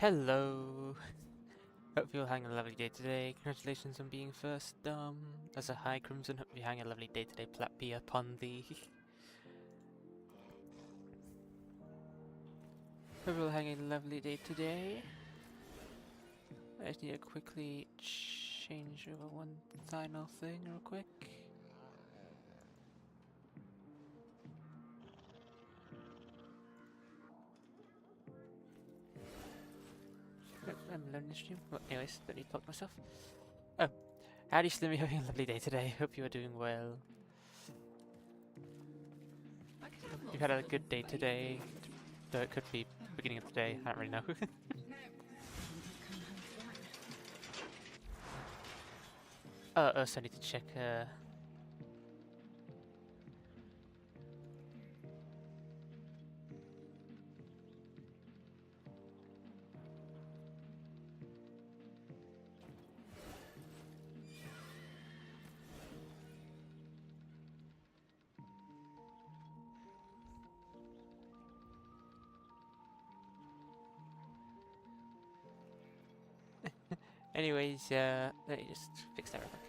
Hello. Hope you're having a lovely day today. Congratulations on being first. As a hi Crimson, hope you're having a lovely day today. Plappy upon thee. Hope you're having a lovely day today. I just need to quickly change over one final thing real quick. I'm alone in the stream. Well, anyways, don't need to talk to myself. Oh, howdy Slimmy, having a lovely day today. Hope you are doing well. You've had a good day today. Though it could be beginning of the day, I don't really know. So I need to check, anyways, let me just fix that real quick.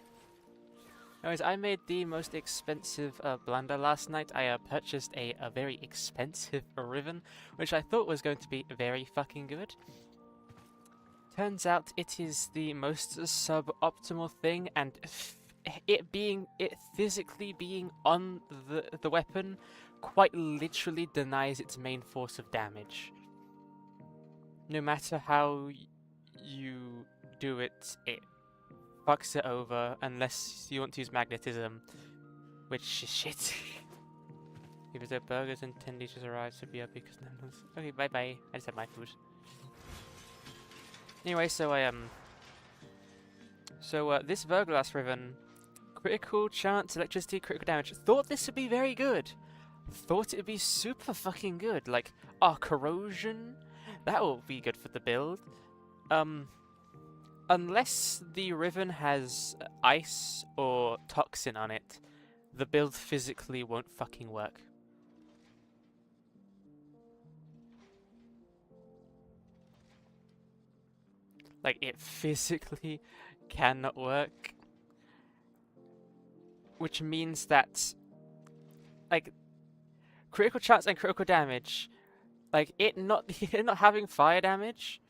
Anyways, I made the most expensive blunder last night. I purchased a very expensive ribbon, which I thought was going to be very fucking good. Turns out it is the most suboptimal thing, and it physically being on the weapon quite literally denies its main force of damage. No matter how you do it, it fucks it over unless you want to use magnetism, which is shit. If there burgers and 10 liters arrive, so be up because no one's... Okay, bye bye. I just had my food. Anyway, so this Verglass ribbon, critical chance, electricity, critical damage. Thought this would be very good. Thought it would be super fucking good. Like, corrosion, that will be good for the build. Unless the ribbon has ice or toxin on it, the build physically won't fucking work. Like, it physically cannot work. Which means that, like, critical chance and critical damage, like, it not having fire damage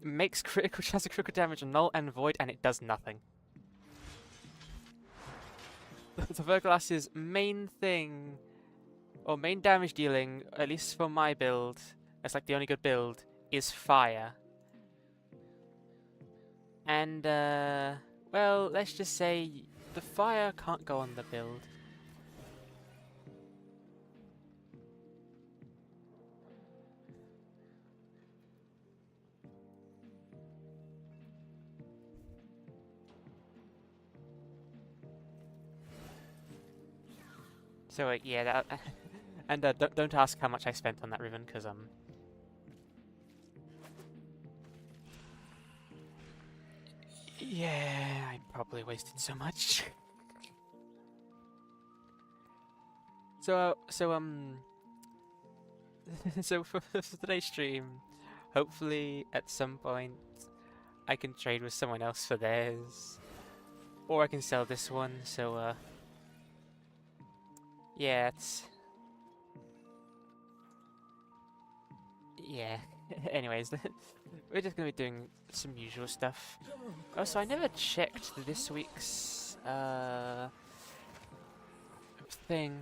makes critical chance and critical damage null and void, and it does nothing. The Verglass's main thing, or main damage dealing, at least for my build, it's like the only good build, is fire. And, well, let's just say the fire can't go on the build. So, yeah, that... and, don't ask how much I spent on that ribbon, because, yeah, I probably wasted so much. So for today's stream, hopefully at some point I can trade with someone else for theirs, or I can sell this one. So yeah, it's yeah. Anyways, we're just gonna be doing some usual stuff. Oh, so I never checked this week's thing.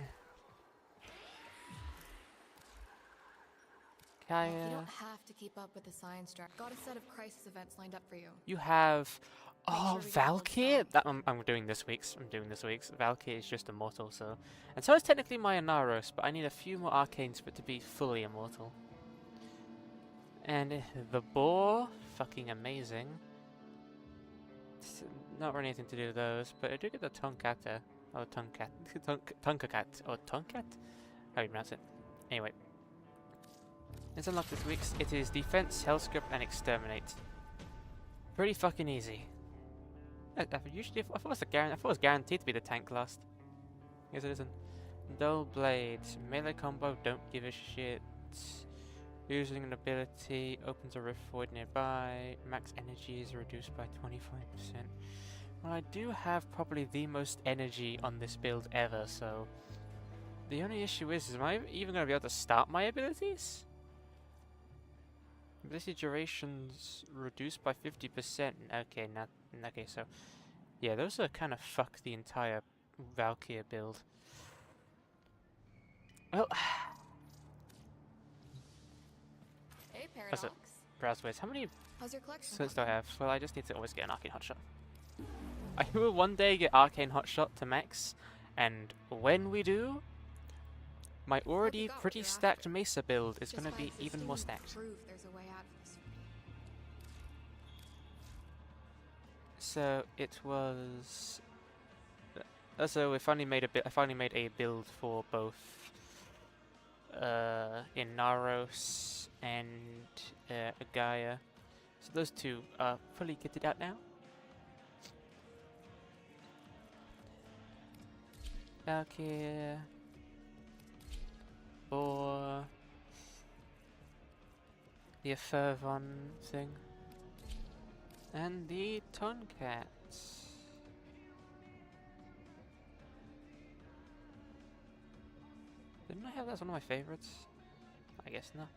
Kaya. You don't have to keep up with the science track. Got a set of crisis events lined up for you. You have... Oh, Sure we get Valkyr? those That I'm doing this week's. Valkyr is just immortal, so... And so is technically my Anaros, but I need a few more arcanes for it to be fully immortal. And the boar, fucking amazing. It's not really anything to do with those, but I do get the Tonkata. Oh, Tonkakat. Or Tonkat? How do you pronounce it? Anyway. It's unlocked this week's. It is Defense, Hellscript, and Exterminate. Pretty fucking easy. I thought it was guaranteed to be the tank last. Guess it isn't. Dull Blade. Melee combo, don't give a shit. Using an ability opens a rift void nearby. Max energy is reduced by 25%. Well, I do have probably the most energy on this build ever, so the only issue is am I even going to be able to start my abilities? Ability durations reduced by 50%. Okay, not okay. So yeah, those are kind of fuck the entire Valkyrie build. Well. Hey, That's it. Paradox. Browseways. How many How's your collection? slots do I have? Well, I just need to always get an arcane hotshot. I will one day get arcane hotshot to max, and when we do, my already pretty stacked Mesa build is going to be even more stacked. There's a way out of this for me. So it was. So we finally made a bit. I finally made a build for both Inaros and Gaia. So those two are fully kitted out now. Okay. Or the Fervon thing. And the Toncats. Didn't I have that as one of my favorites? I guess not.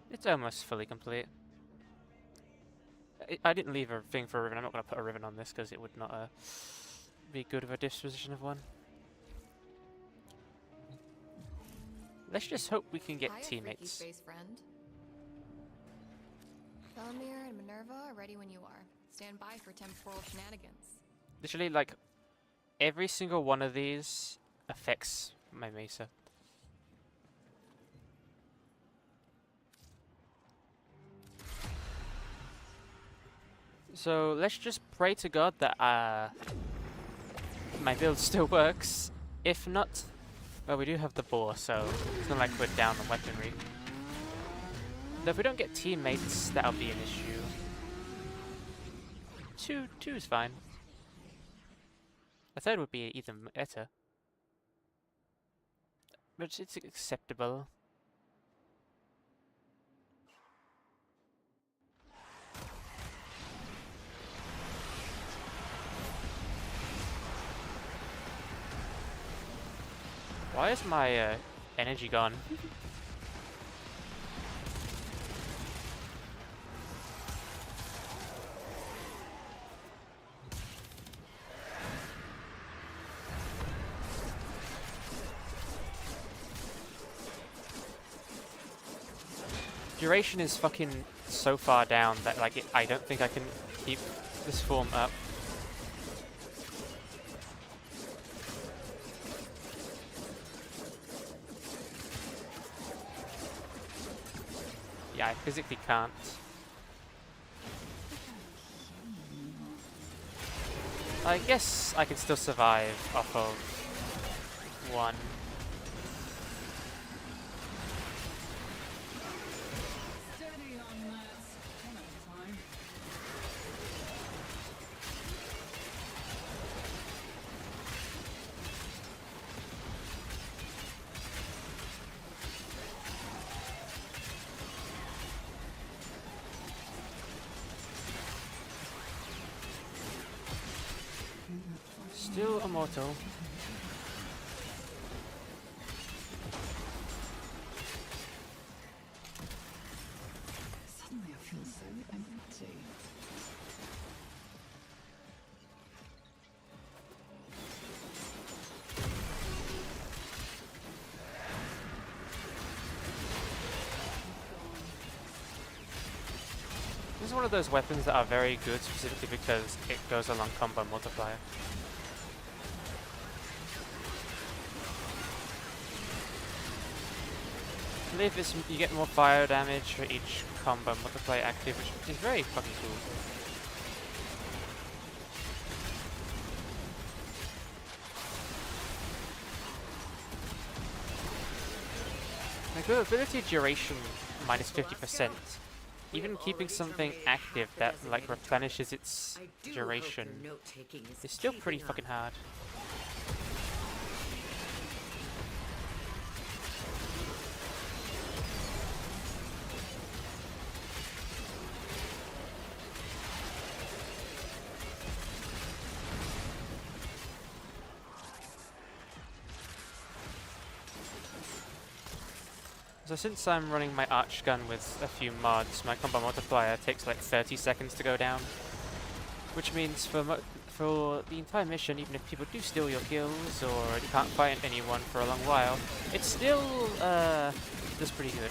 It's almost fully complete. I didn't leave a thing for a ribbon. I'm not going to put a ribbon on this because it would not be good of a disposition of one. Let's just hope we can get teammates. Space friend. Felmir and Minerva are ready when you are. Stand by for temporal shenanigans. Literally, like, every single one of these affects my Mesa. So let's just pray to God that my build still works. If not, well, we do have the boar, so it's not like we're down on weaponry. Though if we don't get teammates, that'll be an issue. Two is fine. A third would be even better. But it's acceptable. Why is my energy gone? Duration is fucking so far down that like I don't think I can keep this form up. Yeah, I physically can't. I guess I can still survive off of one. Still immortal. Suddenly I feel so empty. This is one of those weapons that are very good specifically because it goes along combo multiplier. I believe you get more fire damage for each combo multiplier active, which is very fucking cool. Like with ability duration minus 50%, even keeping something active that like replenishes its duration is still pretty fucking hard. So since I'm running my arch gun with a few mods, my combat multiplier takes like 30 seconds to go down. Which means for the entire mission, even if people do steal your kills or you can't fight anyone for a long while, it still does pretty good.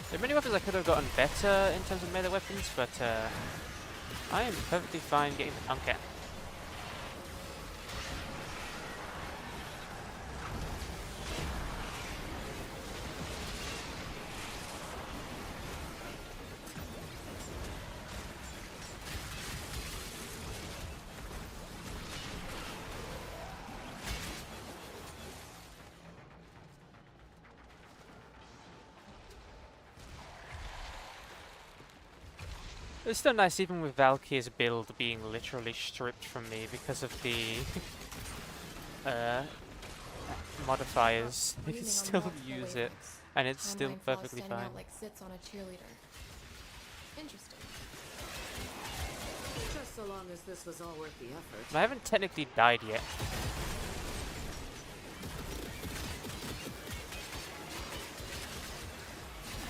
There are many weapons I could have gotten better in terms of melee weapons, but I am perfectly fine getting the Tomcat. It's still nice even with Valkyr's build being literally stripped from me because of the modifiers. You can still use it and it's still perfectly fine. Like sits on a cheerleader. Interesting. Just so long as this was all worth the effort. And I haven't technically died yet.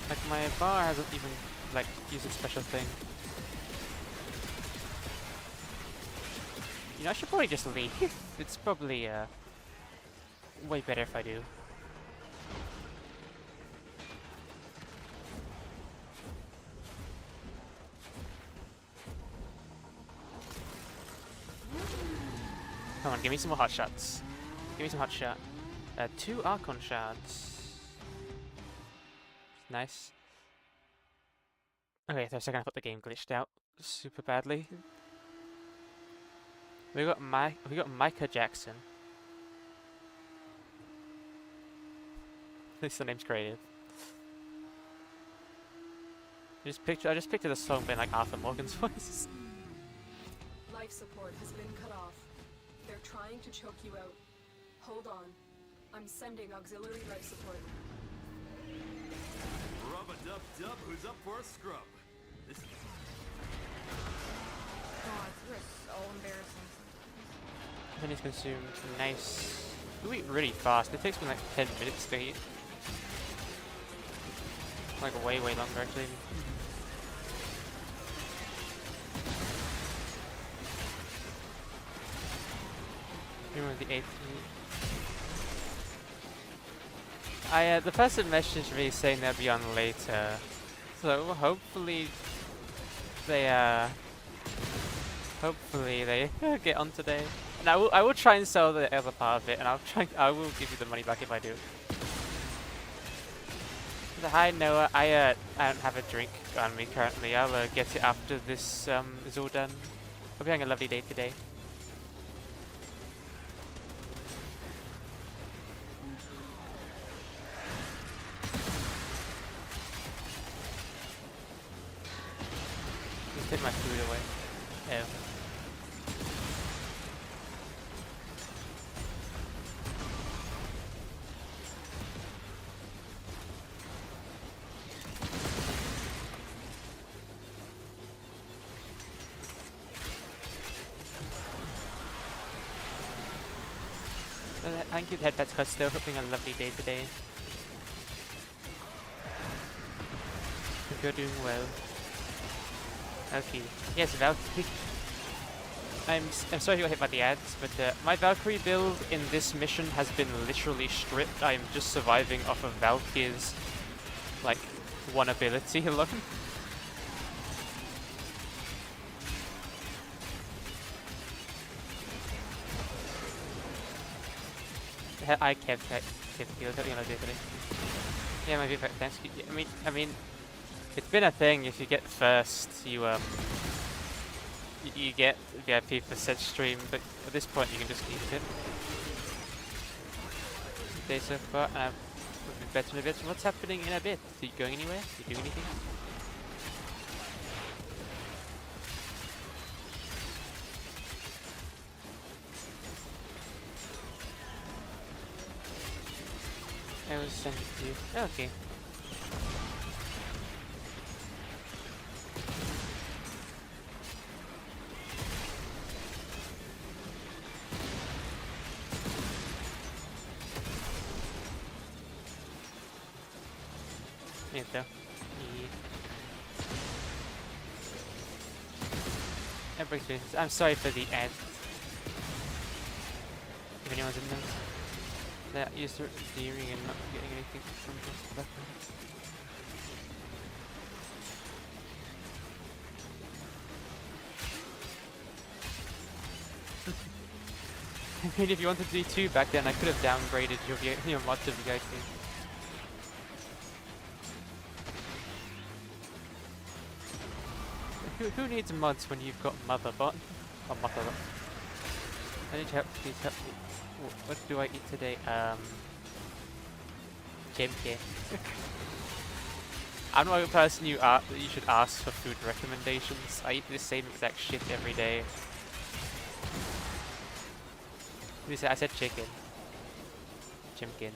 Like my bar hasn't even like used its special thing. You know, I should probably just leave. It's probably way better if I do. Come on, give me some more hot shots. Give me some hot shot. 2 Archon shards. Nice. Okay, for a second I thought the game glitched out super badly. We got Micah Jackson. At least the name's creative. I just pictured a song by like Arthur Morgan's voice. Life support has been cut off. They're trying to choke you out. Hold on. I'm sending auxiliary life support. Rub-a-dub-dub, who's up for a scrub? This God, you're so embarrassing. And he's consumed. Nice. You eat really fast. It takes me like 10 minutes to eat. Like way longer actually. Remember the 8th. The person messaged me saying they'll be on later. So hopefully they get on today. And I will try and sell the other part of it, and I will give you the money back if I do. Hi Noah, I don't have a drink on me currently. I'll get it after this is all done. Hope you're having a lovely day today. Just take my food away. Oh. Thank you, Headpets Custo. Hoping a lovely day today. Hope you're doing well. Okay. Yes, Valkyrie. I'm sorry you got hit by the ads, but my Valkyrie build in this mission has been literally stripped. I am just surviving off of Valkyr's, like, one ability alone. I kept healed. What are you gonna do today? Yeah, maybe thanks. I mean, it's been a thing. If you get first, you get VIP for said stream. But at this point, you can just keep it. Day so far, and will be better in a bit. What's happening in a bit? Are you going anywhere? Are you doing anything? I will send it to you. Okay. Então. Everything. I'm sorry for the ad. If anyone's in there. That you're sort of steering and not getting anything from the weapon. I mean, if you wanted to do 2 back then, I could have downgraded your mod to VIP. Who needs mods when you've got Motherbot? Or Motherbot. I need help, please help me. What do I eat today? Jemke. I'm not a person you should ask for food recommendations. I eat the same exact shit every day. I said chicken. Chimkin.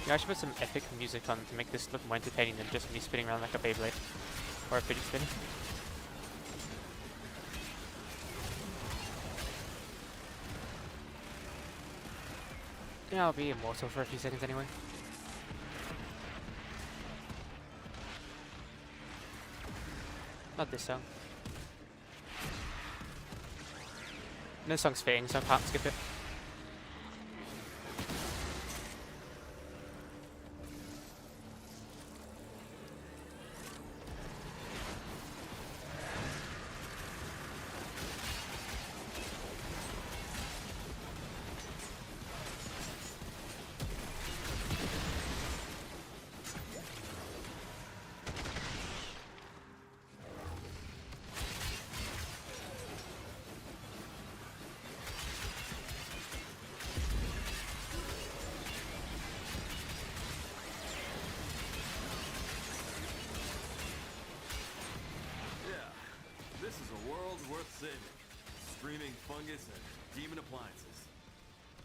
Yeah, I should put some epic music on to make this look more entertaining than just me spinning around like a Beyblade. Or a fidget spinner. Yeah, I'll be immortal for a few seconds anyway. Not this song. This song's fitting, so I can't skip it. Screaming fungus and demon appliances.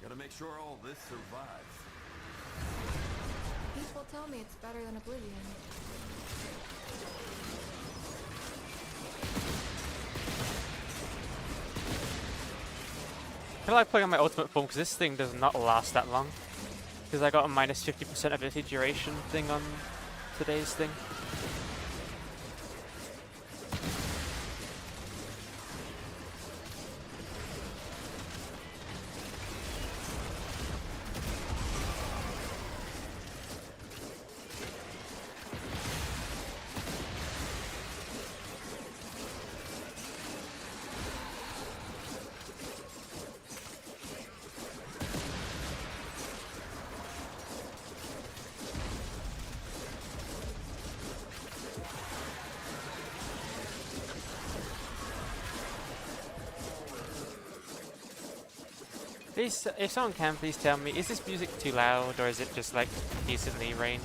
Gotta make sure all this survives. People tell me it's better than Oblivion. I feel like playing on my ultimate form because this thing does not last that long. Because I got a minus 50% ability duration thing on today's thing. Please, if someone can, please tell me, is this music too loud or is it just like decently ranged?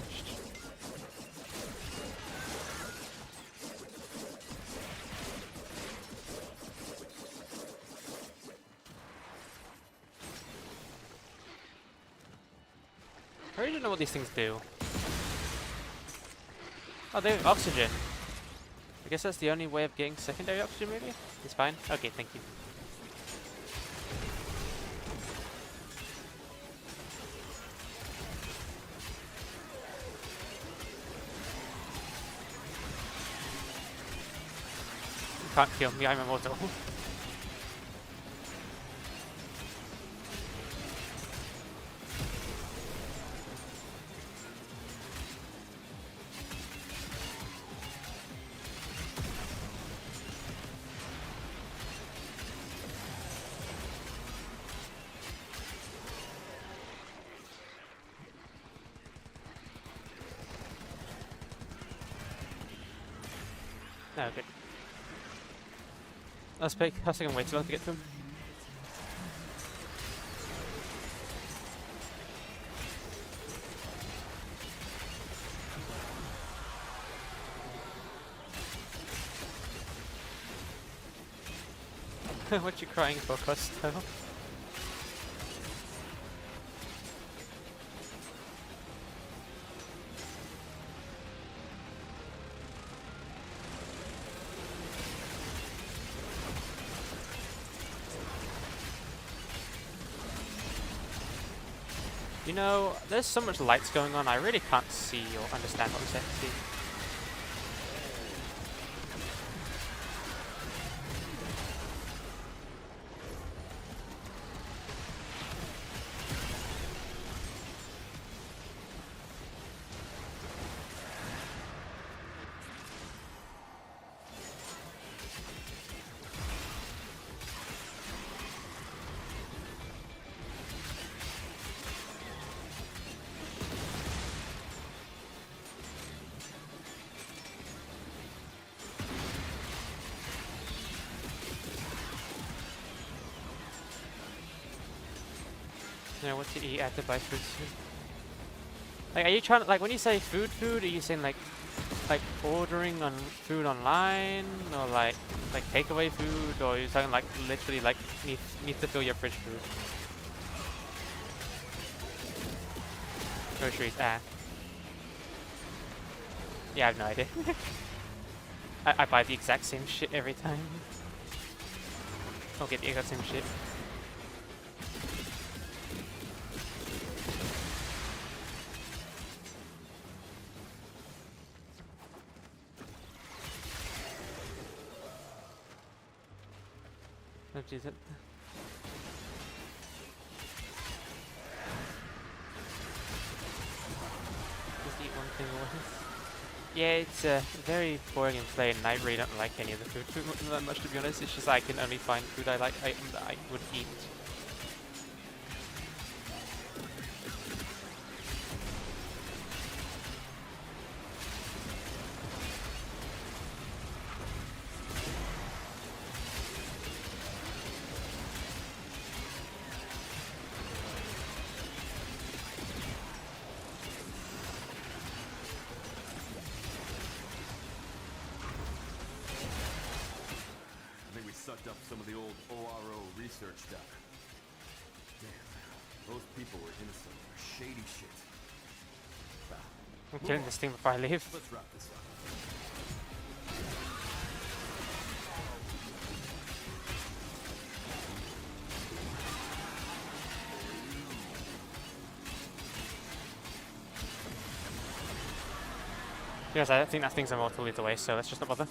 I really don't know what these things do. Oh, they have oxygen. I guess that's the only way of getting secondary oxygen, maybe? It's fine? Okay, thank you. Can't kill me, I'm immortal. No, good. I was thinking way too long to get to him. What you crying for, Costo? You know, there's so much lights going on, I really can't see or understand what I'm saying. You know, what to eat, I have to buy food soon. Like, are you trying to, like, when you say food, are you saying like ordering on food online, or like takeaway food, or are you talking like literally like need to fill your fridge food? Groceries, yeah, I have no idea. I buy the exact same shit every time. I'll get the exact same shit. Oh, jeez. Just eat one thing at once. Yeah, it's very boring and plain, and I really don't like any of the food that much, to be honest. It's just I can only find food I like, that I would eat. Sucked up some of the old ORO research stuff. Damn, those people were into some shady shit. I'm killing this thing before I leave. Let's wrap this up. Yes, I think that thing's immortal either way, so let's just not bother.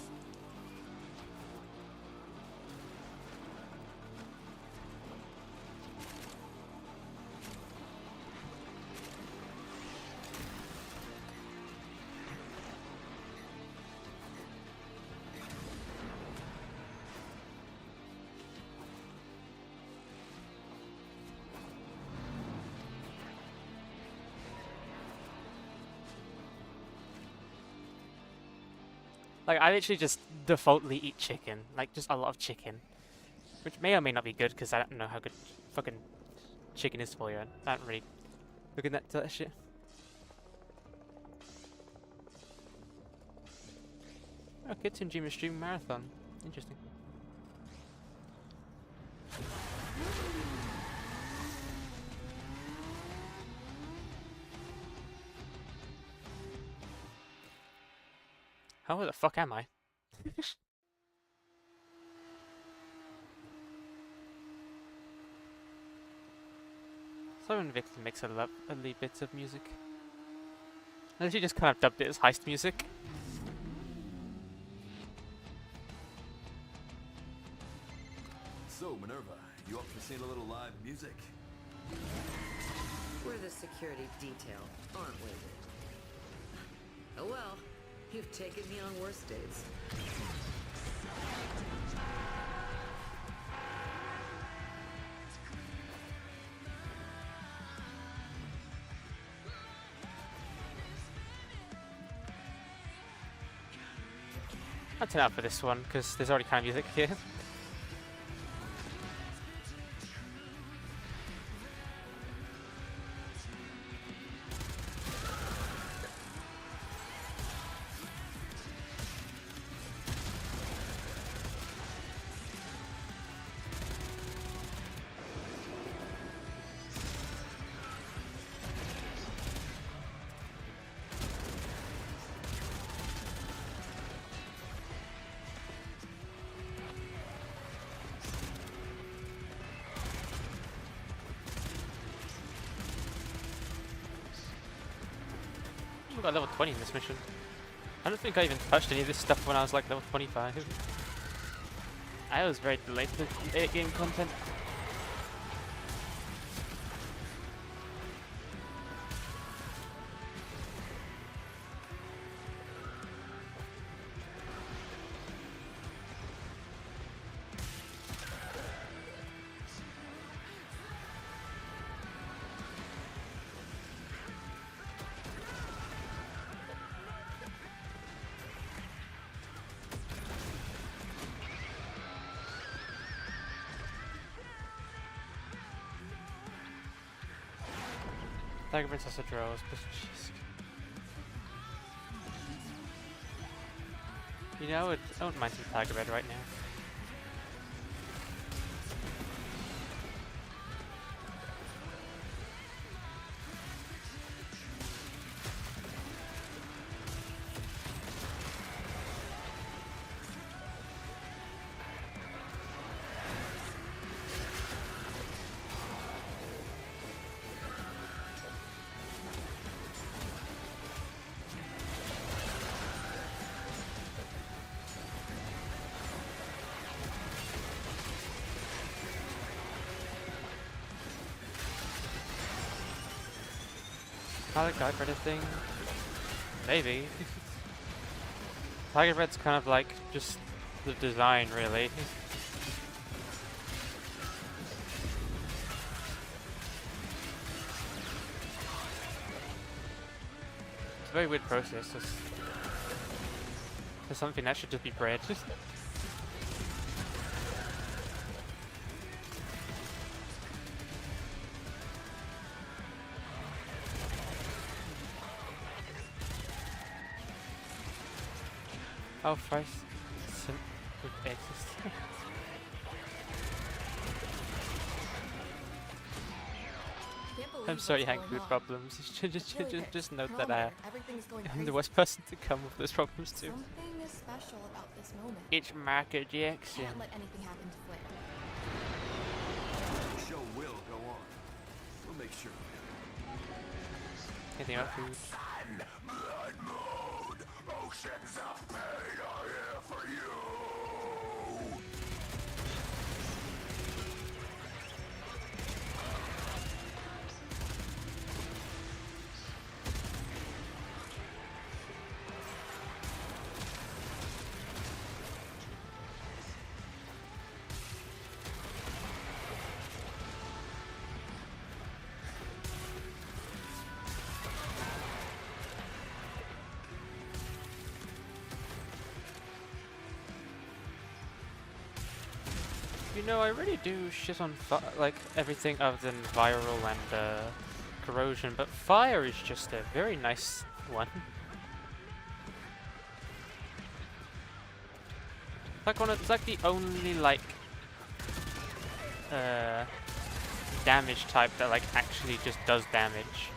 Like, I literally just defaultly eat chicken. Like, just a lot of chicken. Which may or may not be good, because I don't know how good fucking chicken is for you. I don't really look at that shit. Oh, Kitten Dreamer stream marathon. Interesting. How the fuck am I? So when Victor makes a lovely bits of music. I actually just kind of dubbed it as heist music. So, Minerva, you up for seeing a little live music? We're the security detail, aren't we? Oh well, you've taken me on worse days. I'll turn out for this one, because there's already kind of music here. got level 20 in this mission. I don't think I even touched any of this stuff when I was like level 25. I was very delayed with late game content. Tiger Princess of Draws, but jeez. You know, I wouldn't mind some Tiger Red right now. Probably Tiger Red thing. Maybe. Tiger Red's kind of like just the design, really. It's a very weird process. There's something that should just be bred. Oh, first simp with exist. I'm sorry, Hank, with problems. just note that I'm the worst person to come with those problems too. Something is special about this moment. It's Michael Jackson. Can't let anything happen to Flip. The show will go on. We'll make sure. Anything about food? Blood moon, oceans of pain are here for you. You know, I really do shit on like everything other than viral and corrosion, but fire is just a very nice one. It's like the only like damage type that like actually just does damage.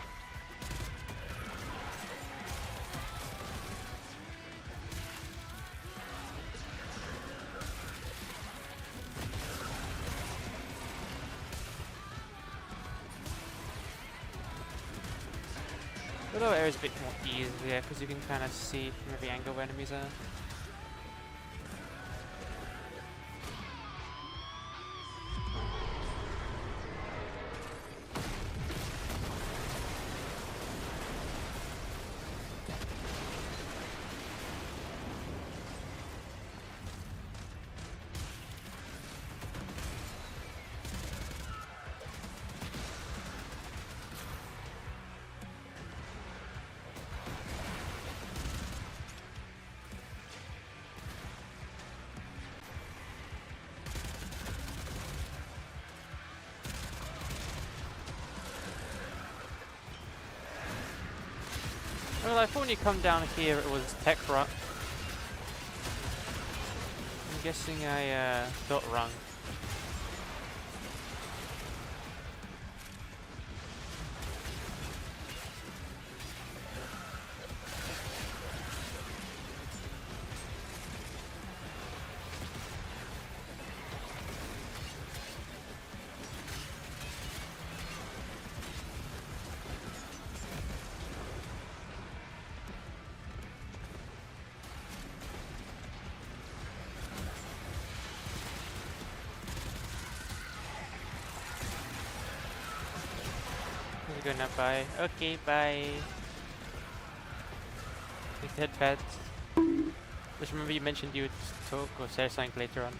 The lower area is a bit more easier because you can kind of see from every angle where enemies are. Well, I thought when you come down here it was tech rot. I'm guessing I got wrong. We're gonna bye. Okay, bye. Take the head pads. Just remember you mentioned you would talk or say something later on.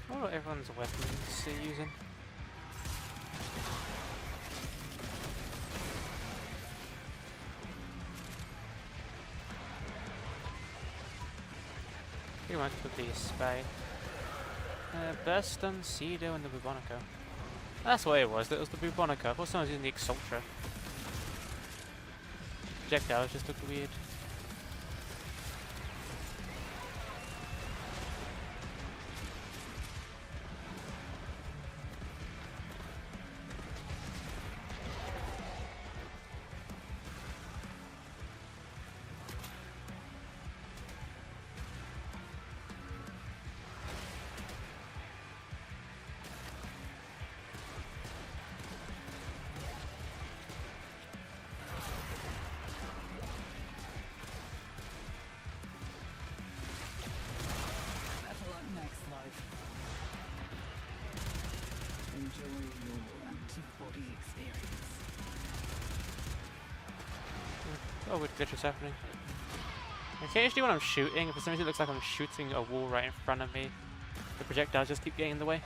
What are everyone's weapons they're using? We want to put the spy. Burston, Cedo, and the Bubonico. That's what it was. That was the Bubonico. I thought someone was using the Exultra. Projectiles just looked weird. Better luck next life. Enjoy your antibody experience. Oh, weird glitch is happening. Occasionally when I'm shooting, for some reason it looks like I'm shooting a wall right in front of me. The projectiles just keep getting in the way.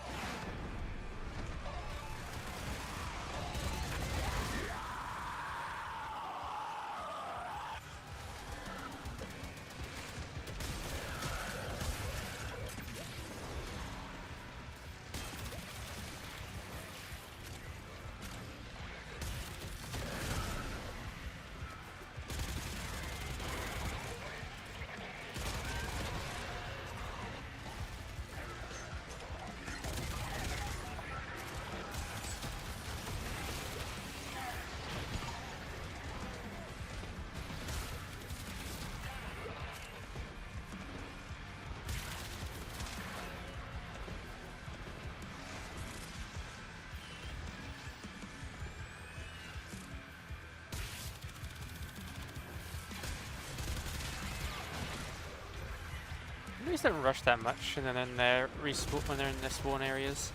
At least don't rush that much, and then respawn when they're in their spawn areas.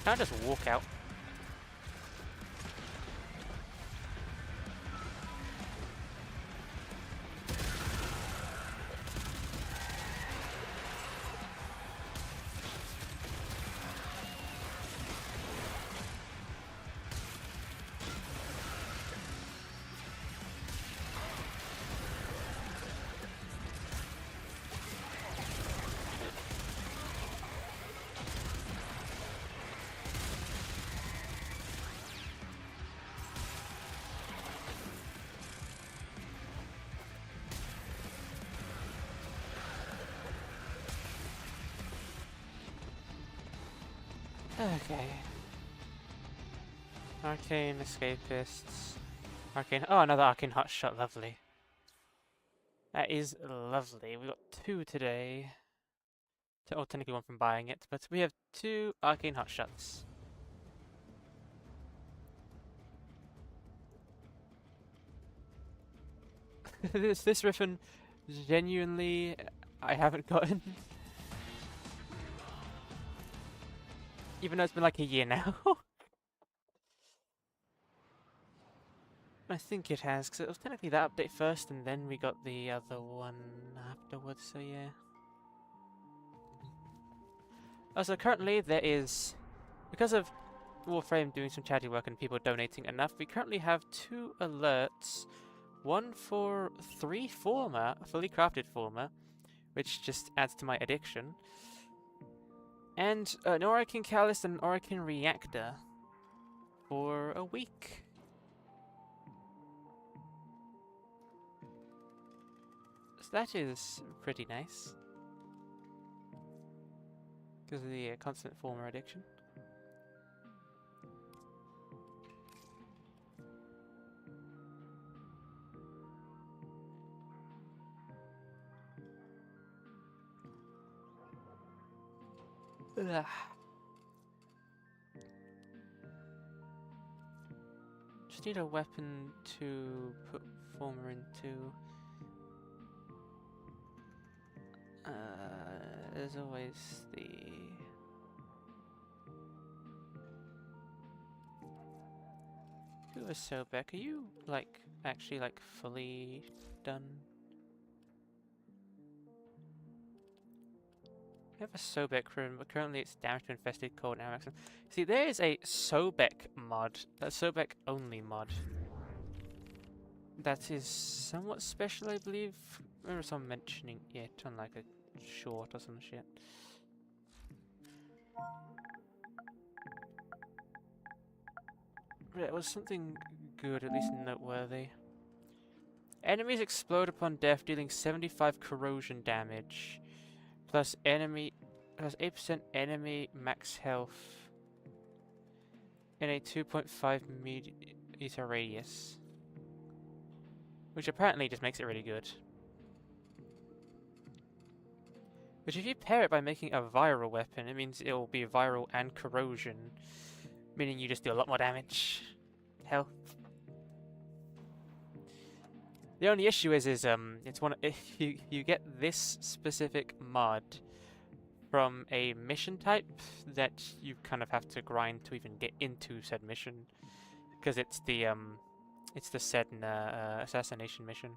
Kind of just walk out. Okay. Arcane escapists. Arcane. Oh, another arcane hotshot. Lovely. That is lovely. We got 2 today. Oh, technically 1 from buying it, but we have 2 arcane hotshots. this riffin genuinely I haven't gotten. Even though it's been like a year now. I think it has, because it was technically that update first, and then we got the other one afterwards, so yeah. Also, currently there is, because of Warframe doing some charity work and people donating enough, we currently have 2 alerts. one for 3 former, fully crafted former, which just adds to my addiction. And an Orokin Catalyst and an Orokin Reactor for a week. So that is pretty nice. Because of the constant former addiction. Ugh. Just need a weapon to put former into. There's always the... Who is Sobek? Are you, like, actually, like, fully done? We have a Sobek room, but currently it's damaged to infested cold and maximum. See, there is a Sobek mod, a Sobek only mod. That is somewhat special, I believe. I remember someone mentioning it on like a short or some shit. But it was something good, at least noteworthy. Enemies explode upon death, dealing 75 corrosion damage. Plus 8% enemy max health in a 2.5 meter radius. Which apparently just makes it really good. Which if you pair it by making a viral weapon, it means it will be viral and corrosion. Meaning you just do a lot more damage. Health. The only issue is it's one if you get this specific mod from a mission type that you kind of have to grind to even get into said mission, because it's the said assassination mission.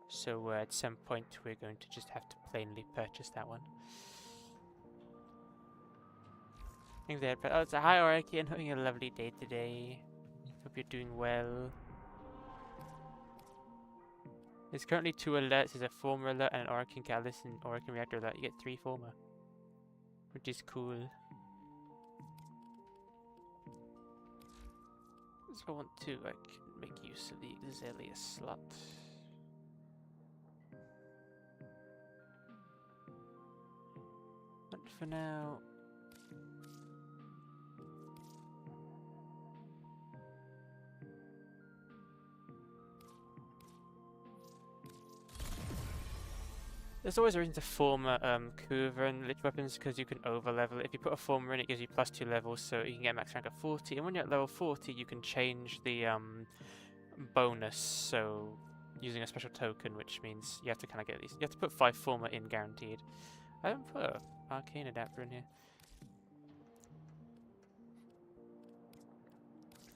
So at some point we're going to just have to plainly purchase that one. I think oh, it's a hierarchy and having a lovely day today. Hope you're doing well. There's currently 2 alerts. There's a former alert and an Orokin Catalyst and Orokin Reactor alert. You get 3 former, which is cool. So I want to like make use of the Xelia slot. But for now, there's always a reason to former Kuva and Lich weapons, because you can over level it. If you put a former in, it gives you +2 levels, so you can get max rank at 40. And when you're at level 40, you can change the bonus, so using a special token, which means you have to kind of get these. You have to put 5 former in guaranteed. I haven't put an arcane adapter in here.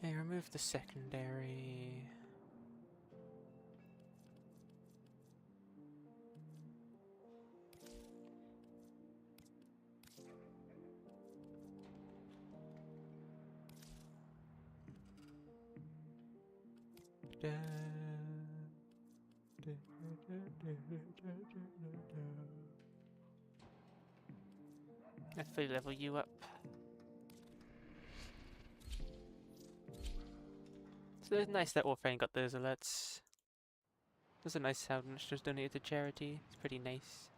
Okay, remove the secondary. Let's fully level you up. So it's nice that warframe got those alerts. That's a nice sound, and it's just donated to charity. It's pretty nice.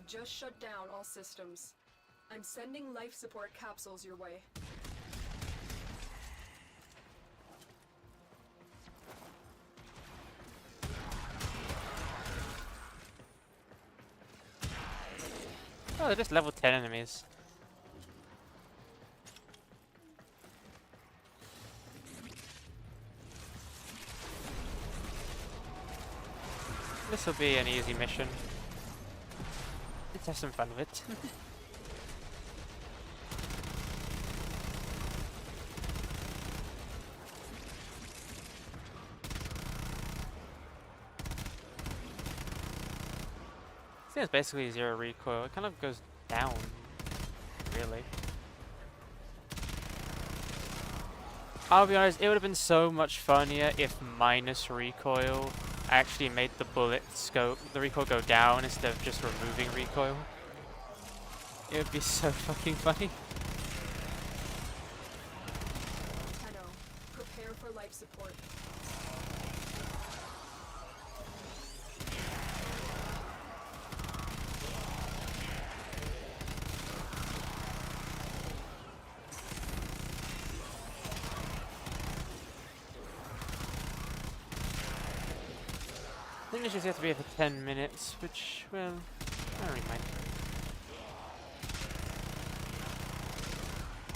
Just shut down all systems. I'm sending life support capsules your way. Oh, they're just level 10 enemies. This will be an easy mission. Let's have some fun with it. think it's basically zero recoil. It kind of goes down, really. I'll be honest, it would have been so much funnier if minus recoil actually made the the recoil go down instead of just removing recoil. It would be so fucking funny. Tenno, prepare for life support. I think this just have to be here for 10 minutes, which, well, I don't really mind.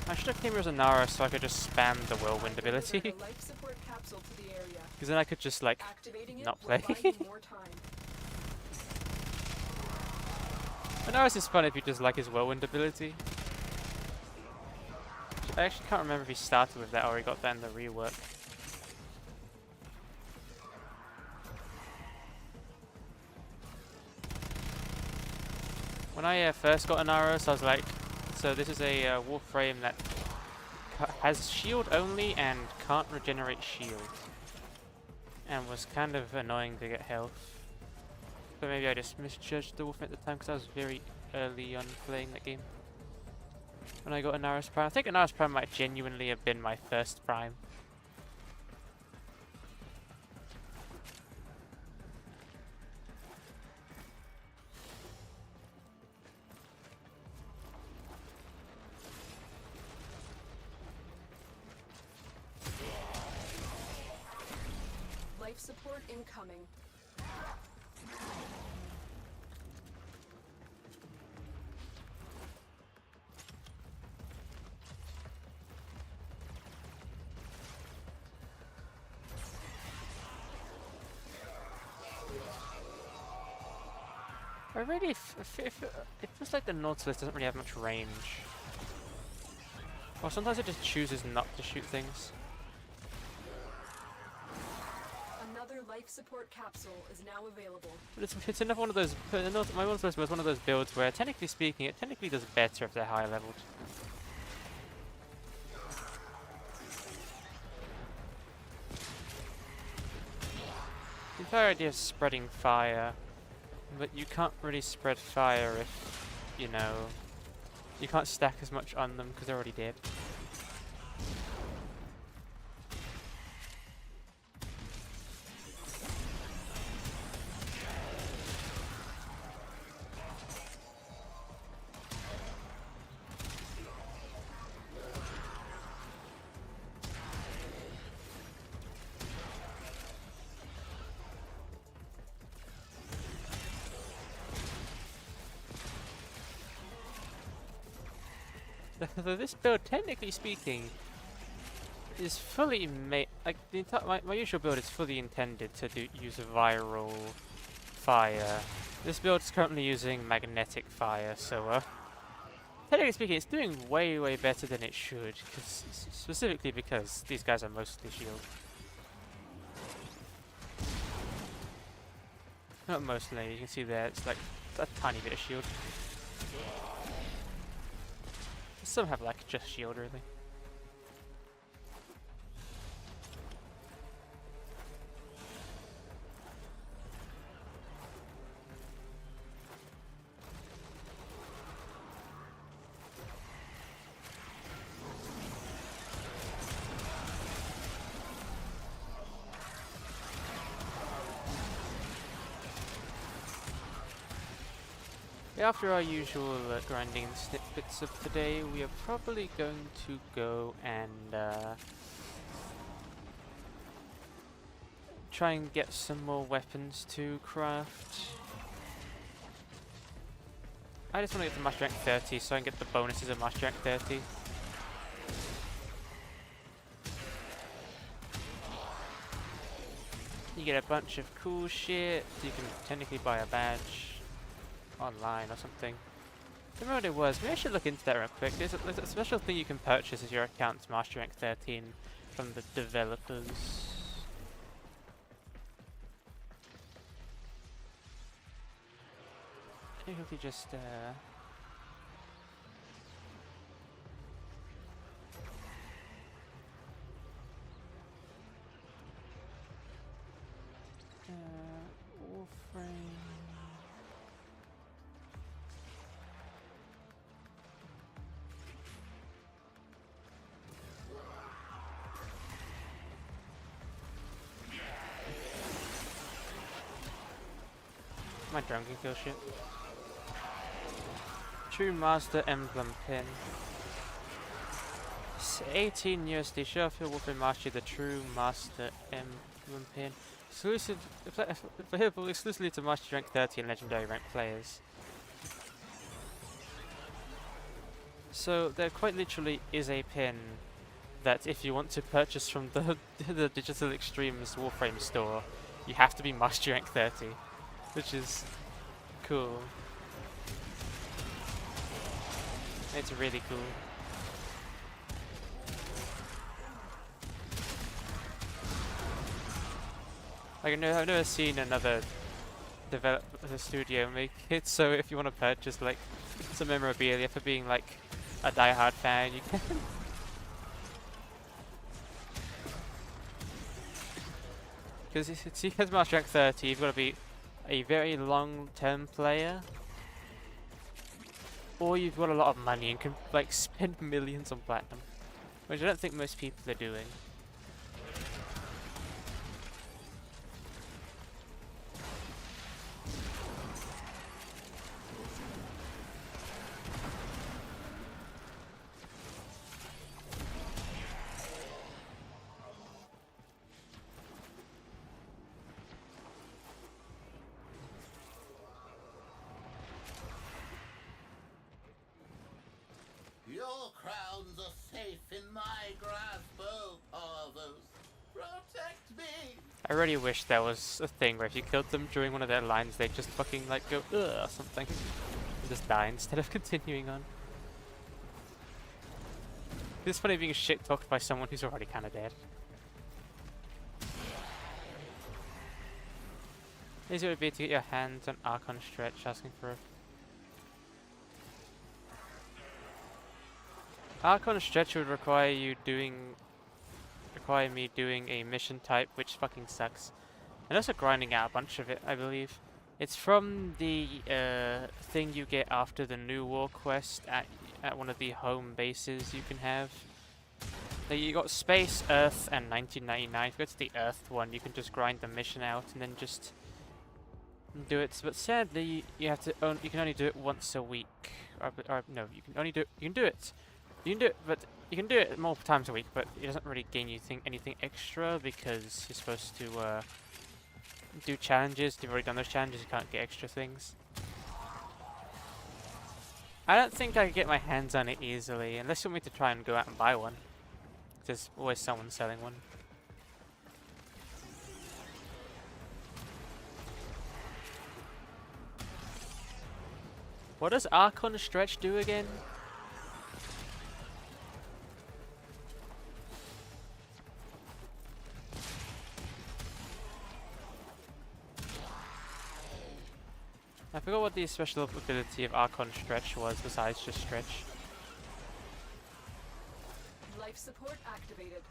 I should have came here as a Nara so I could just spam the whirlwind ability. Deliver the life support capsule to the area. Because then I could just, like, Activating it not will play. buy you more time. But Nara's is fun if you just like his whirlwind ability. I actually can't remember if he started with that or he got that in the rework. When I first got an Aros, I was like, so this is a warframe that has shield only and can't regenerate shield. And was kind of annoying to get health. But maybe I just misjudged the warframe at the time because I was very early on playing that game. When I got an Aros Prime. I think an Aros Prime might genuinely have been my first Prime. Life support incoming. I really, it feels like the Nautilus doesn't really have much range. Or sometimes it just chooses not to shoot things. Another life support capsule is now available. But it's another one of those. My Nautilus was one of those builds where, technically speaking, it technically does better if they're higher leveled. The entire idea of spreading fire, but you can't really spread fire if, you know, you can't stack as much on them because they're already dead. So this build, technically speaking, is fully made. Like the entire my usual build is fully intended to use a viral fire. This build is currently using magnetic fire, so technically speaking, it's doing way better than it should. Specifically because these guys are mostly shield. Not mostly. You can see there, it's like a tiny bit of shield. Some have like just shield really. After our usual grinding and snippets of today, we are probably going to go and try and get some more weapons to craft. I just want to get to Master Rank 30 so I can get the bonuses of Master Rank 30. You get a bunch of cool shit, you can technically buy a badge online or something. I don't know what it was. Maybe I should look into that real quick. There's a special thing you can purchase as your account's Master Rank 13 from the developers. Maybe if we just warframe. My drone can kill shit. True Master Emblem Pin. 18 USD. Show off your Warframe Mastery, the True Master Emblem Pin. Exclusive, playable exclusively to Mastery Rank 30 and Legendary Rank players. So there quite literally is a pin that if you want to purchase from the the Digital Extremes Warframe store, you have to be Mastery Rank 30, which is cool. It's really cool. Like I've never seen another studio make it so if you want to purchase like some memorabilia for being like a die-hard fan, you can. Because see, as Master Rank 30, you've got to be a very long-term player, or you've got a lot of money and can like spend millions on platinum, which I don't think most people are doing. Your crowns are safe in my grasp, oh fathers. Protect me! I really wish there was a thing where if you killed them during one of their lines, they'd just fucking like go ugh or something and just die instead of continuing on. It's funny being shit talked by someone who's already kind of dead. Easy it would be to get your hands on Archon Stretch, asking for a Archon Stretch would require me doing a mission type, which fucking sucks. And also grinding out a bunch of it, I believe. It's from the thing you get after the new war quest at one of the home bases you can have. Like you got Space, Earth, and 1999. If you go to the Earth one, you can just grind the mission out and then just do it. But sadly, you have to you can only do it once a week. Or no, you can only do it. You can do it. You can do it, but you can do it multiple times a week, but it doesn't really gain you anything extra because you're supposed to do challenges. If you've already done those challenges, you can't get extra things. I don't think I can get my hands on it easily, unless you want me to try and go out and buy one. There's always someone selling one. What does Archon Stretch do again? I forgot what the special ability of Archon Stretch was besides just stretch. Life support activated.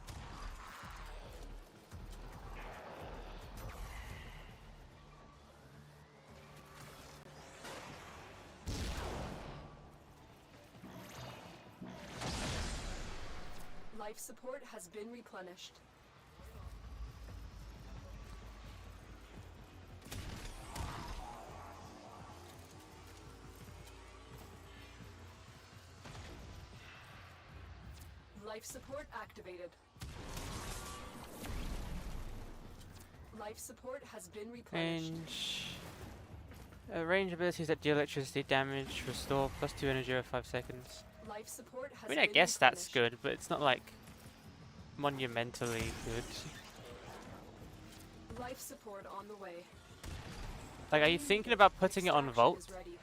Life support has been replenished. Life support activated. Life support has been replenished. Range abilities that deal electricity damage, restore +2 energy over 5 seconds. Life support has I mean, I been guess that's replenished. good, but it's not like monumentally good. Life support on the way. Like, are you thinking about putting it on Extraction Vault? is ready.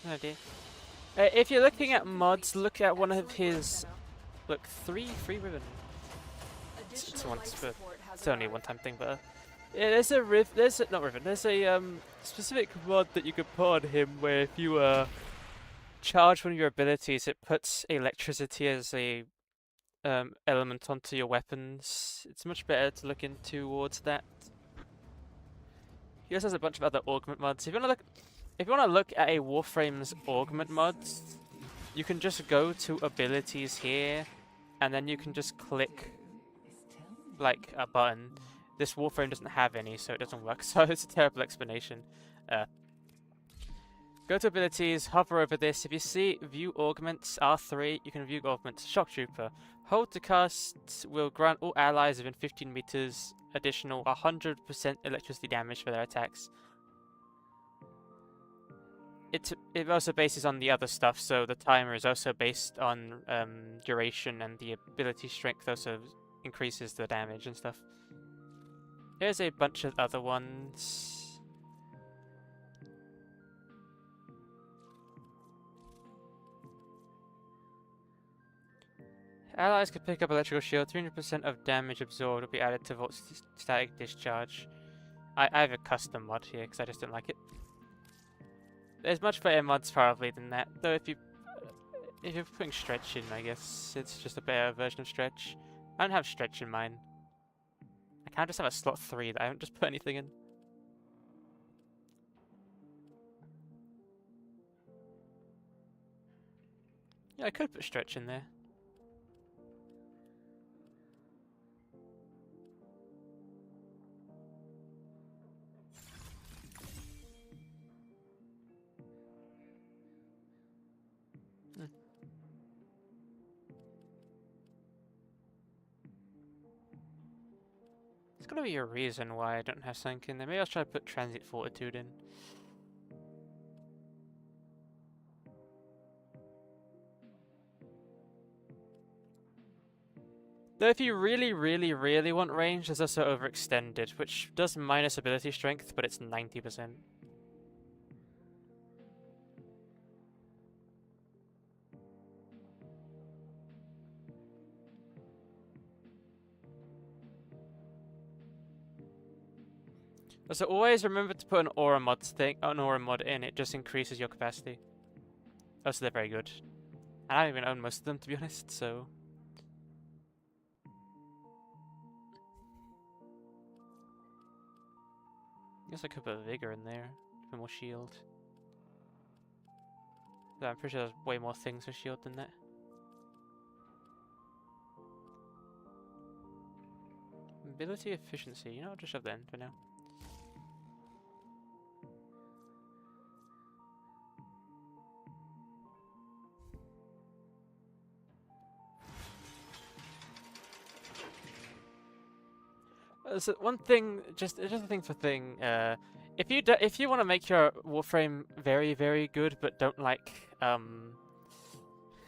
No idea. If you're looking at mods, look at one of his. Look, three ribbon. It's once, but it's only a one-time thing. But yeah, there's a not ribbon. There's a specific mod that you could put on him where if you charge one of your abilities, it puts electricity as a element onto your weapons. It's much better to look in towards that. He also has a bunch of other augment mods. If you want to look at a Warframe's augment mods, you can just go to abilities here, and then you can just click like a button. This Warframe doesn't have any, so it doesn't work. So it's a terrible explanation. Go to abilities, hover over this. If you see view augments R3, you can view augments Shock Trooper. Hold to cast will grant all allies within 15 meters additional 100% electricity damage for their attacks. It also bases on the other stuff, so the timer is also based on duration, and the ability strength also increases the damage and stuff. Here's a bunch of other ones. Allies can pick up electrical shield. 300% of damage absorbed will be added to Volt's static discharge. I have a custom mod here because I just don't like it. There's much better mods probably than that. Though if you're putting stretch in, I guess it's just a better version of stretch. I don't have stretch in mine. I can't just have a slot 3 that I haven't just put anything in. Yeah, I could put stretch in there. There's gotta be a reason why I don't have something in there. Maybe I'll try to put Transit Fortitude in. Though if you really want range, there's also Overextended, which does minus ability strength, but it's 90%. So always remember to put an aura mod in. It just increases your capacity. Oh, so they're very good. And I don't even own most of them, to be honest. So I guess I could put vigor in there for more shield. Though I'm pretty sure there's way more things with shield than that. Ability efficiency. You know, I'll just shove that in for now. So one thing, just a thing for thing. If you want to make your Warframe very good, but don't like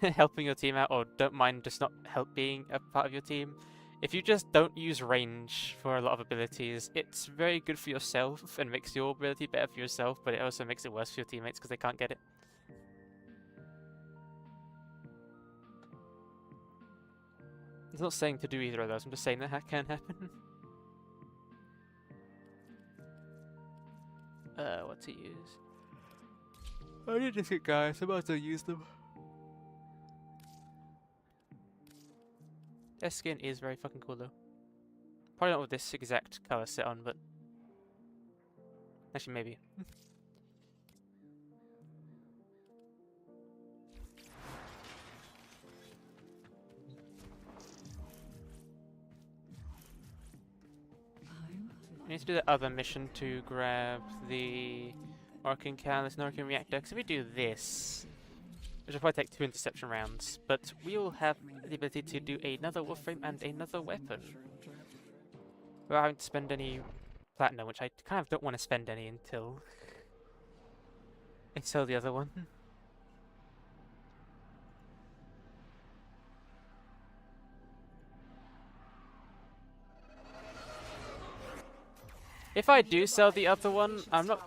helping your team out, or don't mind just not being a part of your team, if you just don't use range for a lot of abilities, it's very good for yourself and makes your ability better for yourself, but it also makes it worse for your teammates because they can't get it. I'm not saying to do either of those. I'm just saying that can happen. What to use? I need to get guys. I might as well use them. Their skin is very fucking cool though. Probably not with this exact color set on, but actually maybe. We need to do the other mission to grab the Orkin Catalyst and Orkin Reactor, because if we do this, which will probably take 2 interception rounds, but we will have the ability to do another Warframe and another weapon without having to spend any platinum, which I kind of don't want to spend any until I sell the other one. If I do sell the other one, I'm not.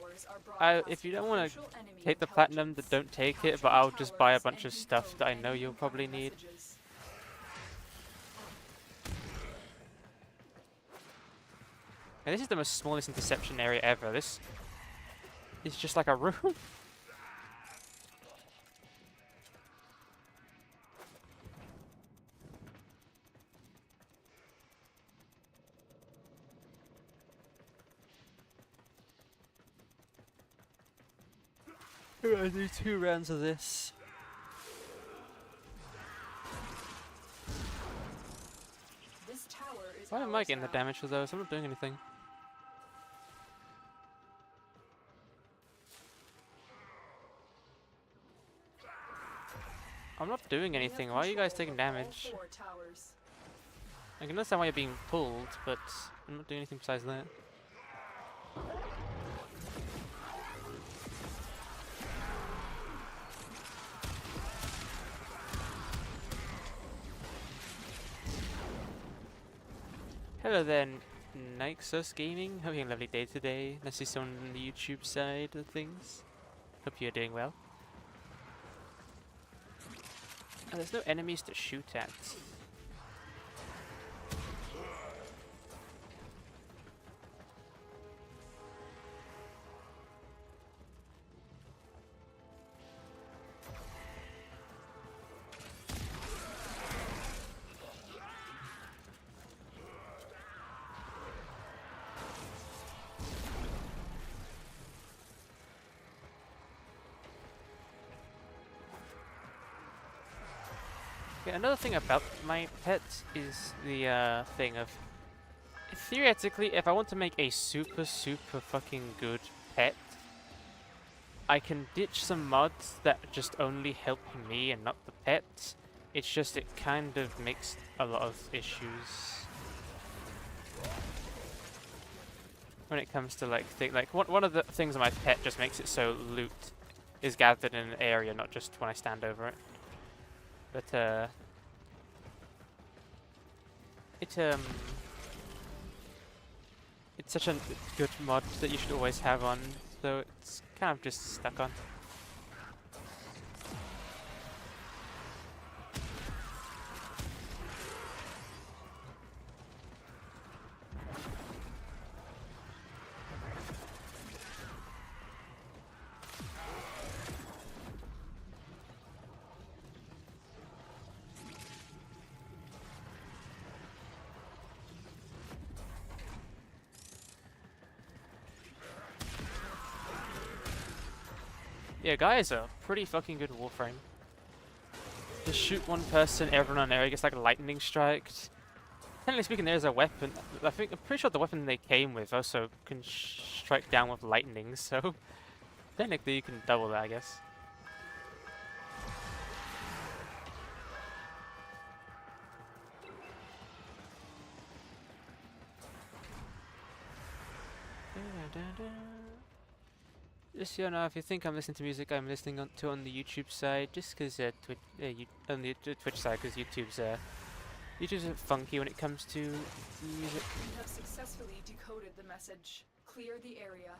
If you don't want to take the platinum, then don't take it. But I'll just buy a bunch of stuff that I know you'll probably need. And this is the most smallest interception area ever. This is just like a room. I do 2 rounds of this. This tower is Why am I ours getting the now. damage for those? I'm not doing anything. I'm not doing We have anything. Why are you guys taking control of all damage? 4 towers. I can understand why you're being pulled, but I'm not doing anything besides that. Hello there, Nixos Gaming. Hope you're having a lovely day today. Nice to see someone on the YouTube side of things. Hope you're doing well. Oh, there's no enemies to shoot at. Yeah, another thing about my pet is the thing of theoretically, if I want to make a super fucking good pet, I can ditch some mods that just only help me and not the pet. It's just it kind of makes a lot of issues when it comes to like one of the things of my pet just makes it so loot is gathered in an area, not just when I stand over it. But it's such a good mod that you should always have on, so it's kind of just stuck on. Yeah, guys are pretty fucking good warframe. Just shoot one person, everyone on an area gets like lightning striked. Technically speaking, there's a weapon. I'm pretty sure the weapon they came with also can strike down with lightning, so technically you can double that, I guess. Just so you know, if you think I'm listening to music, I'm listening on the YouTube side, just because on the Twitch side, because YouTube's funky when it comes to music. We have successfully decoded the message. Clear the area.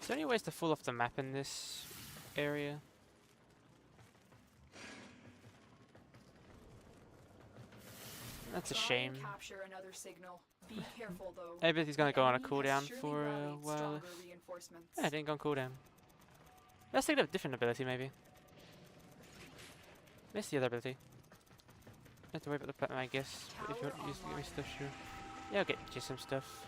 Is there any ways to fall off the map in this area? That's a Try and shame. capture another signal. Be careful though. Maybe he's gonna go on a Enemy cooldown has surely for a rallied while. stronger reinforcements. Yeah, it didn't go on cooldown. Let's take a different ability, maybe. Miss the other ability. Don't have to worry about the platinum, I guess. But if you want to use to get me stuff, sure. Yeah, I'll get you some stuff.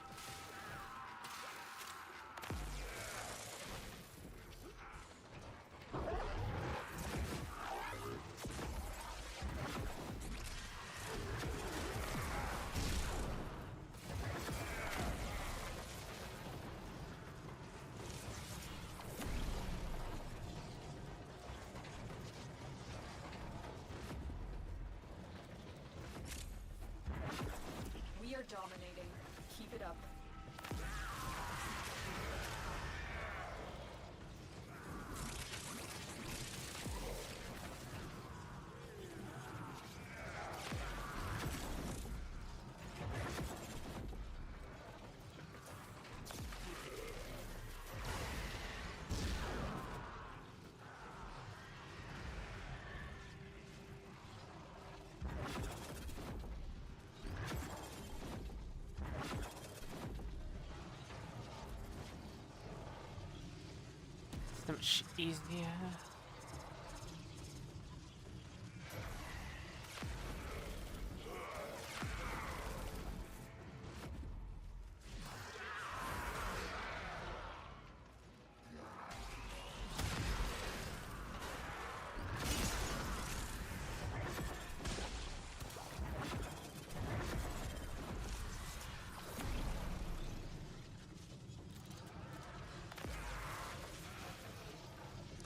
We are dominating. Keep it up. So much easier.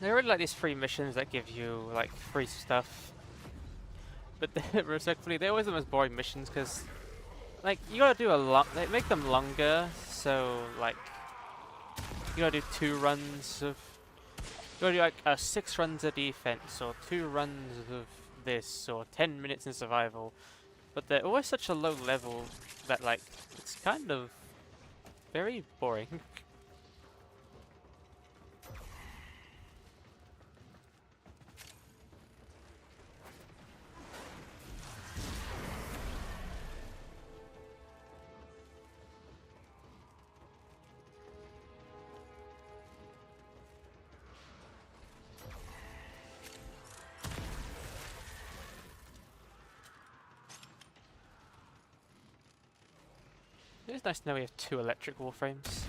I really like these free missions that give you like free stuff, but respectfully, they're always the most boring missions because like you gotta do a lot. They make them longer, so like you gotta do 2 runs of. You gotta do like 6 runs of defense or 2 runs of this or 10 minutes in survival, but they're always such a low level that like it's kind of very boring. It's nice to know we have 2 electric warframes.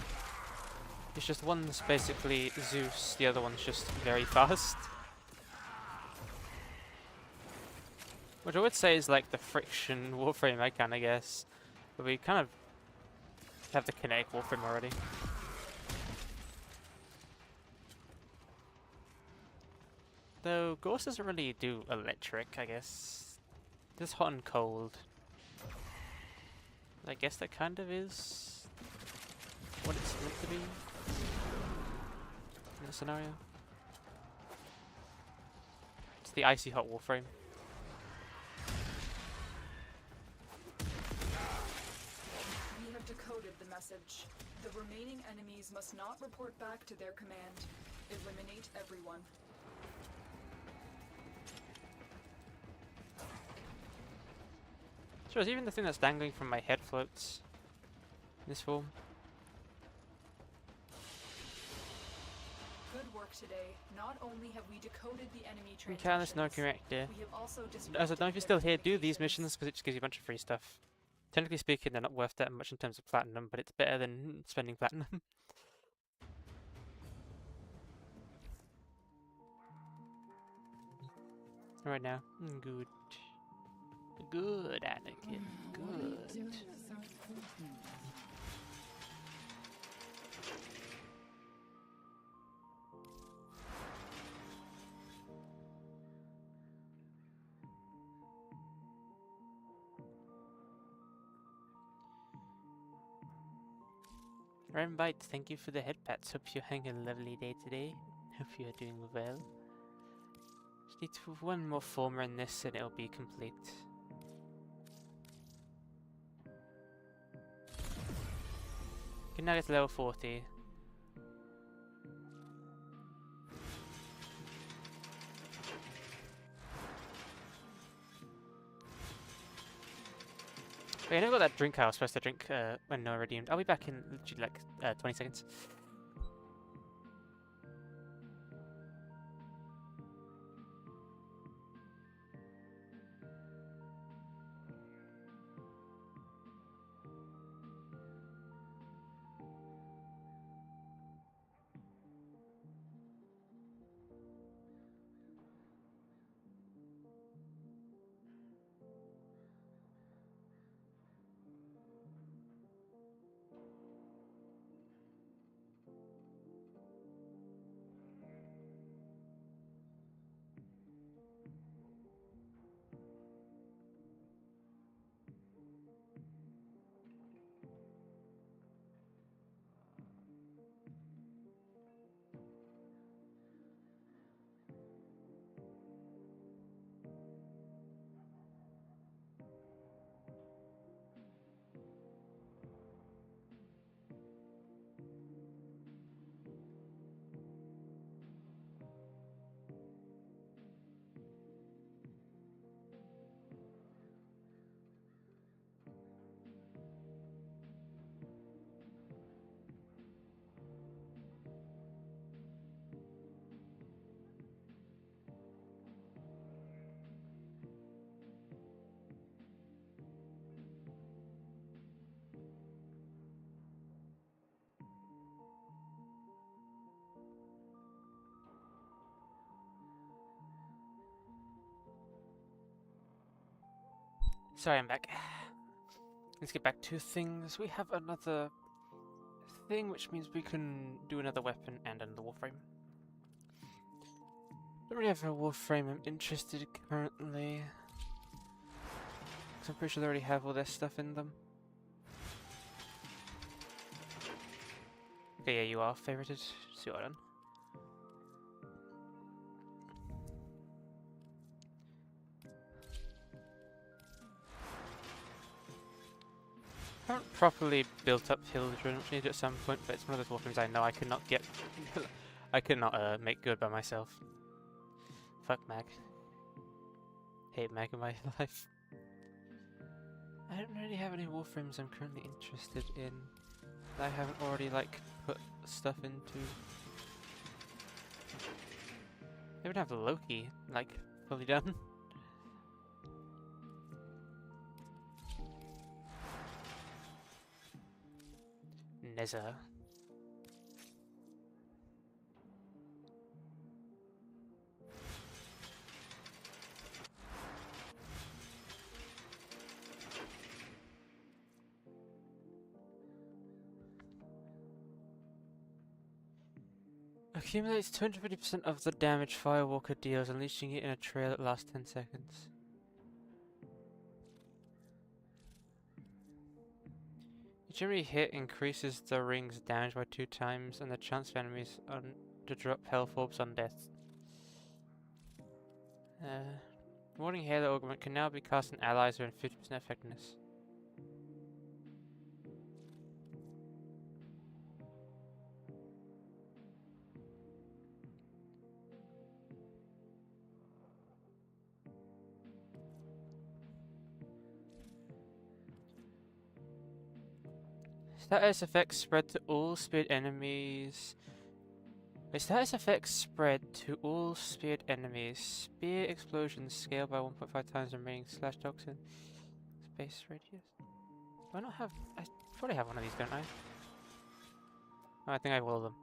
It's just one's basically Zeus, the other one's just very fast. Which I would say is like the friction warframe I kinda guess. But we kind of have the kinetic warframe already. Though Ghost doesn't really do electric, I guess. Just hot and cold. I guess that kind of is what it's meant to be in this scenario. It's the icy hot warframe. We have decoded the message. The remaining enemies must not report back to their command. Eliminate everyone. Sure, even the thing that's dangling from my head floats in this form. Good work today. Not only have we decoded the enemy Careless, no transmissions, correct. we have also As I don't know if you're still here, do these communications. missions because it just gives you a bunch of free stuff. Technically speaking, they're not worth that much in terms of platinum, but it's better than spending platinum. Right now, good. Good, Anakin. Good. Rambite, thank you for the head pats. Hope you're having a lovely day today. Hope you're doing well. Just need one more former in this and it'll be complete. Can now get to level 40. Wait, I never got that drink I was supposed to drink when I redeemed. I'll be back in literally like 20 seconds. Sorry, I'm back. Let's get back to things. We have another thing, which means we can do another weapon and another warframe. Don't really have a warframe I'm interested in currently. Because I'm pretty sure they already have all their stuff in them. Okay, yeah, you are favorited. See what done. I haven't properly built up Hildren, which I need to do at some point, but it's one of those warframes I know I could not get. I could not make good by myself. Fuck Mag. Hate Mag in my life. I don't really have any warframes I'm currently interested in that I haven't already like put stuff into. I even have Loki like fully done. Nezza. Accumulates 250% of the damage Firewalker deals, unleashing it in a trail that lasts 10 seconds. Each every hit increases the ring's damage by 2 times and the chance of enemies to drop health orbs on death. Warding Halo Augment can now be cast on allies with 50% effectiveness. Status effects spread to all speared enemies. The status effects spread to all speared enemies. Spear explosions scale by 1.5 times the remaining slash toxin space radius. Do I not have? I probably have one of these, don't I? Oh, I think I have all of them.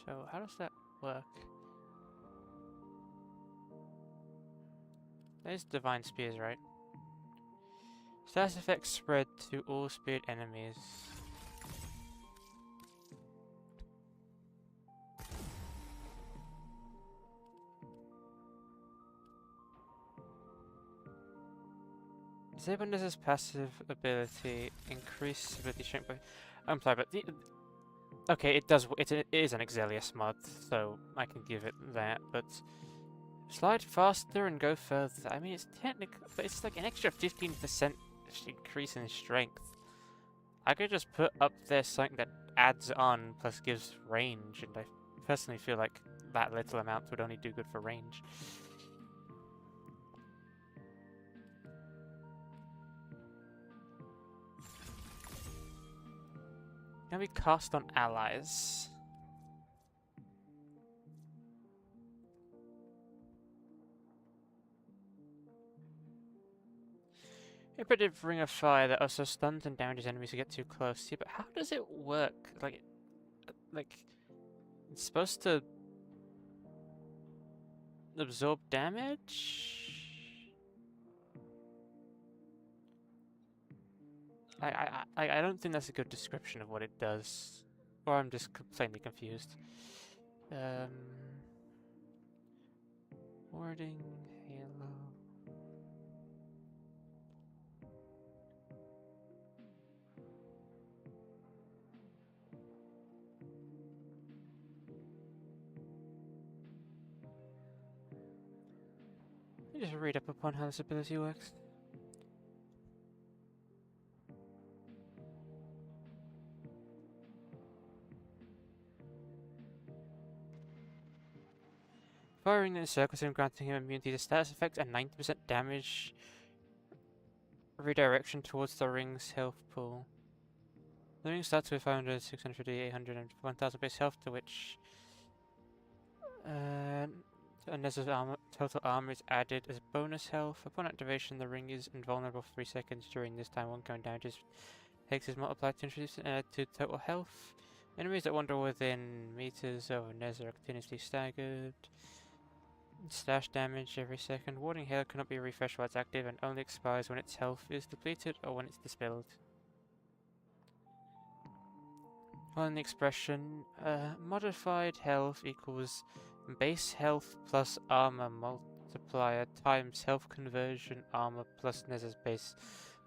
So how does that work? There's Divine Spears, right? Status effects spread to all speared enemies. Disabling this passive ability increase ability strength by. I'm sorry, but okay, it does. It is an Exelius mod, so I can give it that. But slide faster and go further. I mean, it's technical, but it's like an extra 15% increase in strength. I could just put up there something that adds on plus gives range, and I personally feel like that little amount would only do good for range. Can we cast on allies? Imperative Ring of Fire that also stuns and damages enemies who get too close. Yeah, but how does it work? Like, it's supposed to absorb damage? I don't think that's a good description of what it does. Or I'm just plainly confused. Warding, Halo. Let me just read up upon how this ability works. Firing in a circle, him granting him immunity to status effects and 90% damage redirection towards the ring's health pool. The ring starts with 500, 650, 800, and 1000 base health, to which unnecessary armor, total armor is added as bonus health. Upon activation, the ring is invulnerable for 3 seconds. During this time, ongoing damages takes is multiplied to introduce and add to total health. Enemies that wander within meters of Nether are continuously staggered. Slash damage every second. Warding Hail cannot be refreshed while it's active and only expires when its health is depleted or when it's dispelled. On the expression, modified health equals base health plus armor multiplier times health conversion armor plus Nether's base.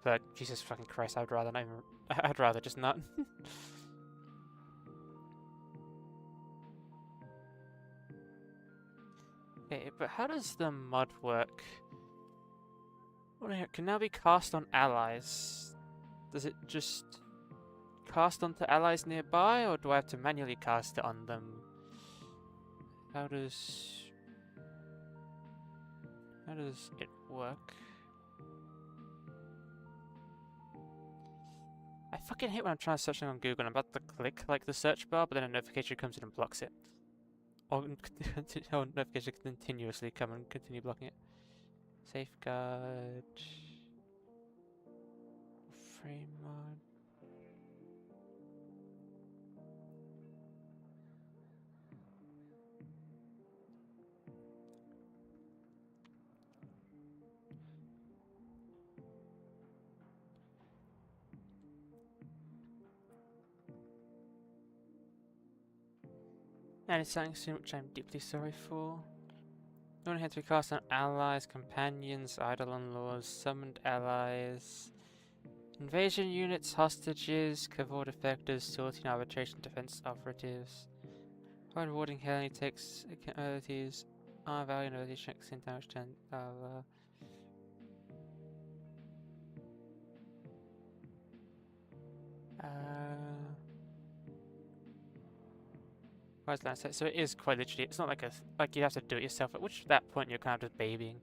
But Jesus fucking Christ, I'd rather not even, I'd rather just not. Okay, but how does the mud work? What it can now be cast on allies. Does it just cast onto allies nearby, or do I have to manually cast it on them? How does it work? I fucking hate when I'm trying to search something on Google and I'm about to click like the search bar, but then a notification comes in and blocks it. Or notification continuously come and continue blocking it. Safeguard. Frame mod. And it's something soon which I'm deeply sorry for. Don't have to be cast on allies, companions, eidolon-lords, summoned allies, invasion units, hostages, covert effectors, sorting arbitration defense operatives. Hard warding Hail only takes abilities, armor value and ability checks in damage 10. Where's that? So it is quite literally, it's not like like you have to do it yourself, at which at that point you're kind of just babying.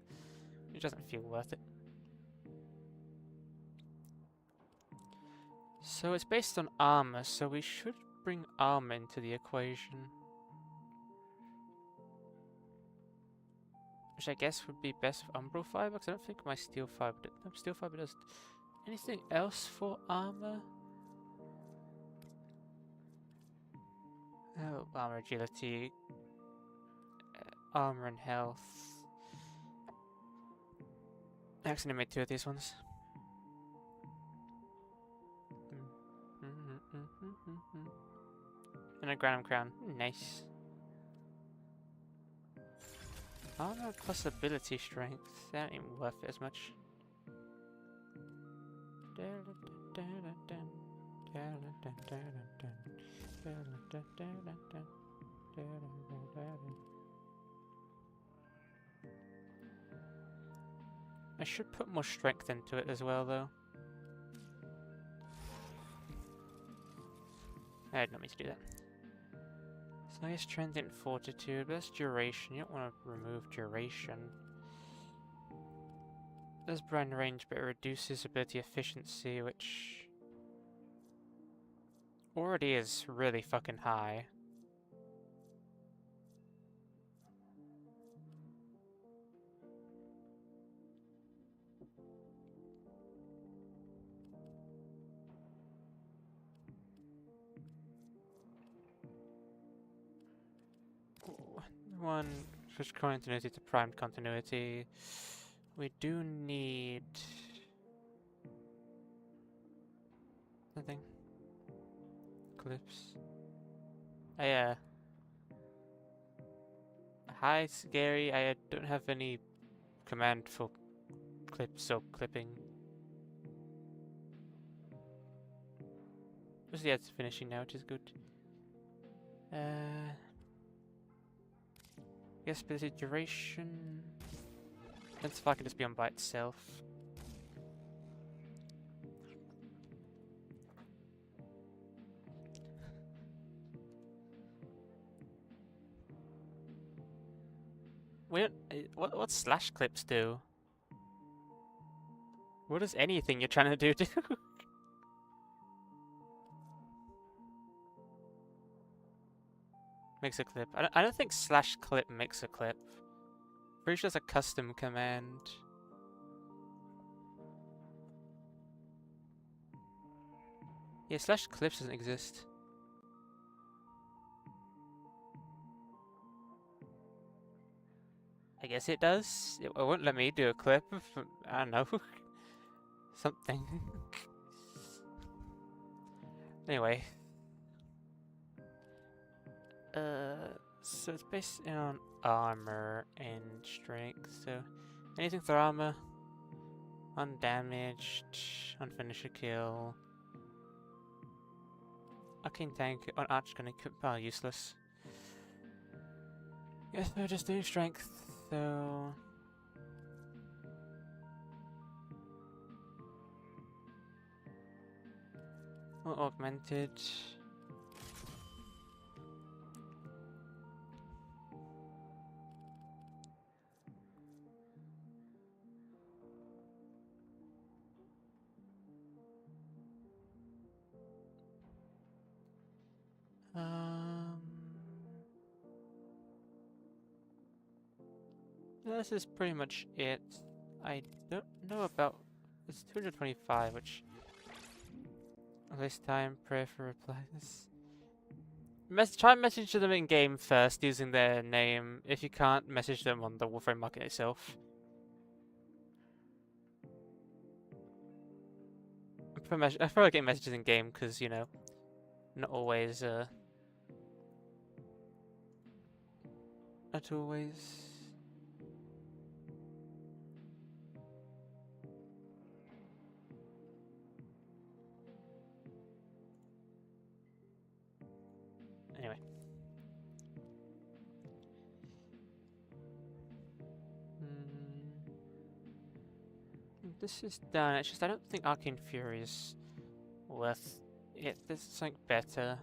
It doesn't feel worth it. So it's based on armor, so we should bring armor into the equation. Which I guess would be best for umbral fiber, because I don't think my steel fiber steel fiber does anything else for armor. Oh, armor agility, armor and health. I accidentally made 2 of these ones. And a Granum Crown. Nice. Armor plus ability strength. That ain't even worth it as much. I should put more strength into it as well, though. I did not mean to do that. So I guess transient fortitude, but that's duration. You don't want to remove duration. It does broaden range, but it reduces ability efficiency, which already is really fucking high. One, switch continuity to primed continuity. We do need nothing. Clips. Hi, Scary. I don't have any command for clips or clipping. Yeah, it's finishing now, which is good. Yes, ability duration. Let's fucking just be on by itself. We don't, what slash clips do? What does anything you're trying to do? Makes a clip. I don't think slash clip makes a clip. Pretty sure it's a custom command. Yeah, slash clips doesn't exist. I guess it does. It won't let me do a clip. I don't know. Something. Anyway. So it's based on armor and strength. So anything for armor, undamaged, unfinished kill. Arcane tank on arch can equip useless. Yes, we're just doing strength, so more augmented. This is pretty much it. I don't know about it's 225, which waste time, pray for replies. Try and message them in game first using their name. If you can't, message them on the Warframe market itself. I probably get messages in game because, you know, not always not always. Anyway. This is done. It's just I don't think Arcane Fury is worth it. There's something better.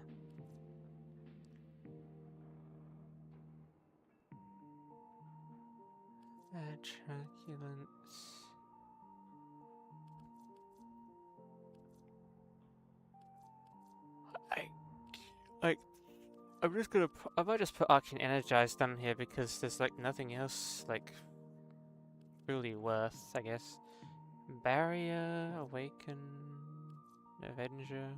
Truculence. I'm just gonna. I might just put Arcane Energized down here because there's like nothing else like really worth, I guess. Barrier, Awaken, Avenger.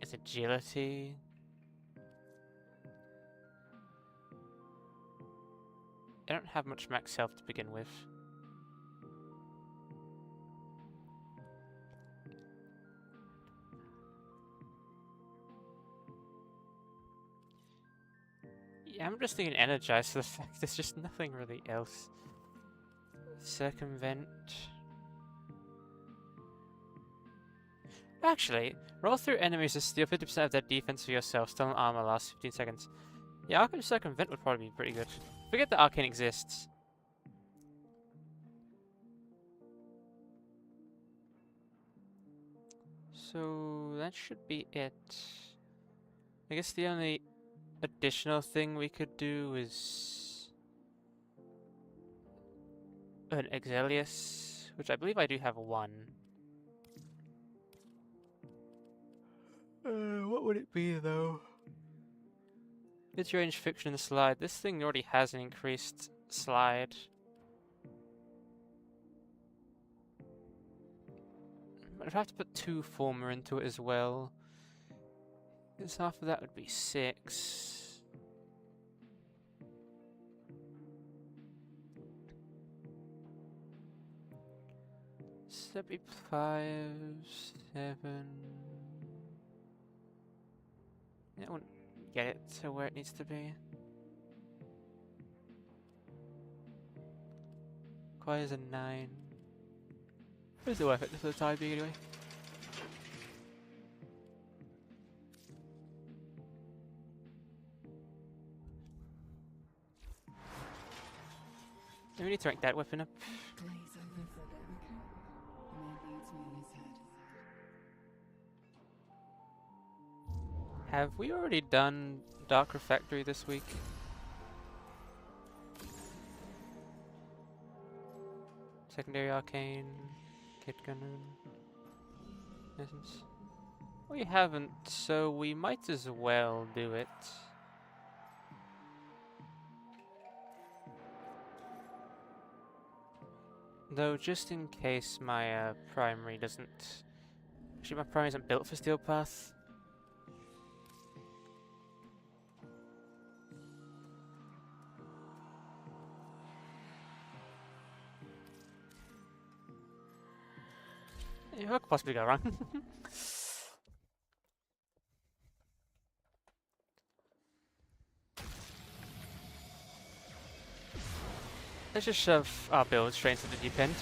It's Agility. I don't have much max health to begin with. Yeah, I'm just thinking energize for the fact there's just nothing really else. Circumvent. Actually, roll through enemies to steal 50% of their defense for yourself. Stolen armor lasts 15 seconds. Yeah, Arcane Circumvent would probably be pretty good. Forget that Arcane exists. So that should be it. I guess the only additional thing we could do is an Exilius, which I believe I do have one. What would it be though? It's range fiction and slide. This thing already has an increased slide. But I'd have to put 2 former into it as well. Because half of that would be 6. So that'd be 5, 7. That wouldn't get it to where it needs to be. Requires a 9. It's worth it for the time being anyway. We need to rank that weapon up. Glaze over for them. The man leads me in his head. Have we already done Dark Refractory this week? Secondary Arcane, Kit Gunner, Essence. We haven't, so we might as well do it. Though, just in case my primary doesn't... Actually, my primary isn't built for Steel Path. Yeah, what could possibly go wrong? Let's just shove our build straight into the deep end.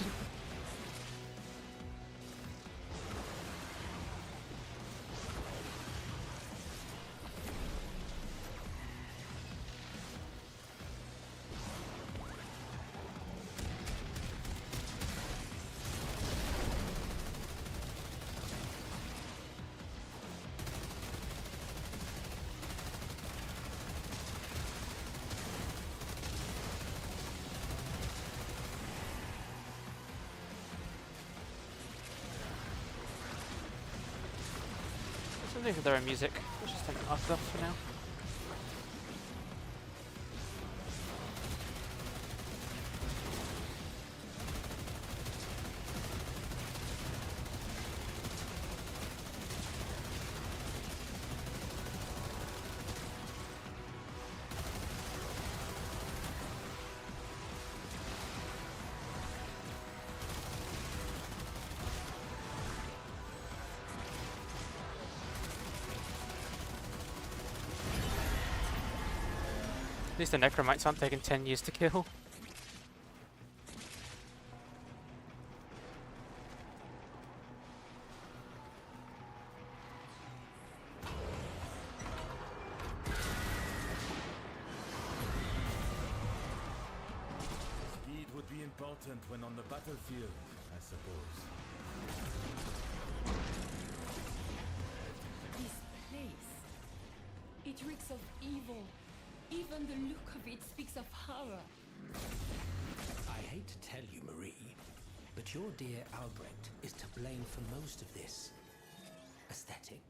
Something with their own music. Let's just turn it off for now. At least the Necromites aren't taking 10 years to kill. Speed would be important when on the battlefield, I suppose. This place. It reeks of evil. Even the look of it speaks of horror. I hate to tell you, Marie, but your dear Albrecht is to blame for most of this aesthetic.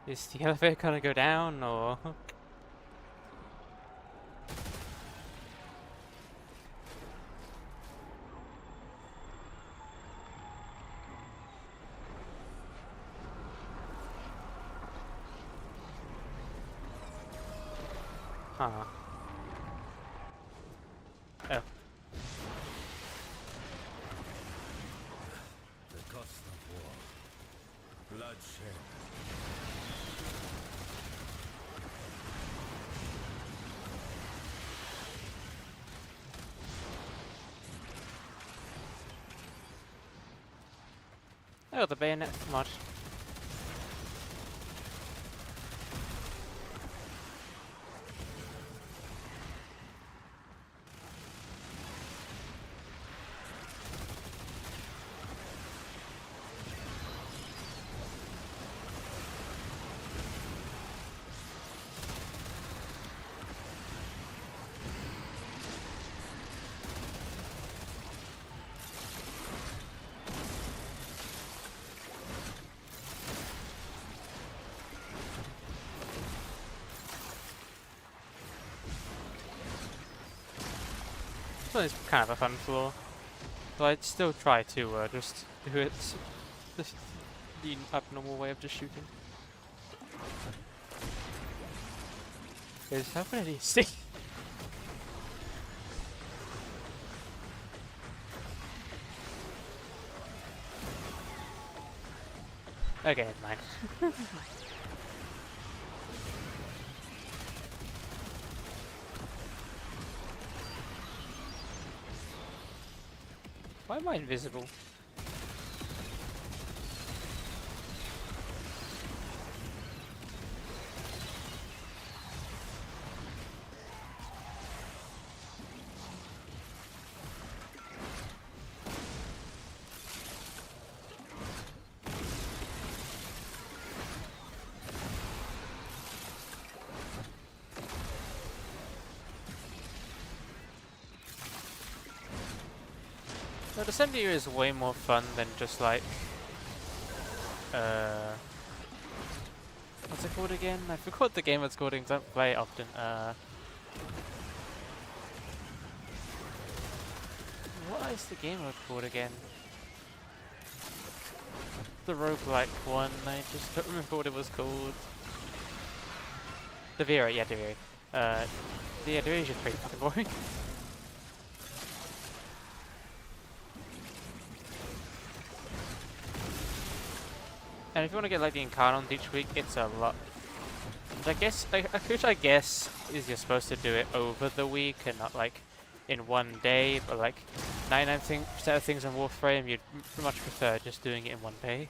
Is the elevator gonna go down, or...? Huh. Oh. The cost of war. Bloodshed. Oh, the bayonet mod. Well, it's kind of a fun floor. But I'd still try to just do it the abnormal way of just shooting. Because how can I see? Okay, never mind. Why am I invisible? But Assembly is way more fun than just like what's it called again? I forgot what the game it's called because I don't play it often. What is the game called again? The roguelike one, I just don't remember what it was called. Devira, yeah, Devira. Yeah, Devira is just pretty fucking boring. And if you want to get like the Incarnons each week, it's a lot. Which I guess is you're supposed to do it over the week and not like in one day, but like 99% of things on Warframe, you'd much prefer just doing it in one day.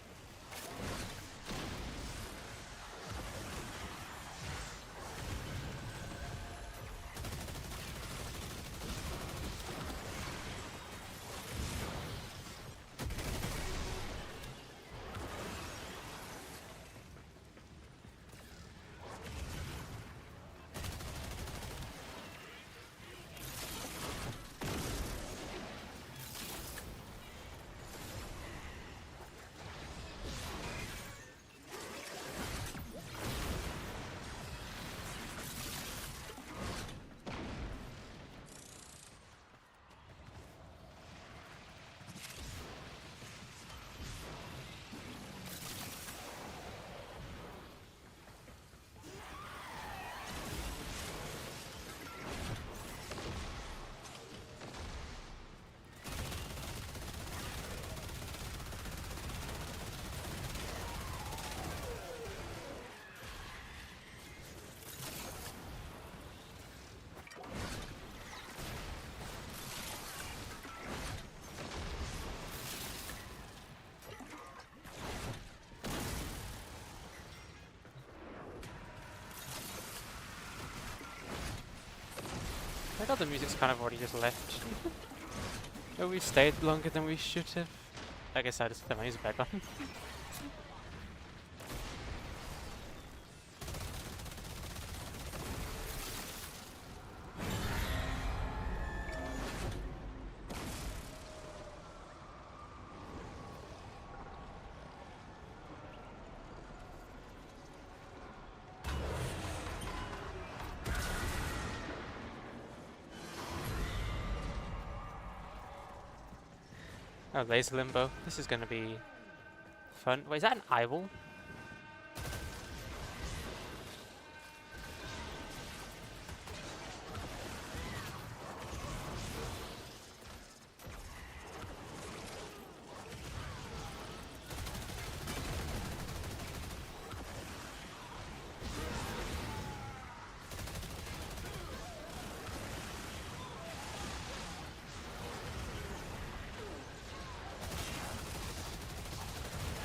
I thought the music's kind of already just left. Oh, we stayed longer than we should have. I guess I just put my music back on. Oh, laser limbo. This is gonna be fun. Wait, is that an eyeball?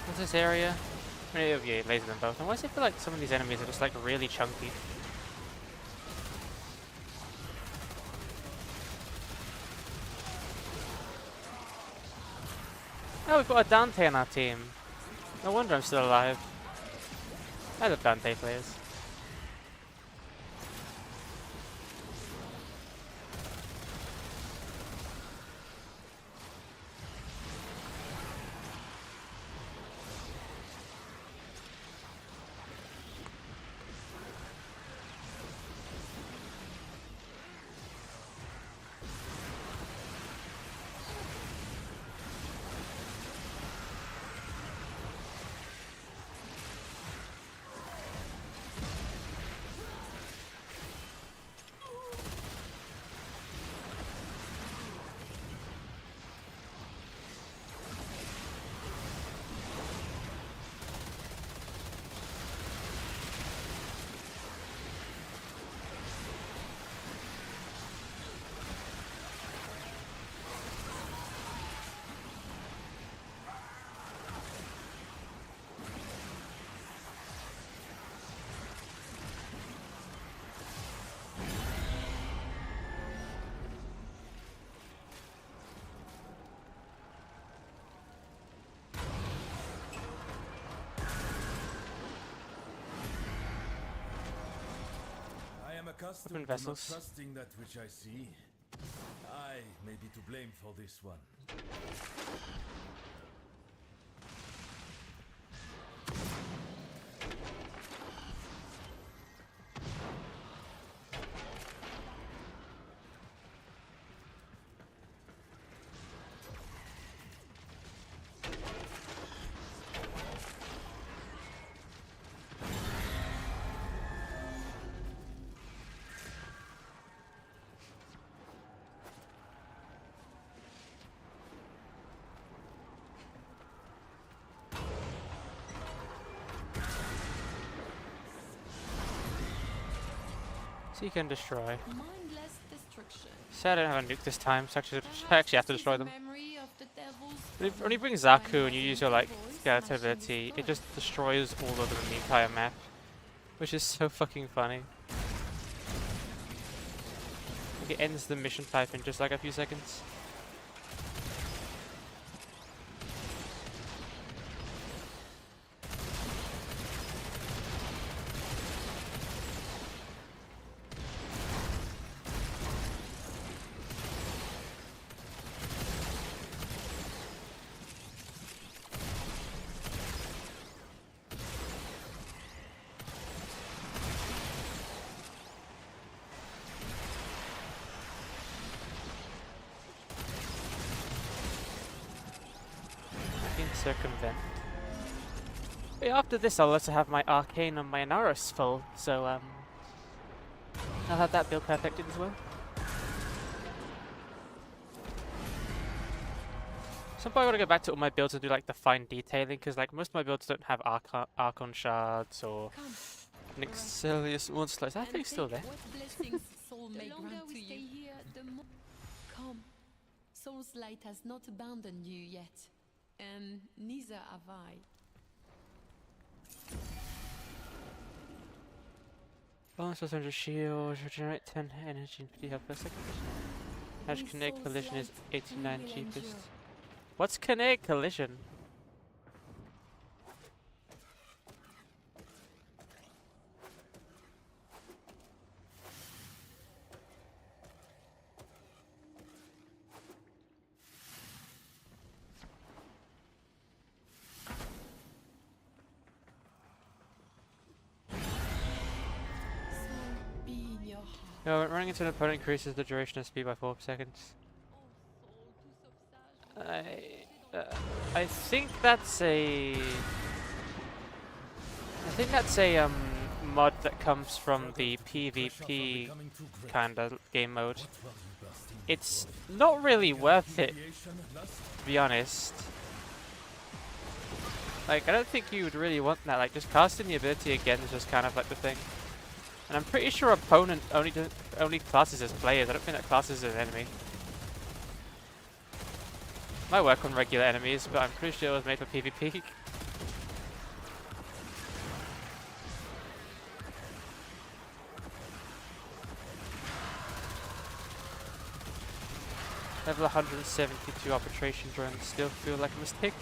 What's this area? Oh, yeah, laser them both. And why does it feel like some of these enemies are just like really chunky? Oh, we've got a Dante on our team. No wonder I'm still alive. I love Dante players. I am accustomed Open to not vessels. trusting that which I see. I I may be to blame for this one. Seek and destroy. Mindless destruction. Sad I don't have a nuke this time, so I actually have to destroy them. Memory of the devil's When you bring Zaku and you use your like skeleton ability, it just destroys all of them in the entire map, which is so fucking funny. Like, it ends the mission type in just like a few seconds. Circumvent. But after this, I'll also have my Arcane and my Anaris full, so I'll have that build perfected as well. Some point I gotta go back to all my builds and do like the fine detailing, because like most of my builds don't have Archon shards or Nixilius monsters. I think still there. The longer we stay here, the more. Come. Soul's light has not abandoned you yet. And neither have I. Balance 100 shield, regenerate 10 energy and 50 health per second. Hash kinetic collision is 89 cheapest. What's kinetic collision? No, running into an opponent increases the duration of speed by 4 seconds. I think that's a... mod that comes from the PvP kind of game mode. It's not really worth it, to be honest. Like, I don't think you would really want that. Like, just casting the ability again is just kind of like the thing. And I'm pretty sure opponent only classes as players. I don't think that classes as enemy. Might work on regular enemies, but I'm pretty sure it was made for PvP. Level 172 arbitration drones still feel like a mistake.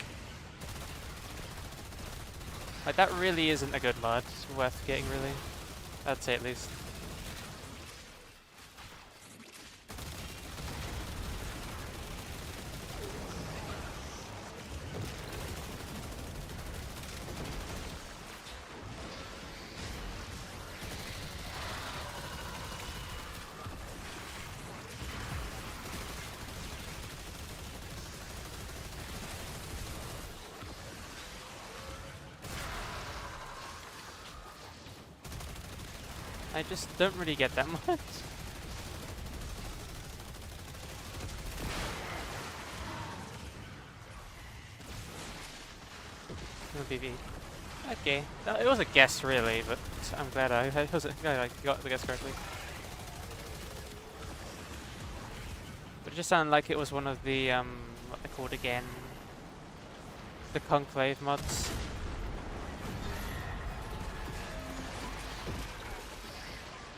Like, that really isn't a good mod. It's worth getting, really. I'd say at least. I just don't really get that much. No BB. Okay, it was a guess really, but I'm glad I got the guess correctly. But it just sounded like it was one of the what they're called again, the Conclave mods.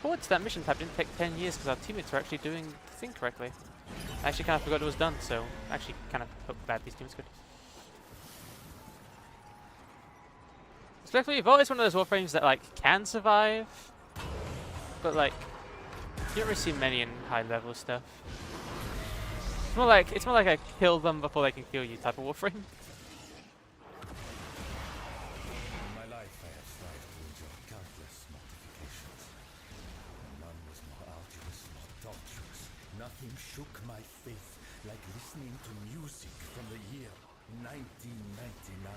Forward to that mission type didn't take 10 years because our teammates were actually doing the thing correctly. I actually kind of forgot it was done, so I actually kind of hope glad these teams could. Especially Vault is one of those warframes that like can survive, but like you don't really see many in high level stuff. more like a kill them before they can kill you type of warframe. In my life, I have strived to endure countless mortifications. None was more arduous, more torturous. Nothing shook my faith like listening to music from the year 1999.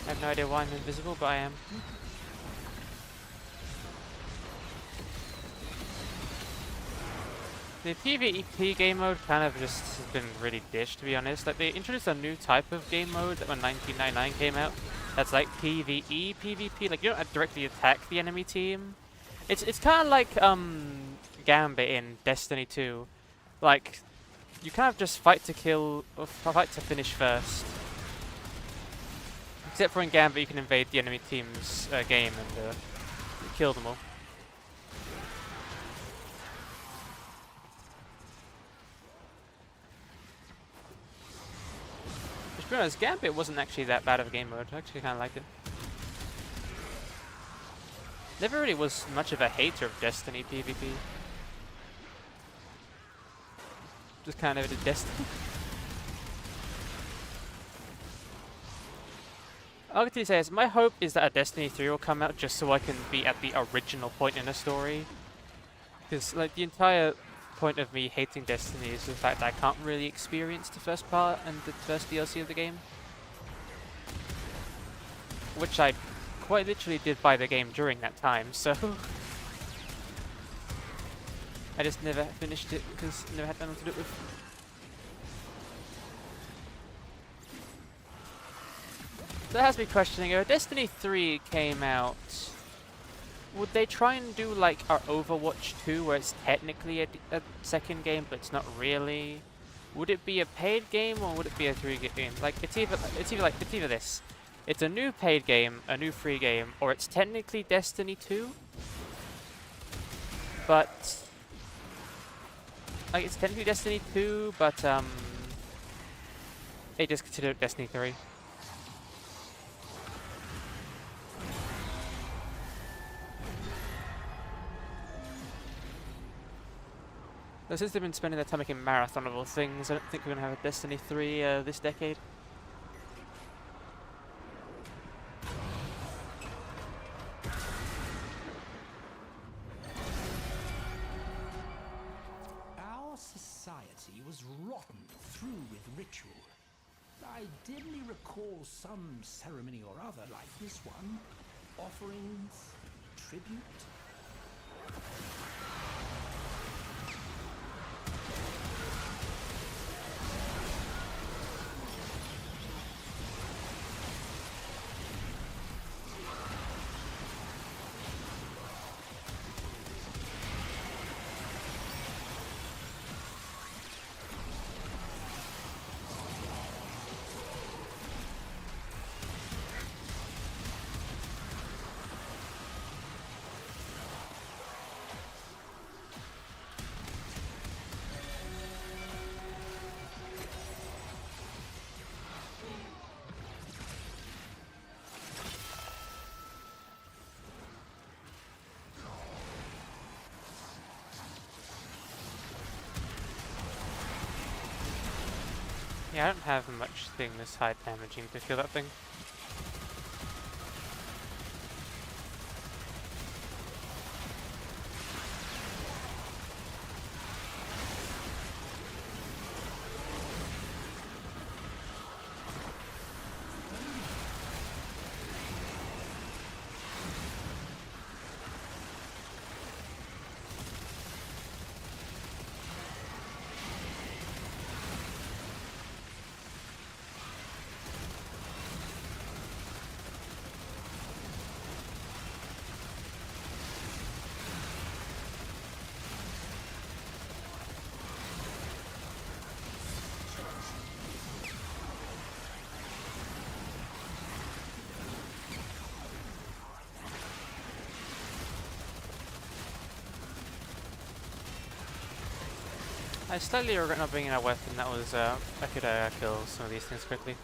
I have no idea why I'm invisible, but I am. The PvP game mode kind of just has been really dished, to be honest. Like, they introduced a new type of game mode when 1999 came out. That's like PvE, PvP. Like, you don't directly attack the enemy team. It's kind of like Gambit in Destiny 2. Like, you kind of just fight to kill, or fight to finish first. Except for in Gambit, you can invade the enemy team's game and kill them all. To be honest, Gambit wasn't actually that bad of a game mode. I actually kind of liked it. Never really was much of a hater of Destiny PvP. Just kind of did Destiny. Arcty says, my hope is that a Destiny 3 will come out just so I can be at the original point in the story. Because like the entire point of me hating Destiny is the fact that I can't really experience the first part and the first DLC of the game. Which I quite literally did buy the game during that time, so... I just never finished it because I never had anything to do it with. That has me questioning, if Destiny 3 came out, would they try and do like our Overwatch 2 where it's technically a second game but it's not really? Would it be a paid game or would it be a free game? Like it's either this. It's a new paid game, a new free game, or it's technically Destiny 2. But like it's technically Destiny 2, but they just consider it Destiny 3. So since they've been spending their time making marathonable things, I don't think we're going to have a Destiny 3 this decade. Our society was rotten through with ritual. I dimly recall some ceremony or other like this one. Offerings, tribute. Yeah, I don't have much thing this high damaging to kill that thing. I slightly regret not bringing a weapon that was, I could kill some of these things quickly.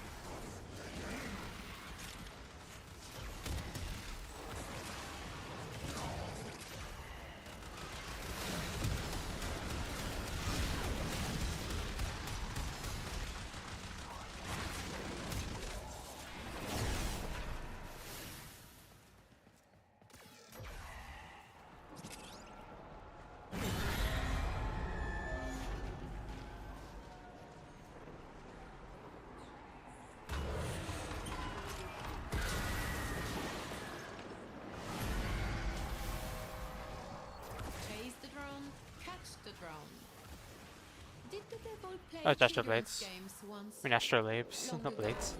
they've all played Oh, it's Astro children's Blades. games once. I mean Astrolabes, Long not ago. Blades.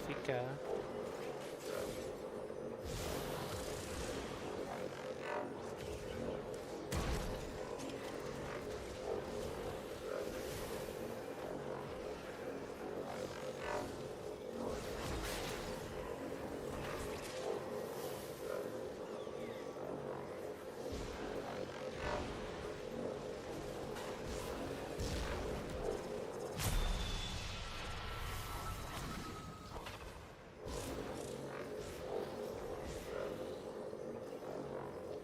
Rafika.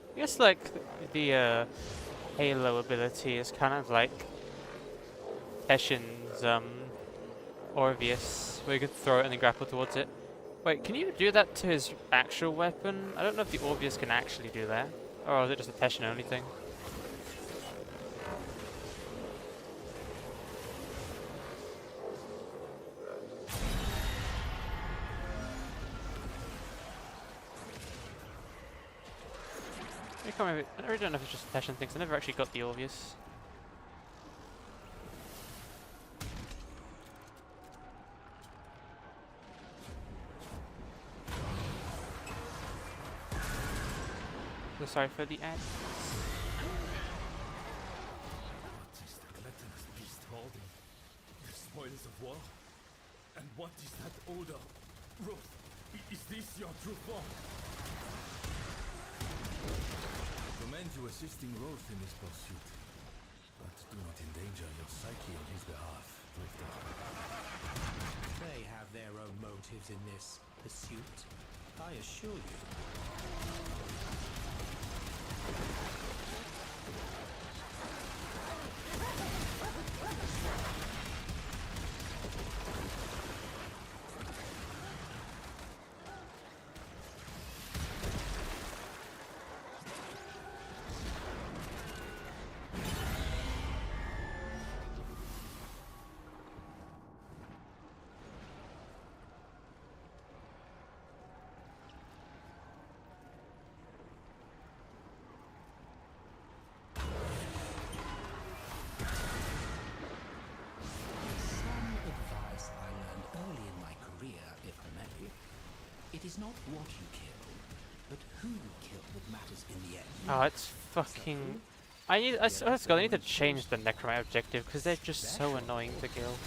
I guess like the Halo ability is kind of like Eshin's Orvius, where you can throw it and then grapple towards it. Wait, can you do that to his actual weapon? I don't know if the Orvius can actually do that, or is it just a Peshin only thing? I really don't know if it's just a Peshin thing, 'cause I never actually got the Orvius. So sorry for the ad. What is the gluttonous beast holding? The spoils of war? And what is that odor? Ruth, is this your true form? Commend you assisting Roth in this pursuit. But do not endanger your psyche on his behalf, Drifter. They have their own motives in this pursuit, I assure you. It is not what you kill, but who you kill that matters in the end. Oh, it's fucking... I need to change the Necromite objective, because they're just so annoying to kill.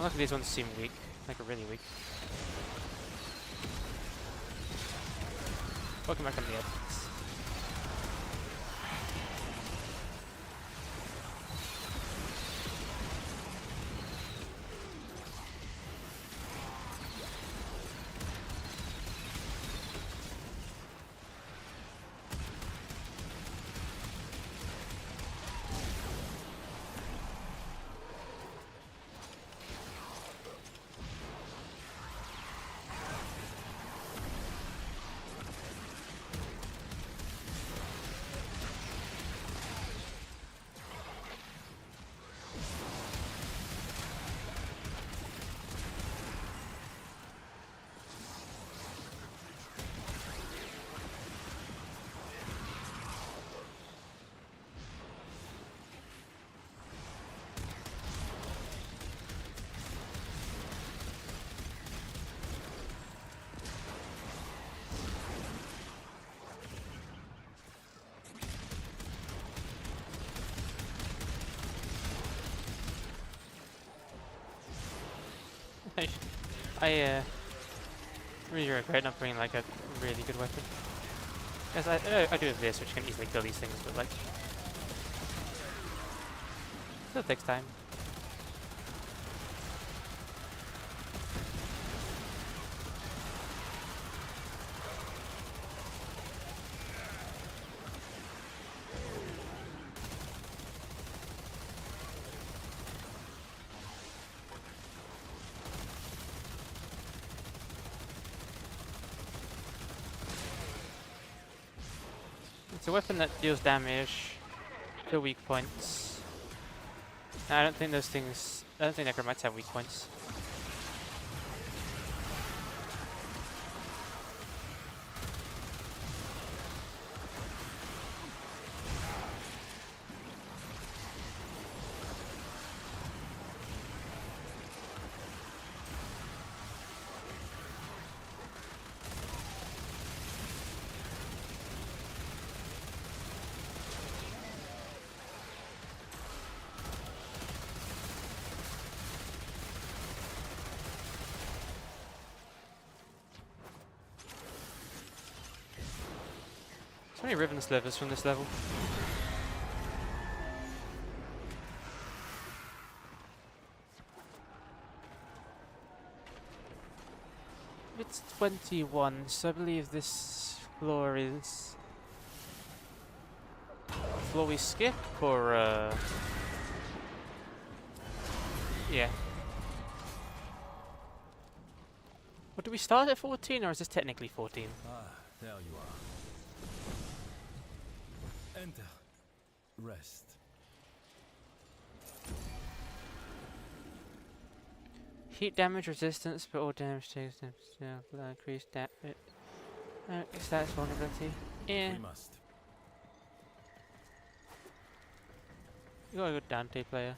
Luckily these ones seem weak, like really weak. Welcome back on the edge. I really regret not bringing like a really good weapon. Because I do have this, which can easily kill these things, but like, still takes time. It's a weapon that deals damage to weak points. I don't think those things. I don't think necromites have weak points. So many ribbon slivers from this level. It's 21, so I believe this floor is floor we skip, or yeah. Well, do we start at 14, or is this technically 14? Ah, there you are. Enter. Rest. Heat damage resistance, but all damage takes increased damage. Status vulnerability. Yeah. We must. You got a good Dante player.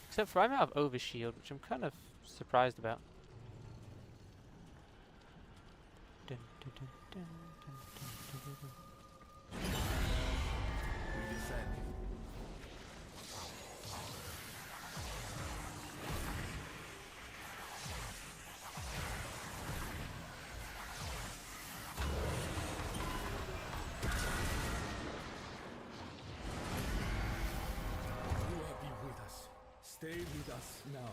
Except for I'm out of overshield, which I'm kind of surprised about. Dun, dun, dun, dun, dun, dun, dun, dun. We descend. You are be with us. Stay with us now.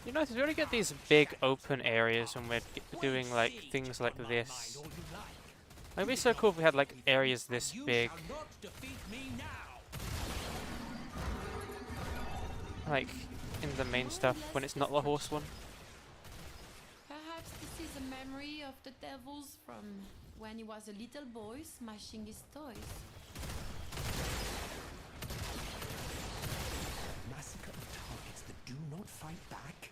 You notice we only get these big open areas when we're doing like things like this. It'd be so cool if we had like areas this big. Like in the main stuff when it's not the horse one. Perhaps this is a memory of the devils from when he was a little boy smashing his toys. Massacre of targets that do not fight back.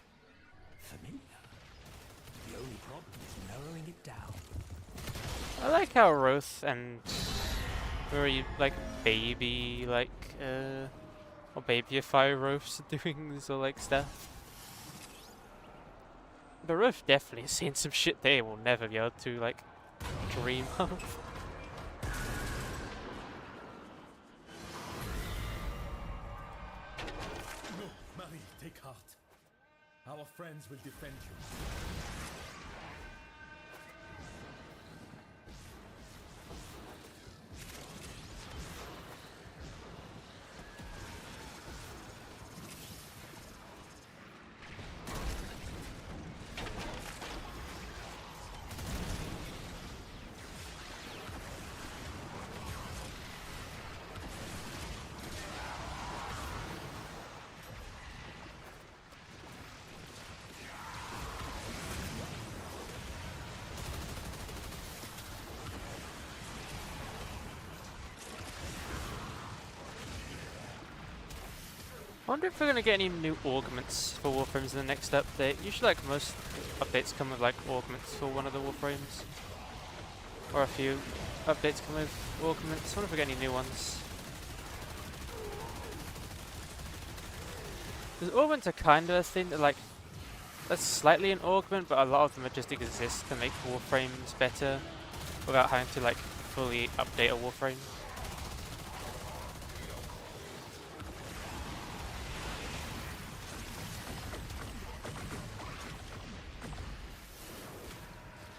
Familiar. The only problem is narrowing it down. I like how Roth and very like baby or babyify Roth's doing this or like stuff. But Roth definitely has seen some shit they will never be able to like dream of. No, Marie, take heart. Our friends will defend you. I wonder if we're gonna get any new augments for warframes in the next update. Usually like most updates come with like augments for one of the warframes. Or a few updates come with augments. I wonder if we get any new ones. Because augments are kind of a thing that like, that's slightly an augment, but a lot of them just exist to make warframes better without having to like fully update a warframe.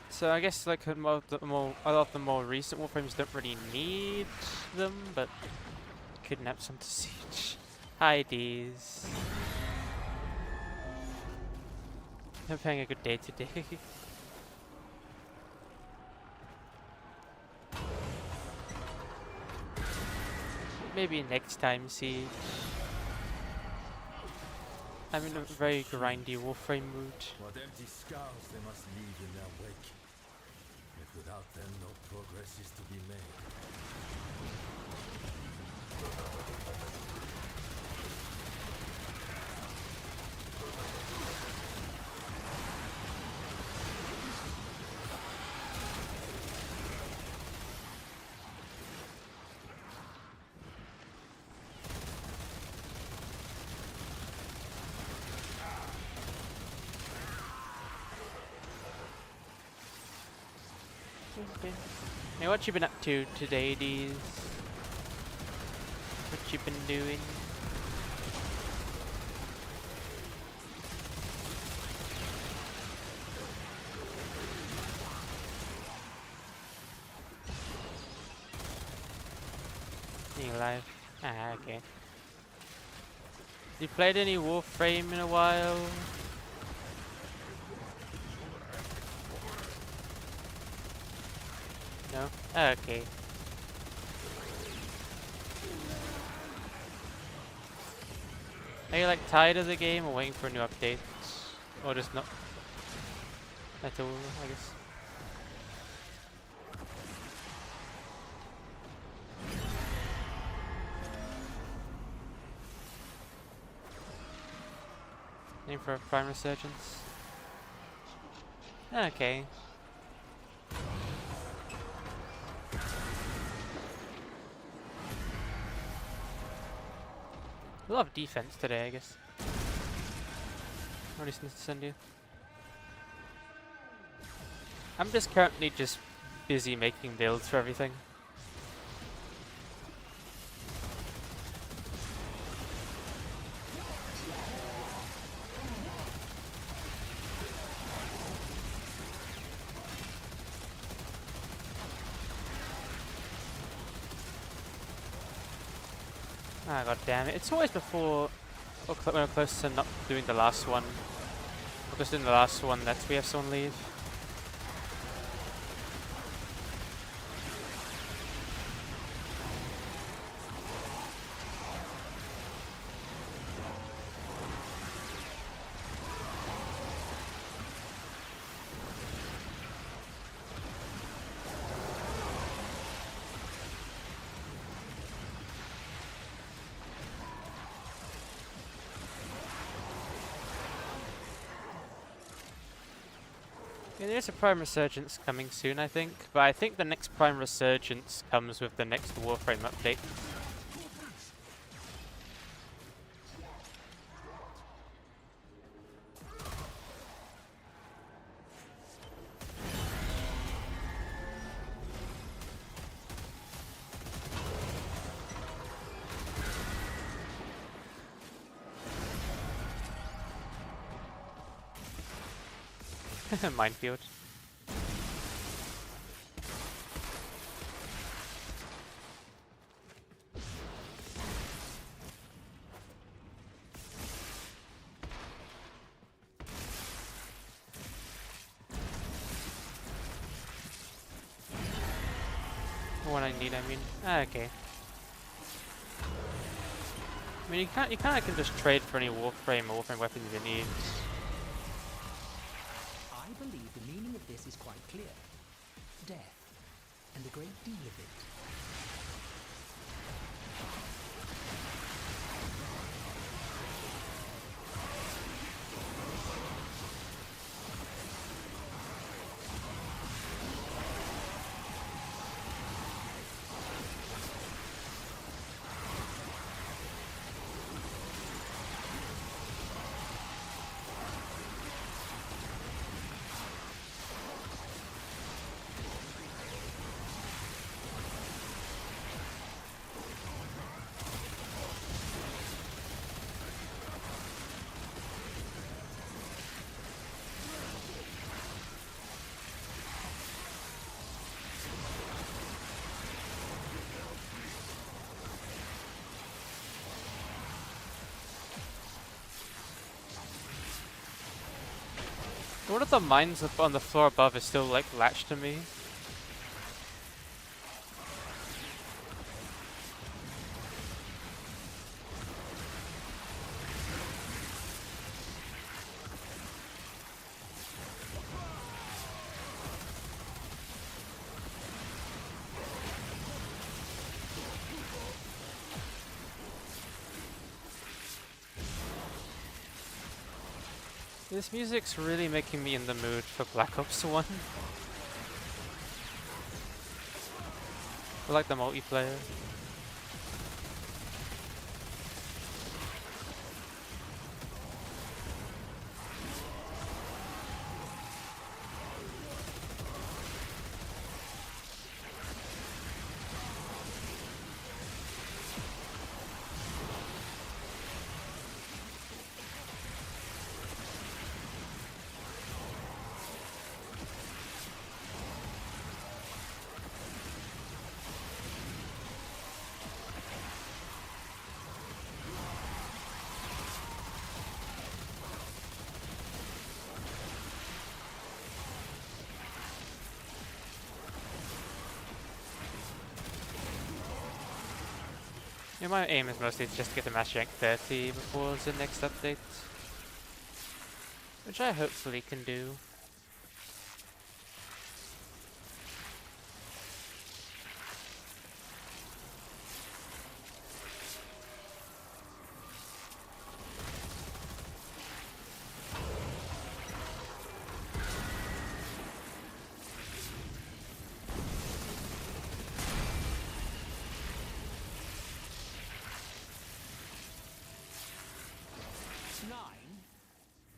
So I guess like a lot of the more recent warframes don't really need them, but kidnap some to siege. IDs. I'm having a good day today. Maybe next time siege. I'm in a very grindy warframe mood. What empty scars they must leave in their wake. If Without them, no progress is to be made. Hey, what you been up to today, Deez? What you been doing? You live? Ah, okay. You played any Warframe in a while? No? Ah, okay. Are you like tired of the game or waiting for new updates? Or just not at all, I guess? Name for a prime resurgence? Okay. A lot of defense today, I guess. What is to send you? I'm just currently just busy making builds for everything. Ah, god damn it. It's always before, or when we're close to not doing the last one. We're just doing the last one that we have someone leave. Yeah, there's a Prime Resurgence coming soon, I think. But I think the next Prime Resurgence comes with the next Warframe update. Minefield. What I need, I mean. Ah, okay. I mean, you kind of can just trade for any Warframe or Warframe weapons you need. I believe the meaning of this is quite clear. Death, and a great deal of it. One of the mines up on the floor above is still like latched to me. This music's really making me in the mood for Black Ops 1. I like the multiplayer. Yeah, my aim is mostly just to get the match rank 30 before the next update. Which I hopefully can do.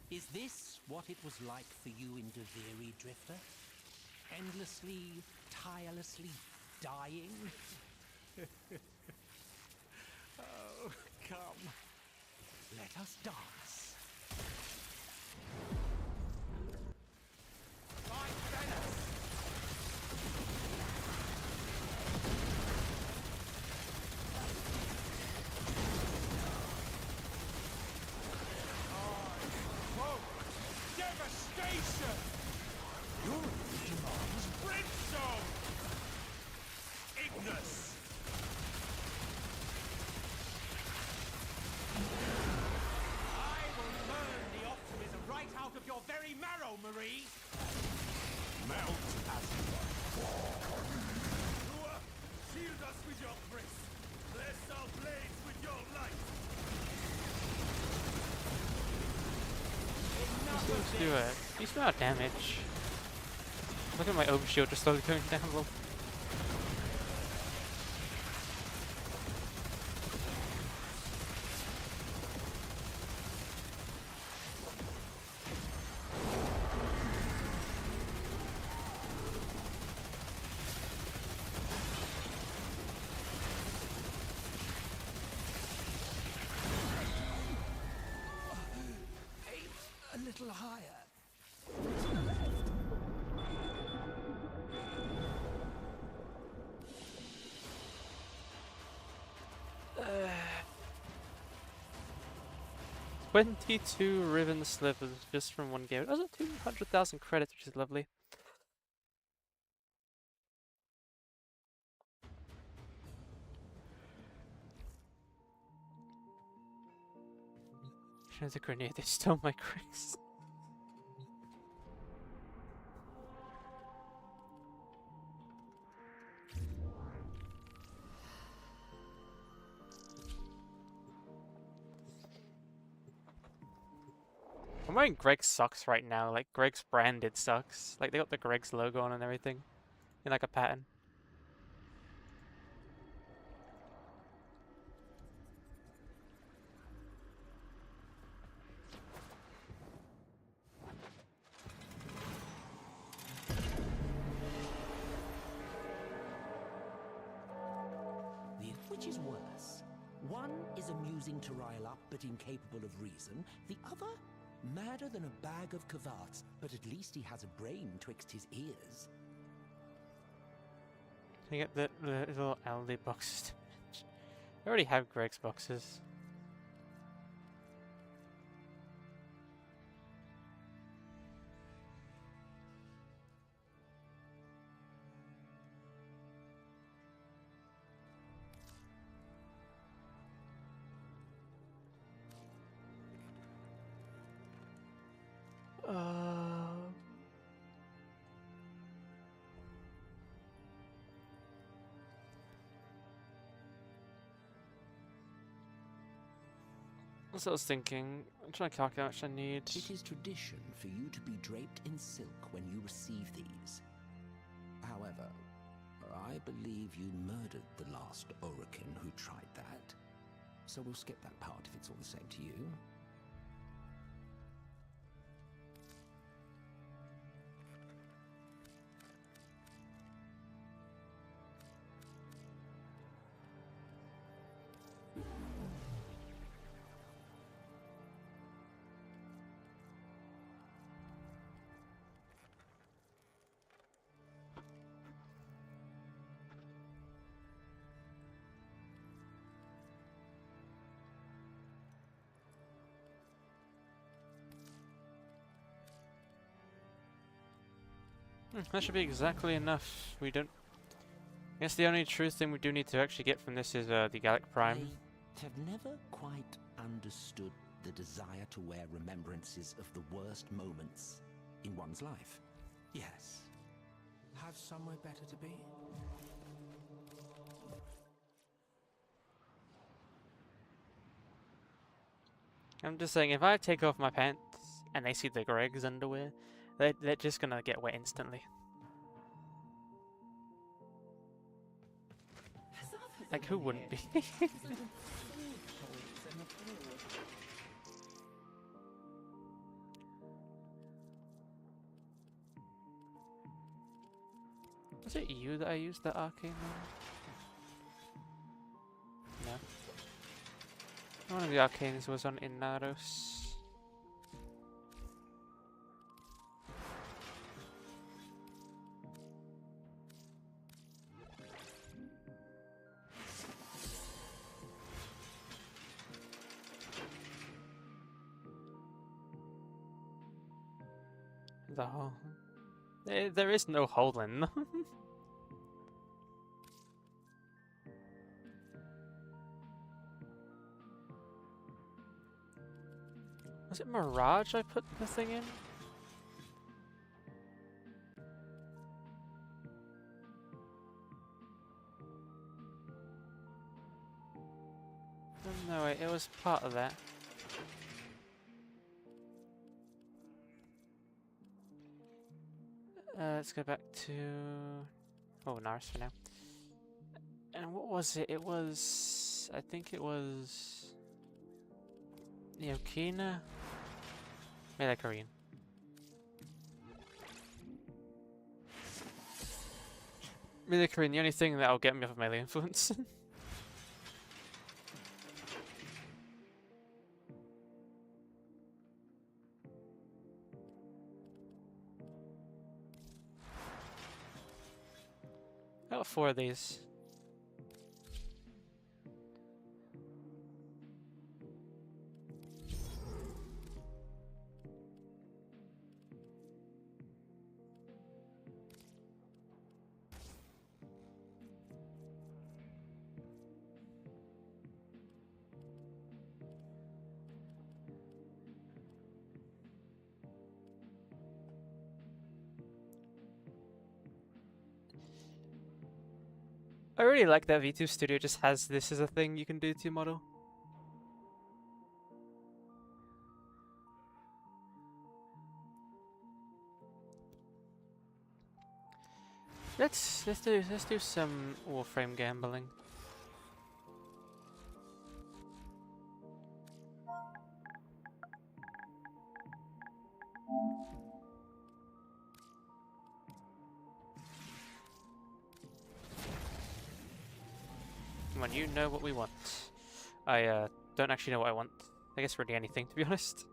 Is this what it was like for you in Deviri, Drifter? Endlessly, tirelessly dying? Oh, come. Let us dance. Devastation! Your demands brimstone! Ignis! I will burn the optimism right out of your very marrow, Marie! Melt as Lua, shield us with your grace! Bless our blades with your light! Let's do a decent amount of damage. Look at my overshield just slowly going down low. A little higher. Uh, 22 ribbon slivers just from one game. That's 200,000 credits, which is lovely. There's a grenade, they stole my Chris. I'm wearing Greg's socks right now, like Greg's branded socks. Like they got the Greg's logo on and everything. In like a pattern. Which is worse? One is amusing to rile up, but incapable of reason. The other, madder than a bag of Kvarts, but at least he has a brain twixt his ears. Can you get the little Aldi boxes to match? I already have Greg's boxes. That's what I was thinking. I'm trying to calculate how much I need. It is tradition for you to be draped in silk when you receive these. However, I believe you murdered the last Orokin who tried that. So we'll skip that part if it's all the same to you. That should be exactly enough. We don't... I guess the only true thing we do need to actually get from this is the Gallic Prime. I have never quite understood the desire to wear remembrances of the worst moments in one's life. Yes. Have somewhere better to be? I'm just saying, if I take off my pants and they see the Greg's underwear, they're just gonna get wet instantly. Like, who wouldn't be? Was it you that I used the arcane on? No. One of the arcanes was on Inaros. The hole. There is no hole in them. Was it Mirage I put the thing in? No, wait, it was part of that. Let's go back to... Oh, Nars for now. And what was it? It was... I think it was... Neokina? Melee Korean. Melee Korean, the only thing that'll get me off of melee influence. I got 4 of these. I really like that V2 Studio just has this as a thing you can do to your model. Let's do some warframe gambling. Come on, you know what we want. I don't actually know what I want. I guess really anything, to be honest.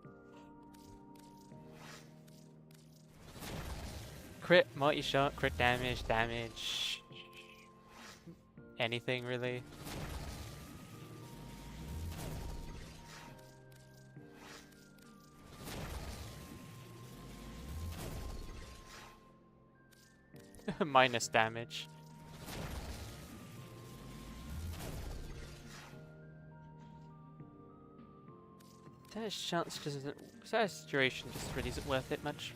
Crit, multi-shot, crit damage. Anything, really. Minus damage. Damage chance just isn't... Damage duration just really isn't worth it much.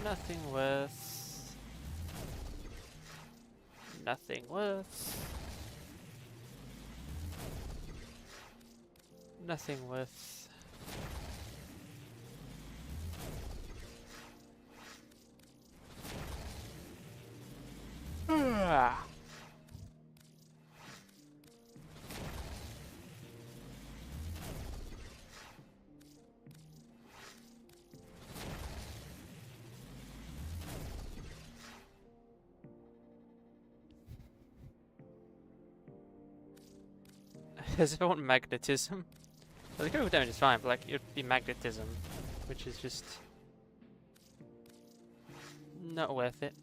Nothing worth. Nothing worth. Nothing worth. Does it want magnetism? Well, the critical damage is fine, but like it'd be magnetism, which is just not worth it.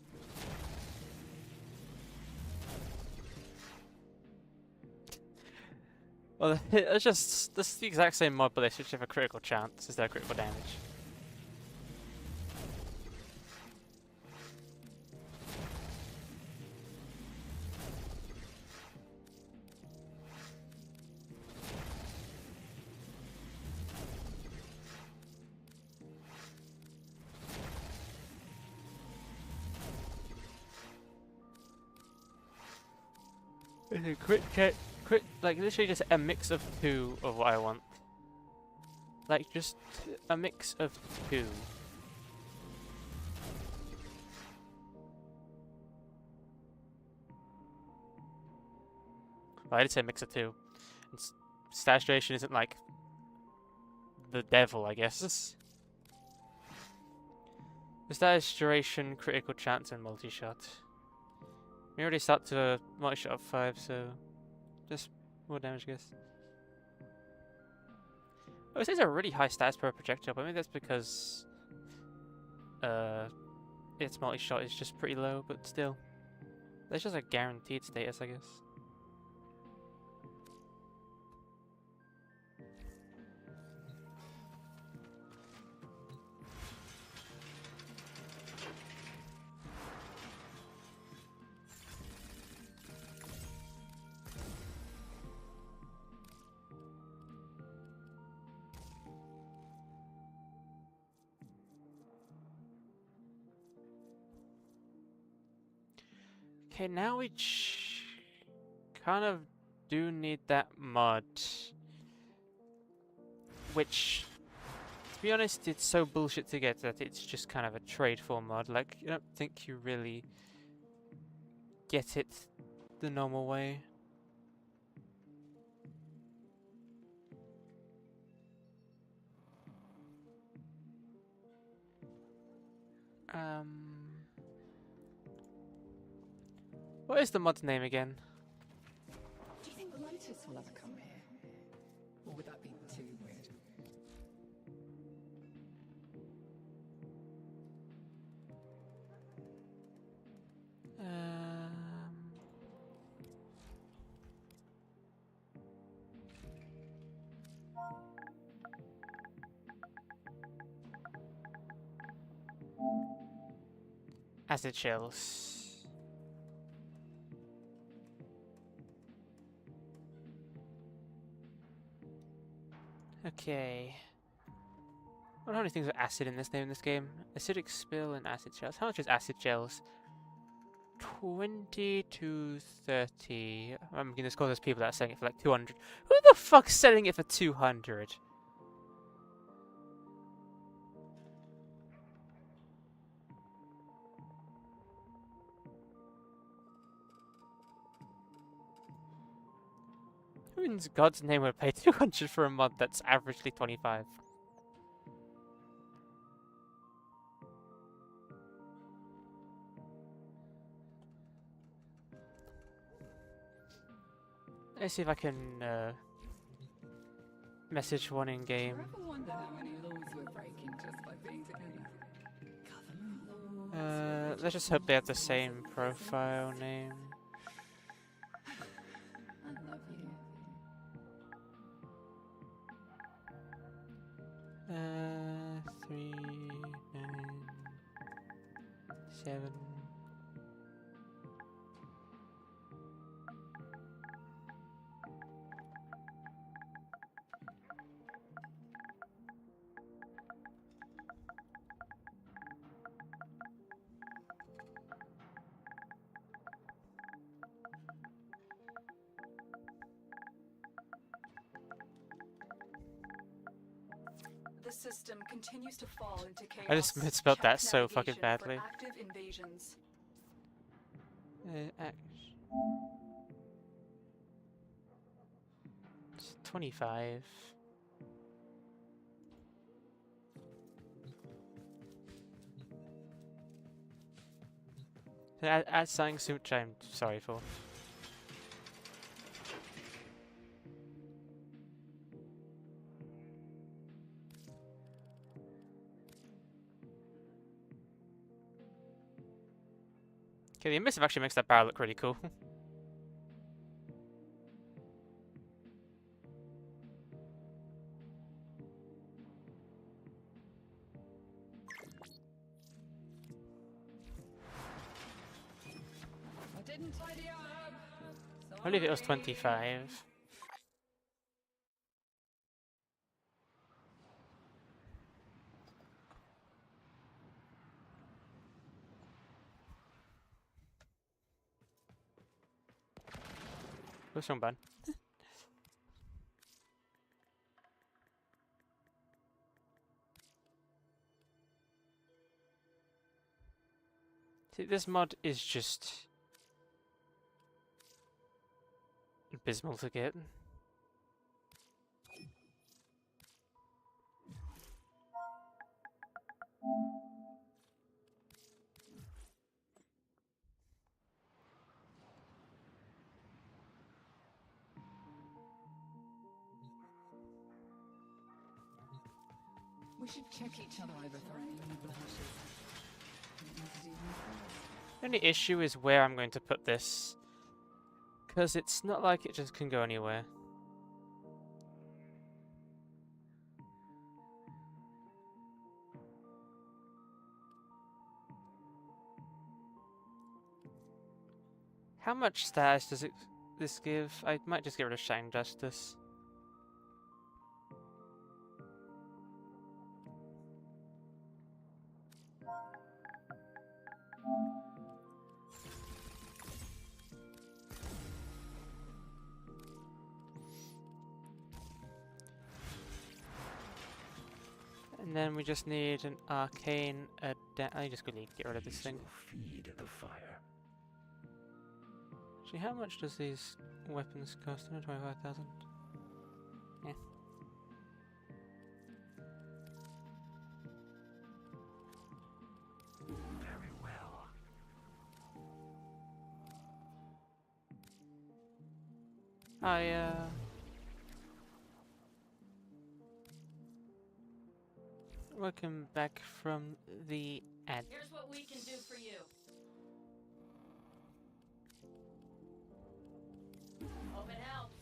Well, it's just this is the exact same mod, but they switch have a critical chance instead of critical damage. It's a crit, like literally just a mix of two of what I want. Like just a mix of two. Well, I did say mix of two. Stash duration isn't like the devil, I guess. The stash duration, critical chance, and multi-shot. We already start to a multi-shot of 5, so just more damage, I guess. Oh, it says a really high stats per projectile, but maybe that's because its multi-shot is just pretty low, but still. That's just a guaranteed status, I guess. Okay, now we kind of do need that mod. Which, to be honest, it's so bullshit to get that it's just kind of a trade for mod. Like, I don't think you really get it the normal way. What is the mod's name again? Do you think Lotus will ever come here? Or would that be too weird? Acid shells. Okay. I wonder how many things with acid in this name in this game. Acidic spill and acid shells. How much is acid shells? 20 to 30. I'm gonna call those people that are selling it for like 200. Who the fuck's selling it for 200? Who in God's name would pay 200 for a mod that's averagely 25? Let's see if I can message one in game. Ever wonder how many laws we're breaking just by being together? Government laws. Let's just hope they have the same profile name. I love you. 3, 9, 7. The system continues to fall into chaos. I just misspelled Check that so fucking navigation badly. for active invasions. It's 25. Add something which I'm sorry for. Okay, the emissive actually makes that barrel look really cool. I didn't tidy up. I believe it was 25. What's wrong, bud? See, this mod is just abysmal to get. We should check each other over for any blemishes. The only issue is where I'm going to put this, because it's not like it just can go anywhere. How much status does this give? I might just get rid of Shine Justice. And then we just need an arcane. I just gonna get rid of this thing. Feed the fire. Actually, how much does these weapons cost? 125,000. Yeah. Very well. Welcome back from the ad. Here's what we can do for you. Hope it helps.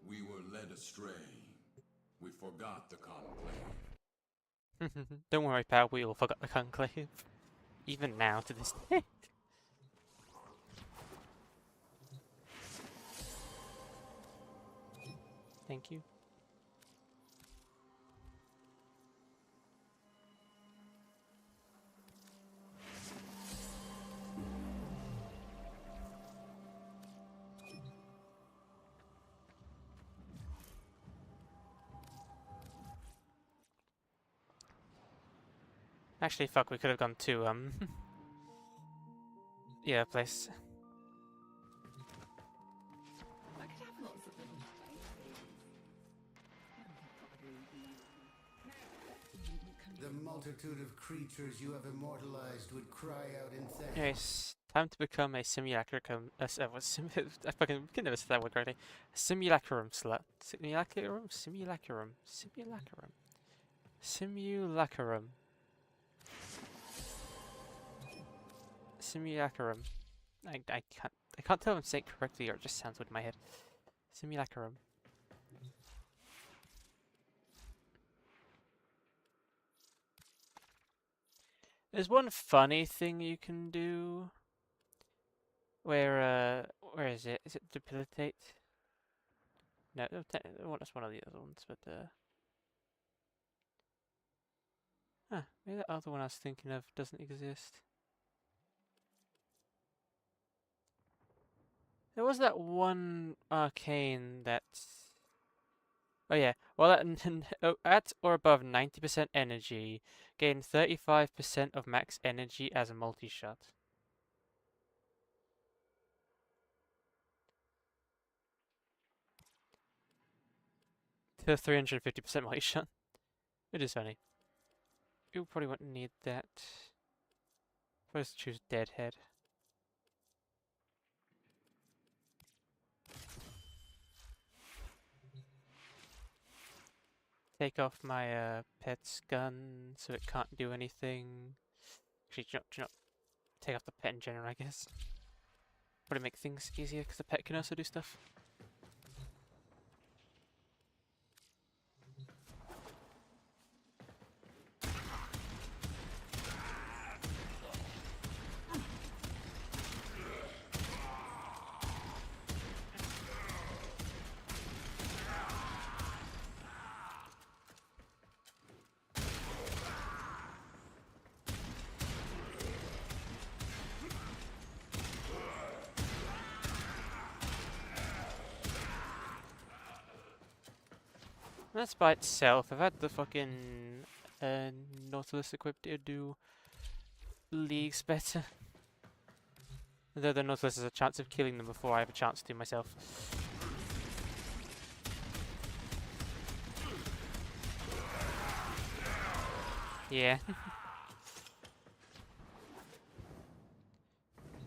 We were led astray. We forgot the conclave. Don't worry, pal, we all forgot the conclave. Even now, to this day. Thank you. Actually, fuck, we could have gone to, yeah, place. I could have lots of little spaces. The multitude of creatures you have immortalized would cry out in thanks. Yes, time to become a simulacrum. I fucking can never say that word correctly. A simulacrum slut. Simulacrum? Simulacrum. Simulacrum. Simulacrum. Simulacrum. I can't tell if I'm saying it correctly or it just sounds good in my head. Simulacrum. There's one funny thing you can do where is it? Is it debilitate? No, that's one of the other ones, but maybe the other one I was thinking of doesn't exist. There was that one arcane that... Oh yeah, well at or above 90% energy, gain 35% of max energy as a multi-shot. To 350% multi-shot. It is funny. You probably won't need that. First choose Deadhead. Take off my pet's gun so it can't do anything. Actually, do you not take off the pet in general, I guess. Probably make things easier because the pet can also do stuff. That's by itself. I've had the fucking Nautilus equipped to do leagues better. Though the Nautilus has a chance of killing them before I have a chance to myself. Yeah.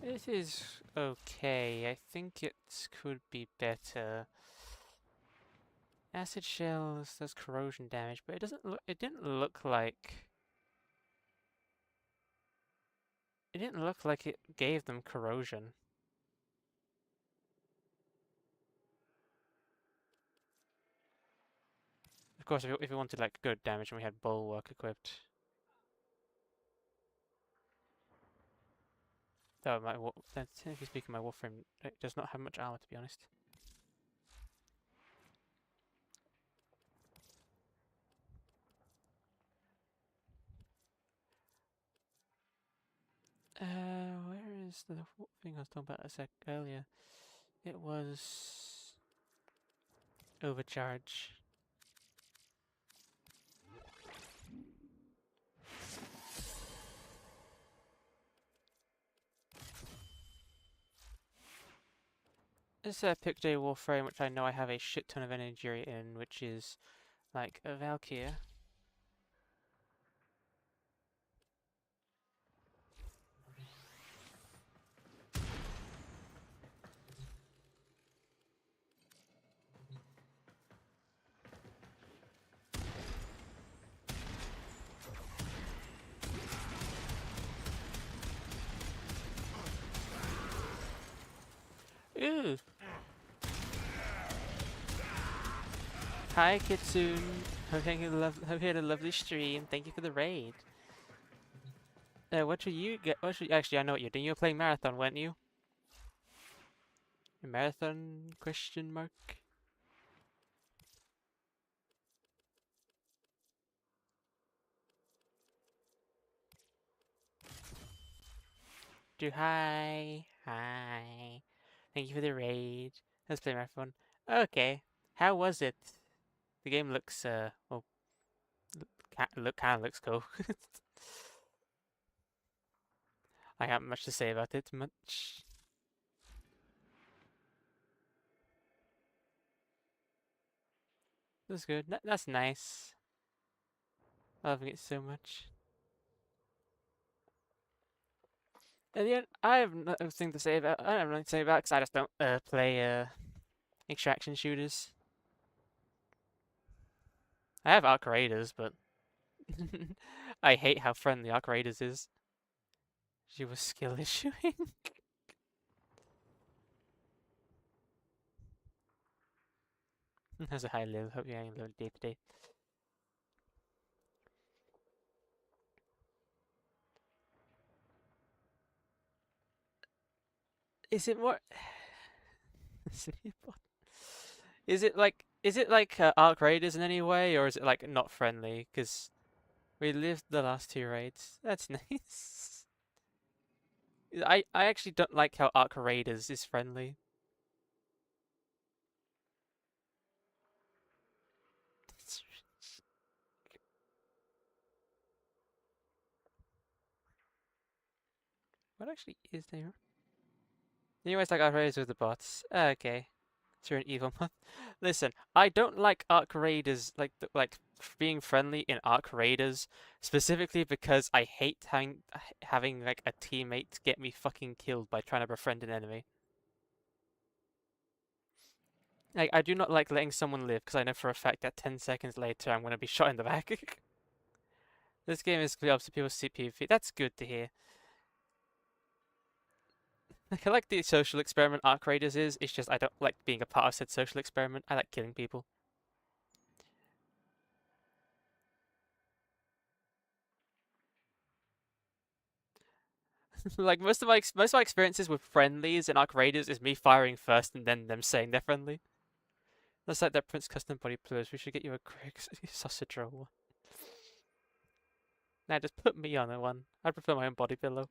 It is okay. I think it could be better. Acid shells does corrosion damage, but it didn't look like it gave them corrosion. Of course, if we wanted like good damage and we had bulwark equipped. Oh, technically speaking, my warframe does not have much armor, to be honest. Where is the thing I was talking about a sec earlier? It was overcharge. This pick day warframe, which I know I have a shit ton of energy in, which is like a Valkyrie. Ooh. Hi Kitsune. Hope you had a lovely stream. Thank you for the raid. What should you get? Actually, I know what you're doing. You were playing Marathon, weren't you? Marathon question mark? Hi. Thank you for the raid. Let's play Marathon. Okay. How was it? The game looks well, kind of looks cool. I haven't much to say about it. Much. That's good. That's nice. Loving it so much. And yeah, I have nothing to say about. I don't have nothing to say about because I just don't play extraction shooters. I have Arc Raiders, but I hate how friendly Arc Raiders is. She was skill issuing. That's a high level. Hope you're having a lovely day today. Is it more? Is it like Arc Raiders in any way, or is it like not friendly? Because we lived the last two raids. That's nice. I actually don't like how Arc Raiders is friendly. What actually is there? Anyways, like Arc Raiders with the bots. Okay. So you're an evil month. Listen, I don't like Arc Raiders, like being friendly in Arc Raiders, specifically because I hate having like a teammate get me fucking killed by trying to befriend an enemy. Like, I do not like letting someone live because I know for a fact that 10 seconds later I'm going to be shot in the back. This game is clear up to people's PvP. That's good to hear. Like, I like the social experiment Arc Raiders is. It's just I don't like being a part of said social experiment. I like killing people. Like most of my experiences with friendlies in Arc Raiders is me firing first and then them saying they're friendly. That's like that Prince Custom Body Pillows. We should get you a Greg sausage roll. Nah, just put me on that one. I prefer my own body pillow.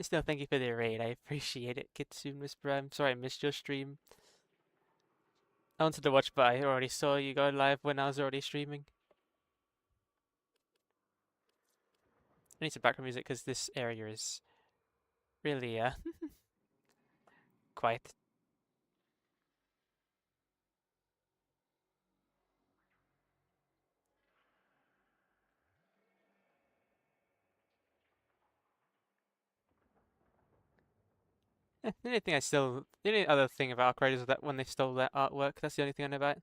Still, thank you for the raid. I appreciate it, Kitsune Whisperer. I'm sorry I missed your stream. I wanted to watch, but I already saw you go live when I was already streaming. I need some background music because this area is really, quiet. The only other thing about Arc Raiders is that when they stole their artwork, that's the only thing I know about it.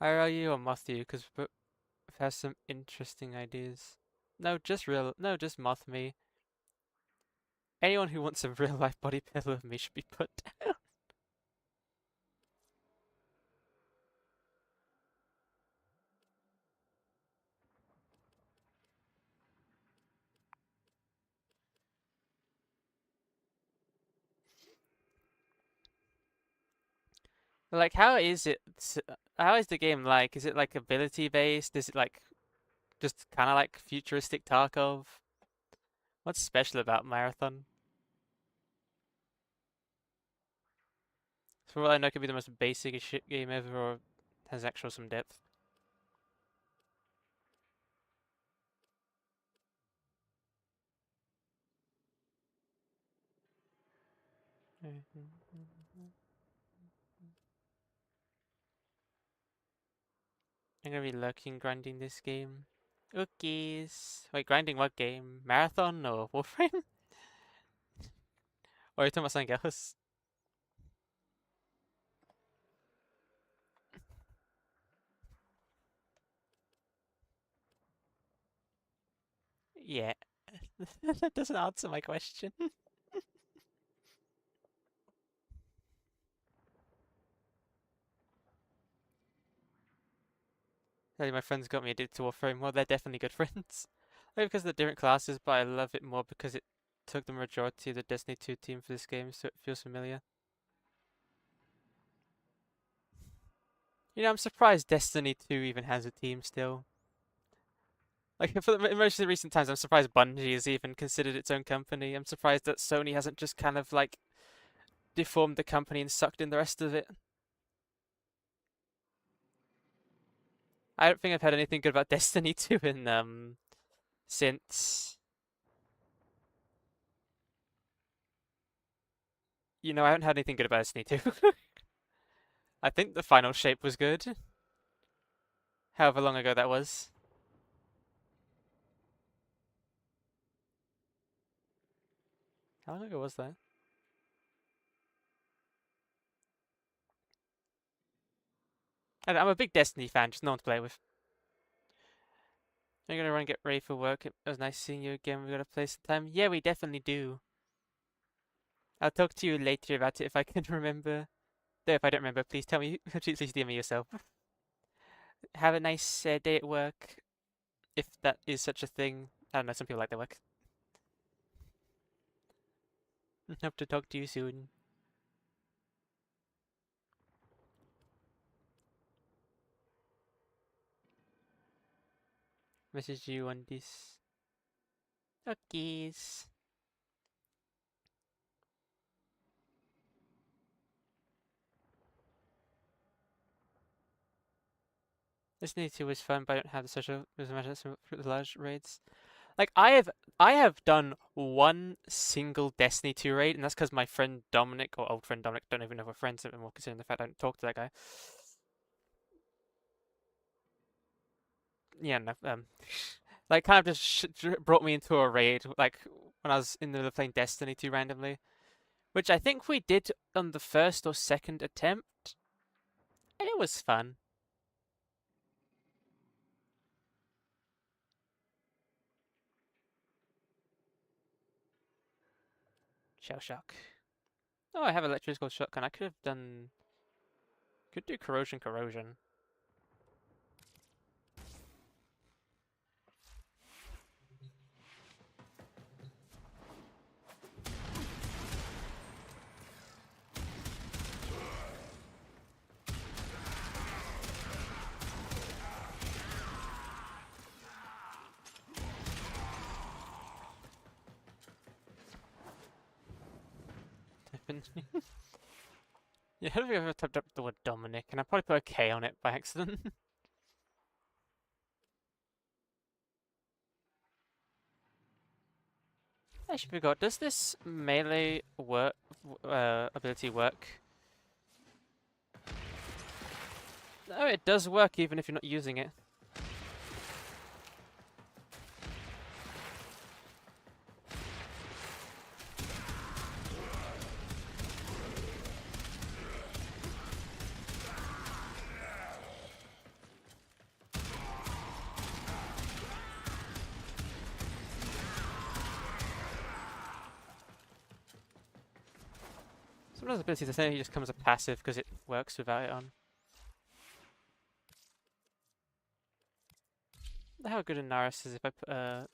Hire you or moth you, because it has some interesting ideas. No, just moth me. Anyone who wants a real life body pillow of me should be put down. Like, how is it? How is the game like? Is it like ability based? Is it like just kind of like futuristic Tarkov? What's special about Marathon? For all I know, it could be the most basic as shit game ever, or has actual some depth. I'm gonna be lurking grinding this game. Cookies. Wait, grinding what game? Marathon or Warframe? Or are you talking about something else? Yeah. That doesn't answer my question. Hey, my friends got me addicted to Warframe. Well, they're definitely good friends. Maybe because they're different classes, but I love it more because it took the majority of the Destiny 2 team for this game, so it feels familiar. You know, I'm surprised Destiny 2 even has a team still. Like, in most of the recent times, I'm surprised Bungie has even considered its own company. I'm surprised that Sony hasn't just kind of, like, deformed the company and sucked in the rest of it. I don't think I've heard anything good about Destiny 2 since... You know, I haven't had anything good about Destiny 2. I think the final shape was good. However long ago that was. How long ago was that? I'm a big Destiny fan, just no one to play with. I'm gonna run and get ready for work. It was nice seeing you again. We gotta play some time. Yeah, we definitely do. I'll talk to you later about it if I can remember. Though if I don't remember, please tell me. Please DM me yourself. Have a nice day at work, if that is such a thing. I don't know. Some people like their work. Hope to talk to you soon. Message you on this. Cookies. Destiny 2 was fun, but I don't have the social imagination for the large raids. Like I have done one single Destiny 2 raid, and that's because my friend Dominic, or old friend Dominic, don't even know if we're friends anymore, considering the fact I don't talk to that guy. Yeah, no, like kind of just brought me into a raid, like when I was in the middle of playing Destiny 2 randomly, which I think we did on the first or second attempt, and it was fun. Shell shock. Oh, I have electrical shotgun. I could have done. Could do corrosion. Yeah, how have you ever typed up the word Dominic? And I probably put a K on it by accident. I actually forgot. Does this melee work ability work? Oh, it does work even if you're not using it. Some of those abilities, I think, just come as a passive because it works without it on. How good a Naris is if I put an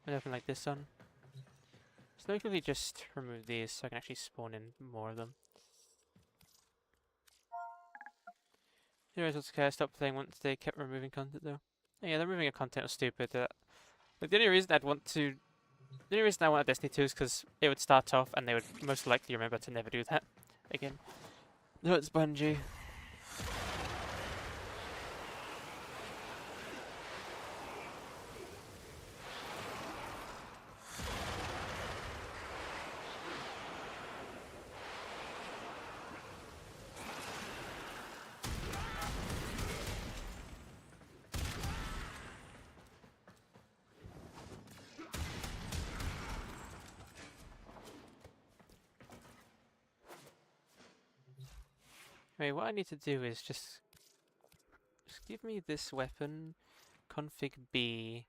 open like this on. So let me just remove these so I can actually spawn in more of them. Heroes what's okay, I stopped playing once they kept removing content though. Yeah, the removing of content was stupid. Like the only reason I want a Destiny 2 is because it would start off and they would most likely remember to never do that again. No, it's Bungie. Wait, what I need to do is just give me this weapon, config B.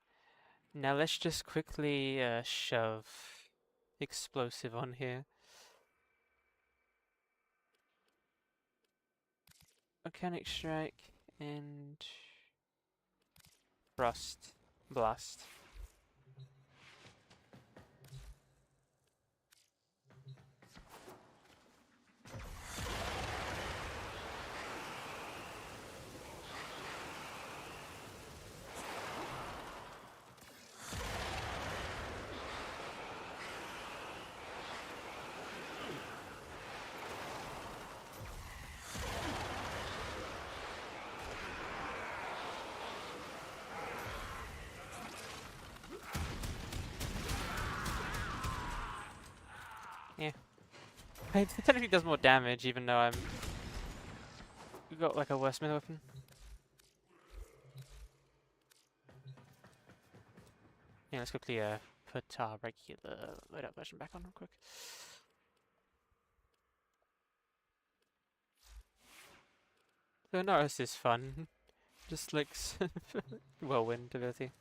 Now let's just quickly shove explosive on here. Mechanic strike and frost blast. Yeah. It technically does more damage even though we've got like a worse melee weapon. Yeah, let's quickly put our regular loadout version back on real quick. So Naris is fun. Just like whirlwind ability.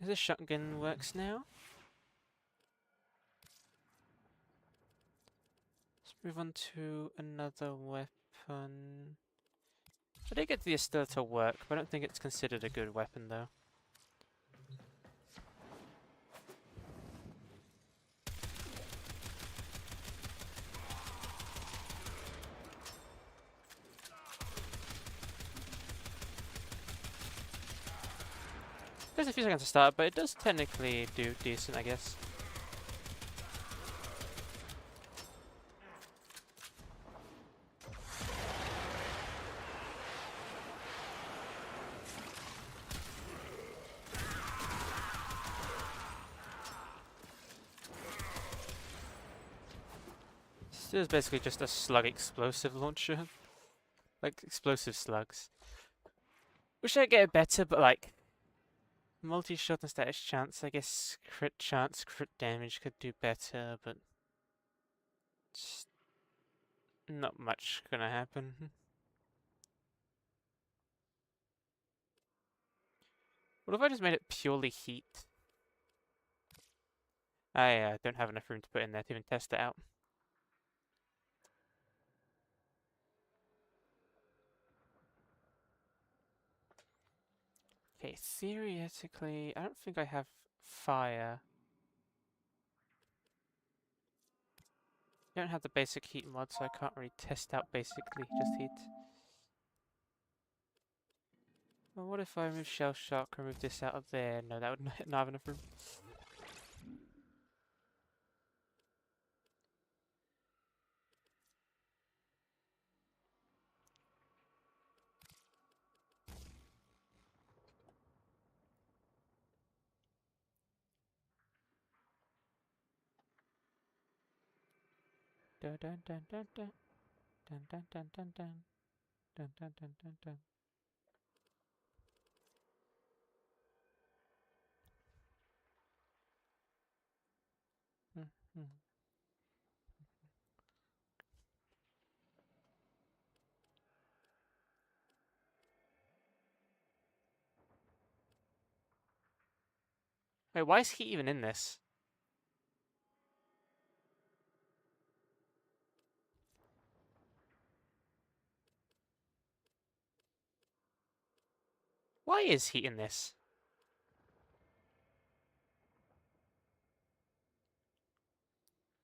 The shotgun works now. It's Move on to another weapon. I did get the Astilla to work, but I don't think it's considered a good weapon though. There's a few seconds to start, but it does technically do decent, I guess. This is basically just a slug explosive launcher. Like, explosive slugs. Wish I'd get it better, but like... multi-shot and status chance, I guess crit chance, crit damage could do better, but... just not much gonna happen. What if I just made it purely heat? I don't have enough room to put in there to even test it out. Okay, theoretically, I don't think I have fire. I don't have the basic heat mod, so I can't really test out basically just heat. Well, what if I remove shell shock, remove this out of there? No, that would not have enough room. Dun dun dun dun dun dun dun dun dun dun dun dun dun dun dun. Wait, why is he even in this? Why is he in this?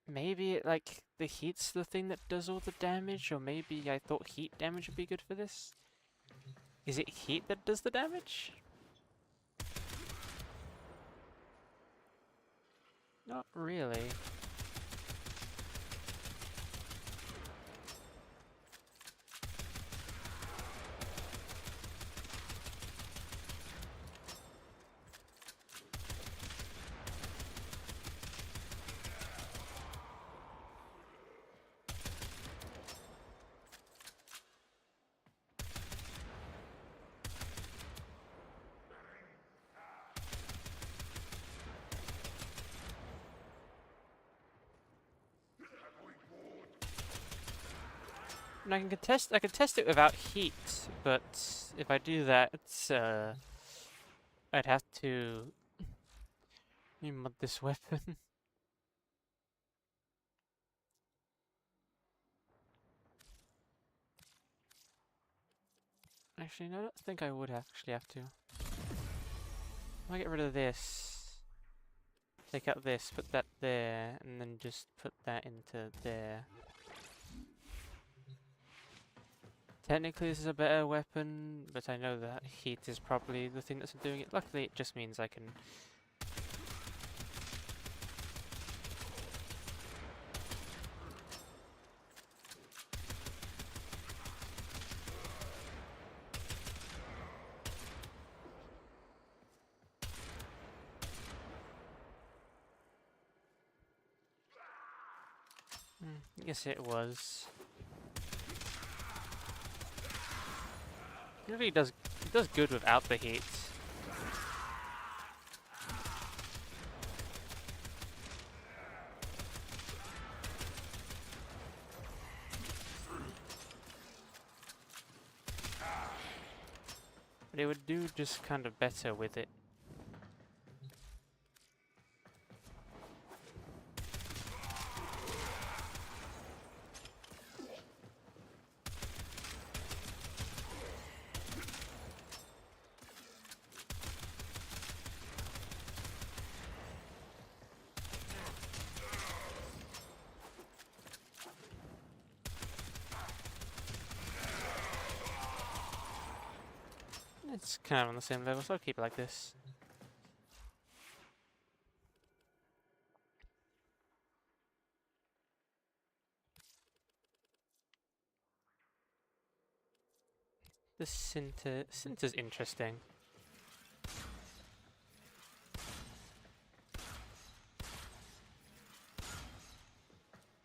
Maybe, like, the heat's the thing that does all the damage, or maybe I thought heat damage would be good for this? Is it heat that does the damage? Not really. And I can test it without heat, but if I do that, it's I'd have to remod this weapon. Actually, no, I don't think I would actually have to. If I get rid of this, take out this, put that there, and then just put that into there. Technically this is a better weapon, but I know that heat is probably the thing that's doing it. Luckily it just means I can... Yes, it was. It really does good without the heat. But it would do just kind of better with it. It's kind of on the same level, so I'll keep it like this. The Cinter's interesting.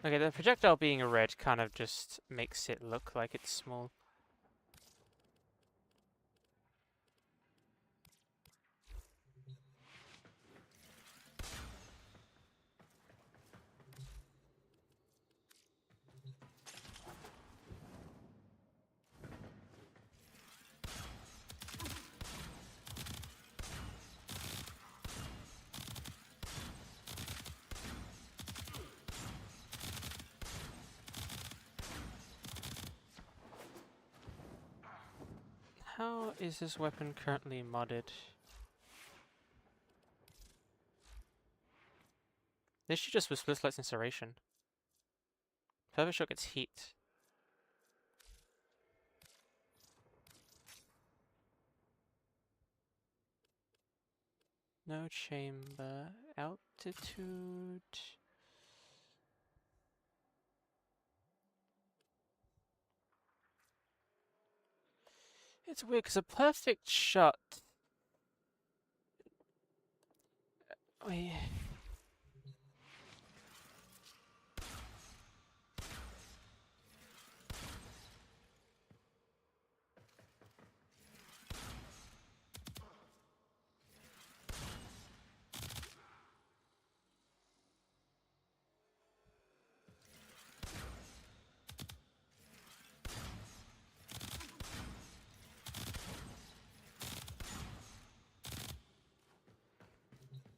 Okay, the projectile being a red kind of just makes it look like it's small. How is this weapon currently modded? This should just with Split Light's Incineration. Perfect Shot gets heat. No chamber. Altitude. It's weird because a perfect shot. Wait.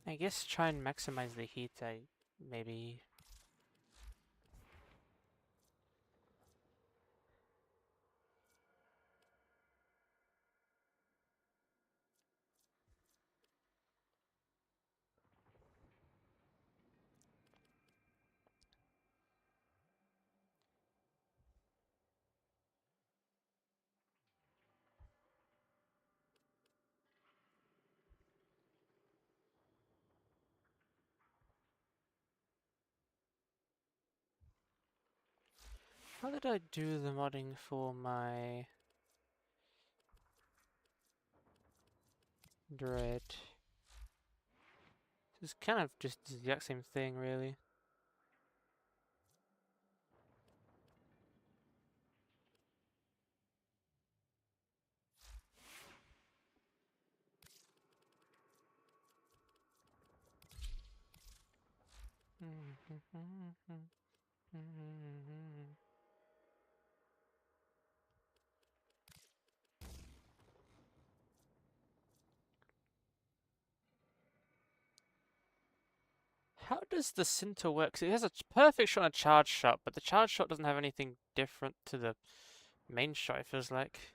I guess try and maximize the heat. Maybe. How did I do the modding for my Dread? It's kind of just the exact same thing, really. How does the Cinta work? 'Cause it has a perfect shot and a charge shot, but the charge shot doesn't have anything different to the main shot, it feels like.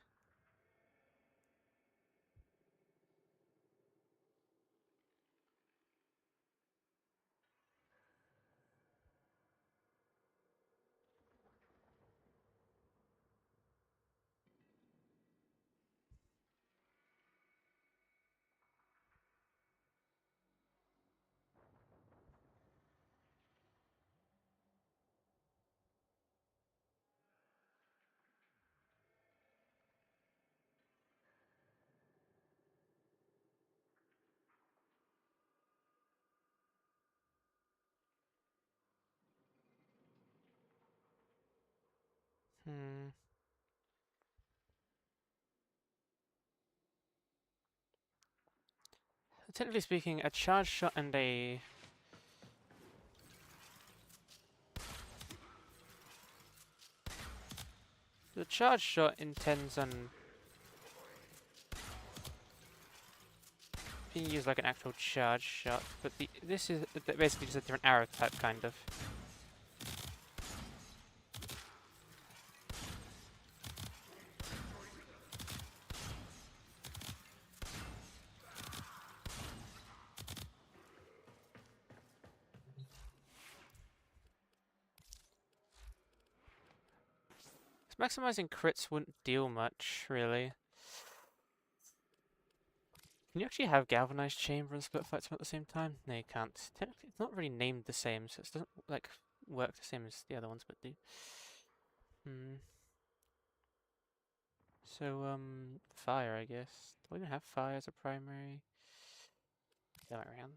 Hmm. Technically speaking, a charge shot and a... The charge shot intends on being used like an actual charge shot, but this is basically just a different arrow type, kind of. Maximizing crits wouldn't deal much, really. Can you actually have galvanized chamber and split fights at the same time? No, you can't. Technically, it's not really named the same, so it doesn't like work the same as the other ones, but do. So, fire, I guess. Do we even have fire as a primary? The other way around.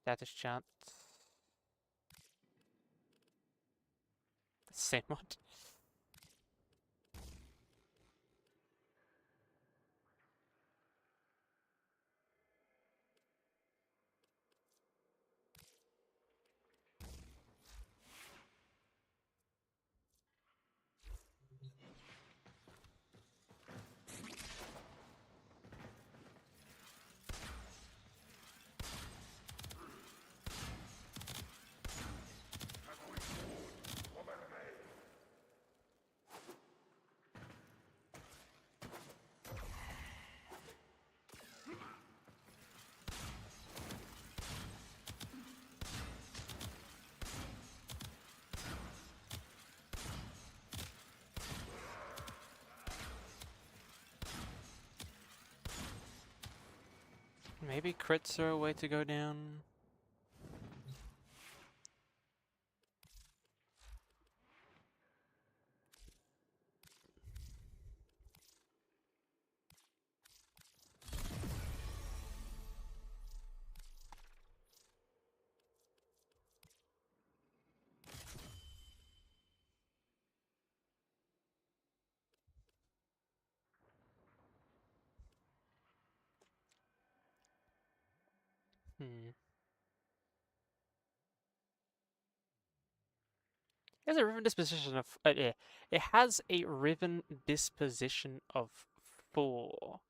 Status chant. Same mod. Maybe crits are a way to go down. It has a riven disposition of it has a riven disposition of 4.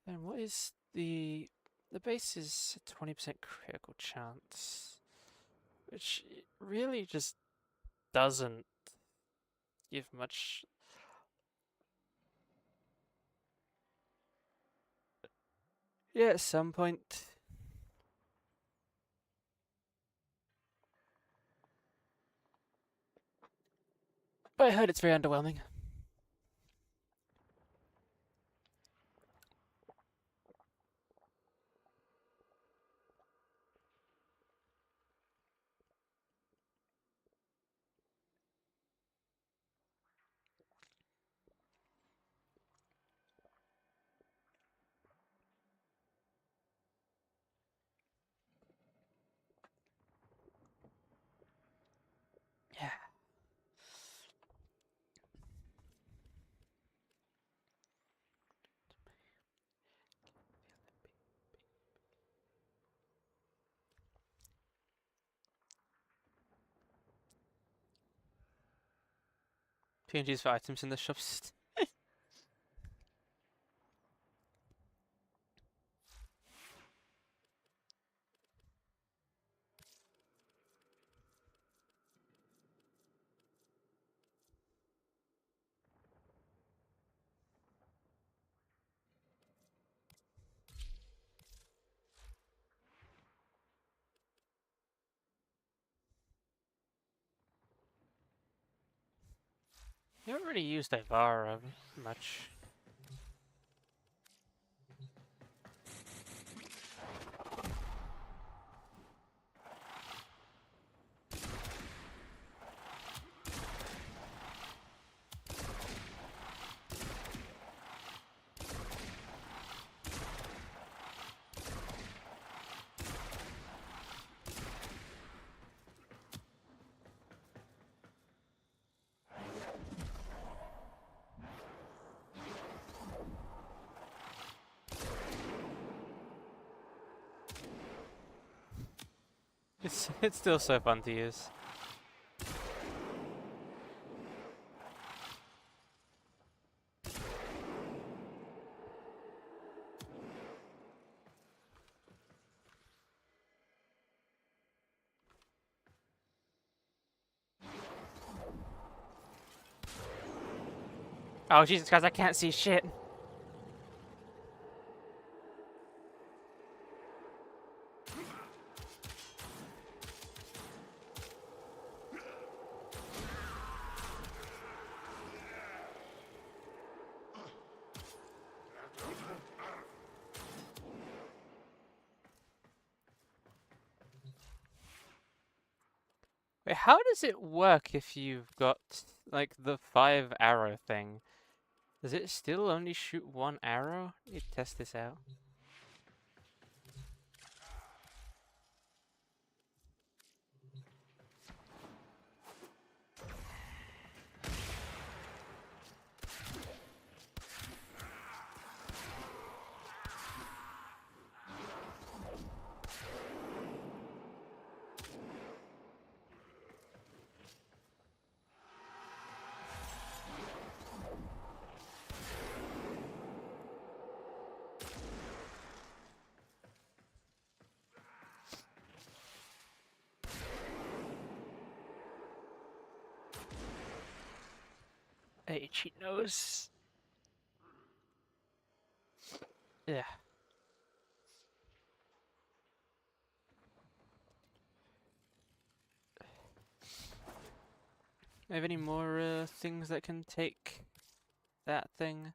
And what is the base is 20% critical chance, which really just doesn't give much. Yeah, at some point. But I heard it's very underwhelming. Yeah. PNGs for items in the shops. You haven't really used Ivara much. It's still so fun to use. Oh Jesus Christ, I can't see shit. how does it work if you've got, like, the 5 arrow thing? Does it still only shoot 1 arrow? Need to test this out. Hey, cheat nose. Yeah. Have any more things that can take that thing?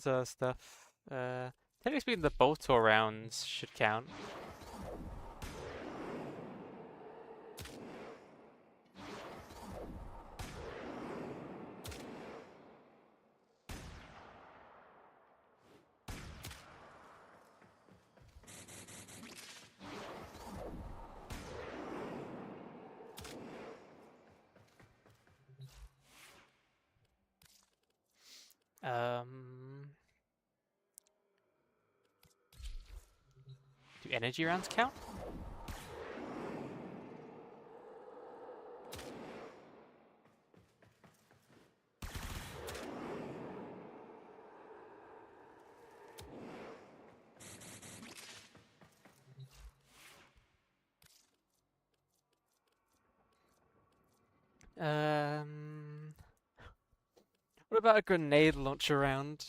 There's stuff. Technically speaking, the Boltor rounds should count. Do energy rounds count? What about a grenade launcher round?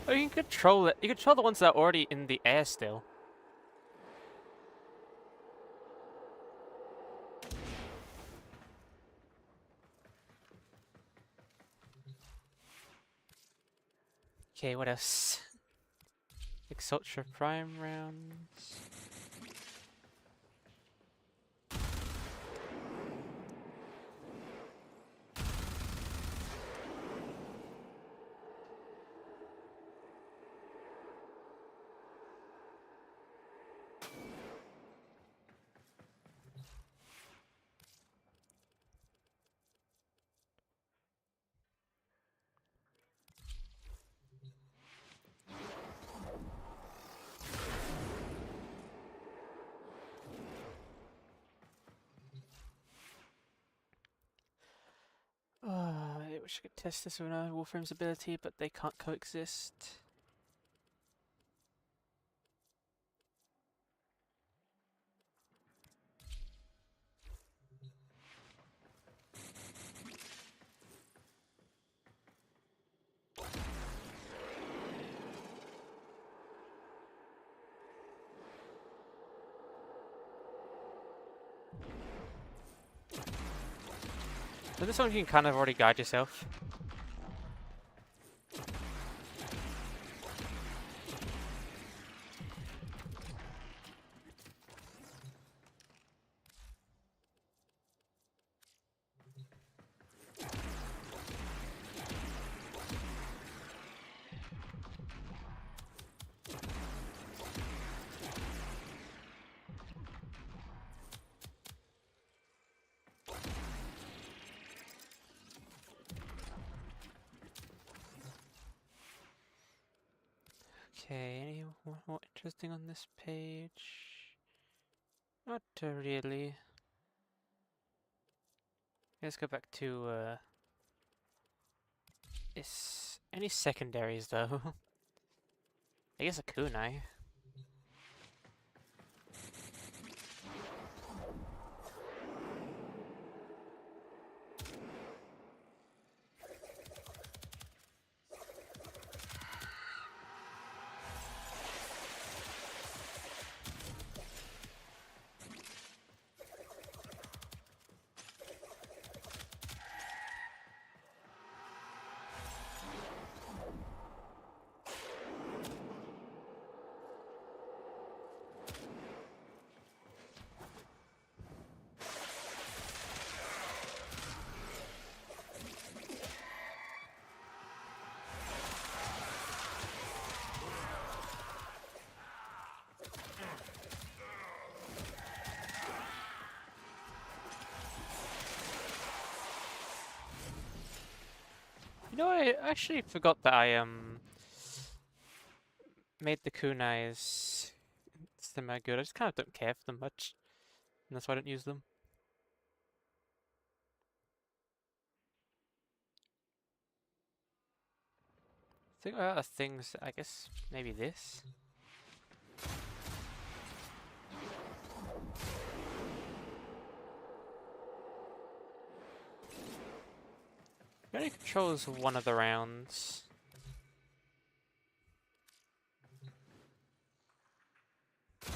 Oh, you can control it. You control the ones that are already in the air still. Okay, what else? Exultra Prime rounds. I wish I could test this with a warframe's ability, but they can't coexist. So this one you can kind of already guide yourself. Okay, anything more interesting on this page? Not really. Let's go back to any secondaries though? I guess a kunai. You know, I actually forgot that I made the kunais semi good. I just kind of don't care for them much, and that's why I don't use them. Think about other things. I guess maybe this. It only controls one of the rounds. I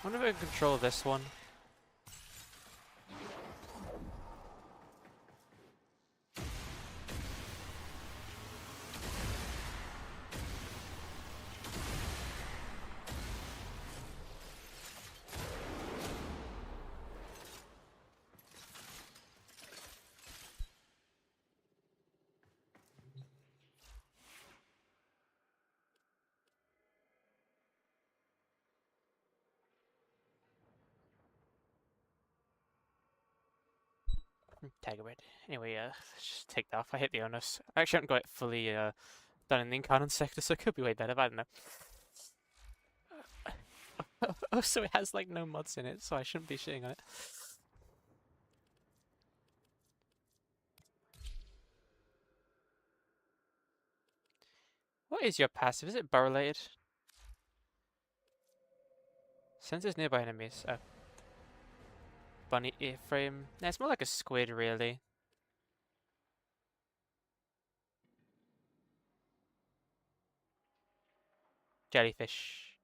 wonder if I can control this one. Tag it. Anyway, let's just take that off. I hit the onus. I actually haven't got it fully done in the incarnate sector, so it could be way better, but I don't know. Also, it has like no mods in it, so I shouldn't be shitting on it. What is your passive? Is it bow related? Senses nearby enemies. Oh. Bunny earframe. Nah, it's more like a squid, really. Jellyfish.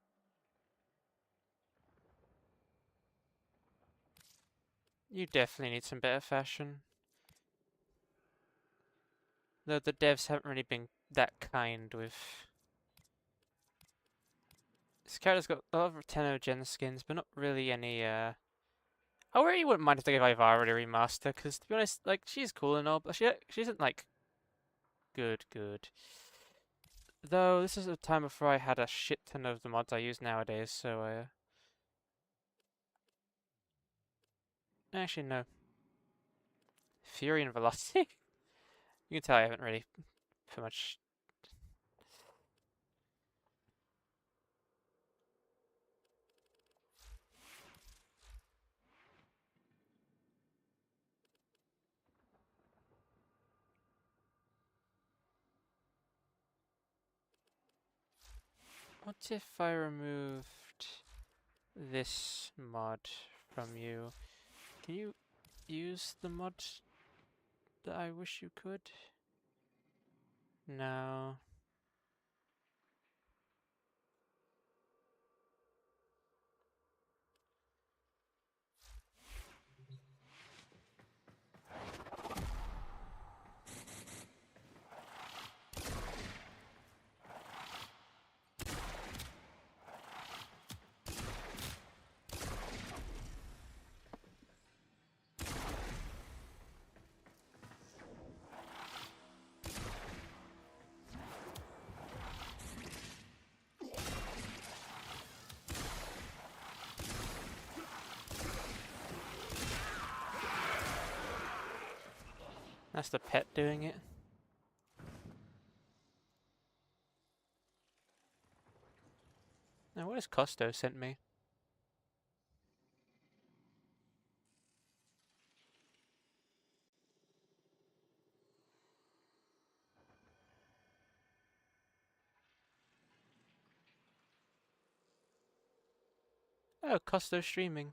You definitely need some better fashion. Though the devs haven't really been that kind with... This character's got a lot of 10-gen skins, but not really any, I really wouldn't mind if they gave Ivara a remaster, because to be honest, like, she's cool and all, but she isn't, like, good. Though, this is a time before I had a shit ton of the mods I use nowadays, so, actually, no. Fury and Velocity? You can tell I haven't really put much... What if I removed this mod from you? Can you use the mod that I wish you could? No. That's the pet doing it. Now, what has Costo sent me? Oh, Costo streaming.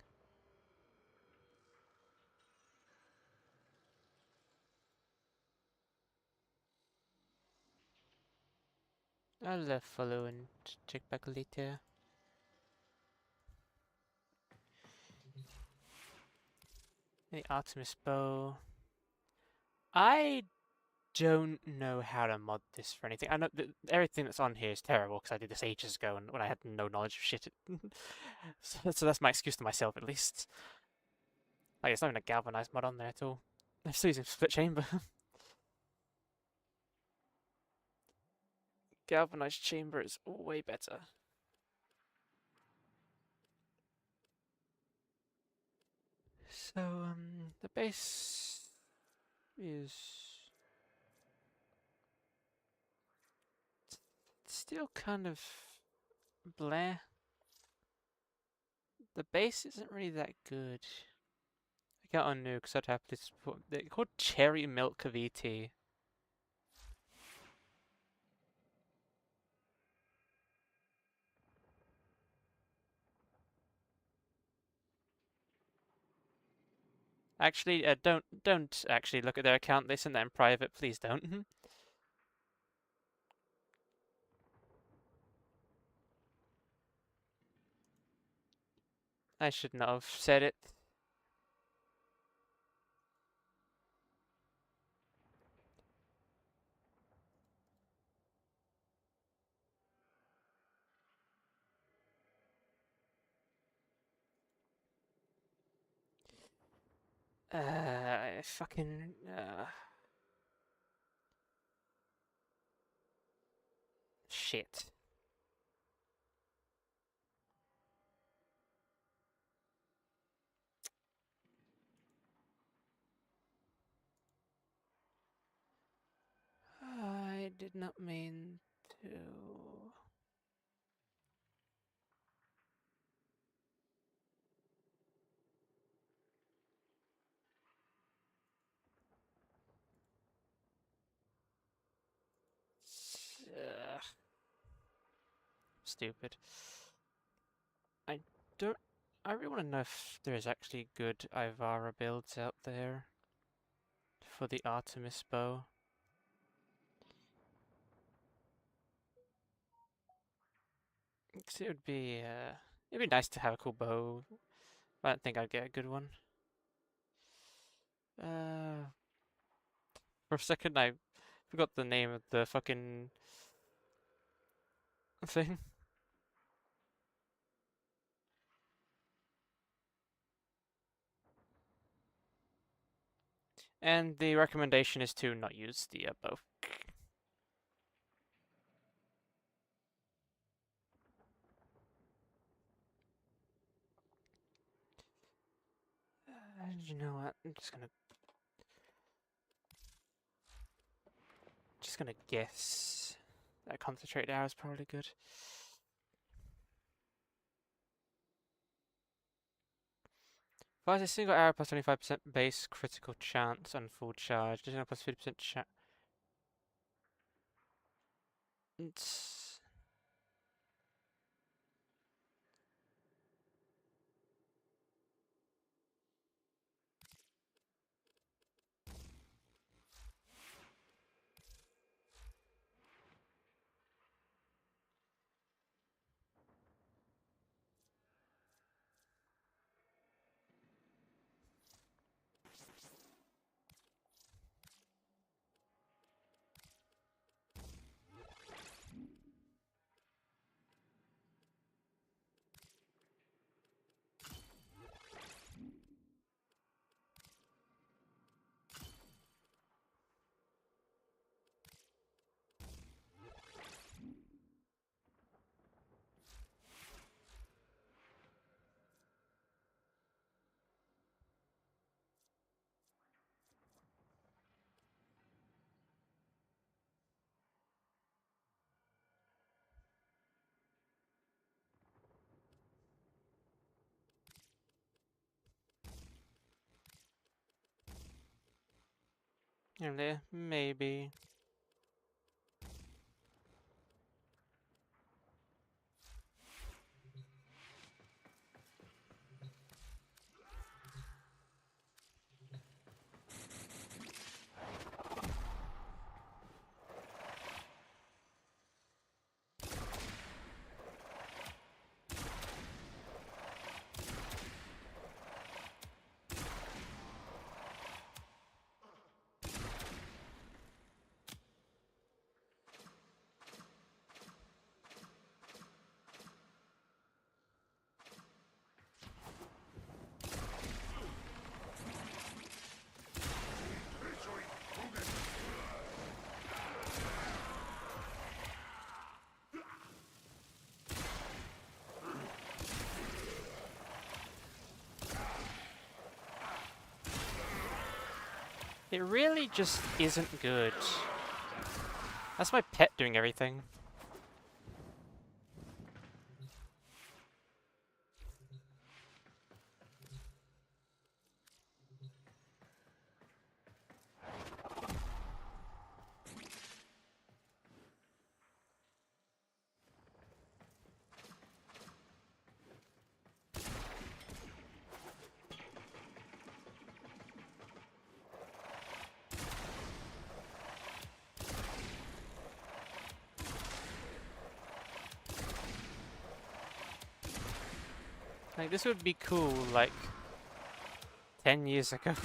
I'll follow and check back later. The Artemis bow. I don't know how to mod this for anything. I know everything that's on here is terrible because I did this ages ago and when I had no knowledge of shit. So that's my excuse to myself, at least. Like, it's not even a galvanized mod on there at all. I'm still using split chamber. Galvanized chamber is way better. So, the base is still kind of bleh. The base isn't really that good. I got on new because I'd happily support. They're called Cherry Milk VT. Actually, don't actually look at their account. They sent that in private. Please don't. I should not have said it. Fucking. Shit. I did not mean to. Ugh. Stupid. I don't. I really want to know if there is actually good Ivara builds out there for the Artemis bow. Because it'd be nice to have a cool bow. I don't think I'd get a good one. For a second I forgot the name of the fucking thing. And the recommendation is to not use the bow. You know what? I'm just gonna guess that concentrated arrow is probably good. Fires a single arrow plus 25% base critical chance on full charge. Additional plus 50% chance. And maybe. It really just isn't good. That's my pet doing everything. Like, this would be cool, like, 10 years ago.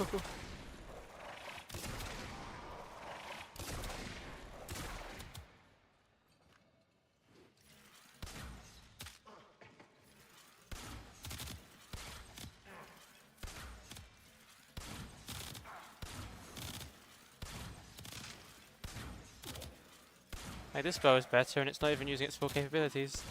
Like, this bow is better, and it's not even using its full capabilities.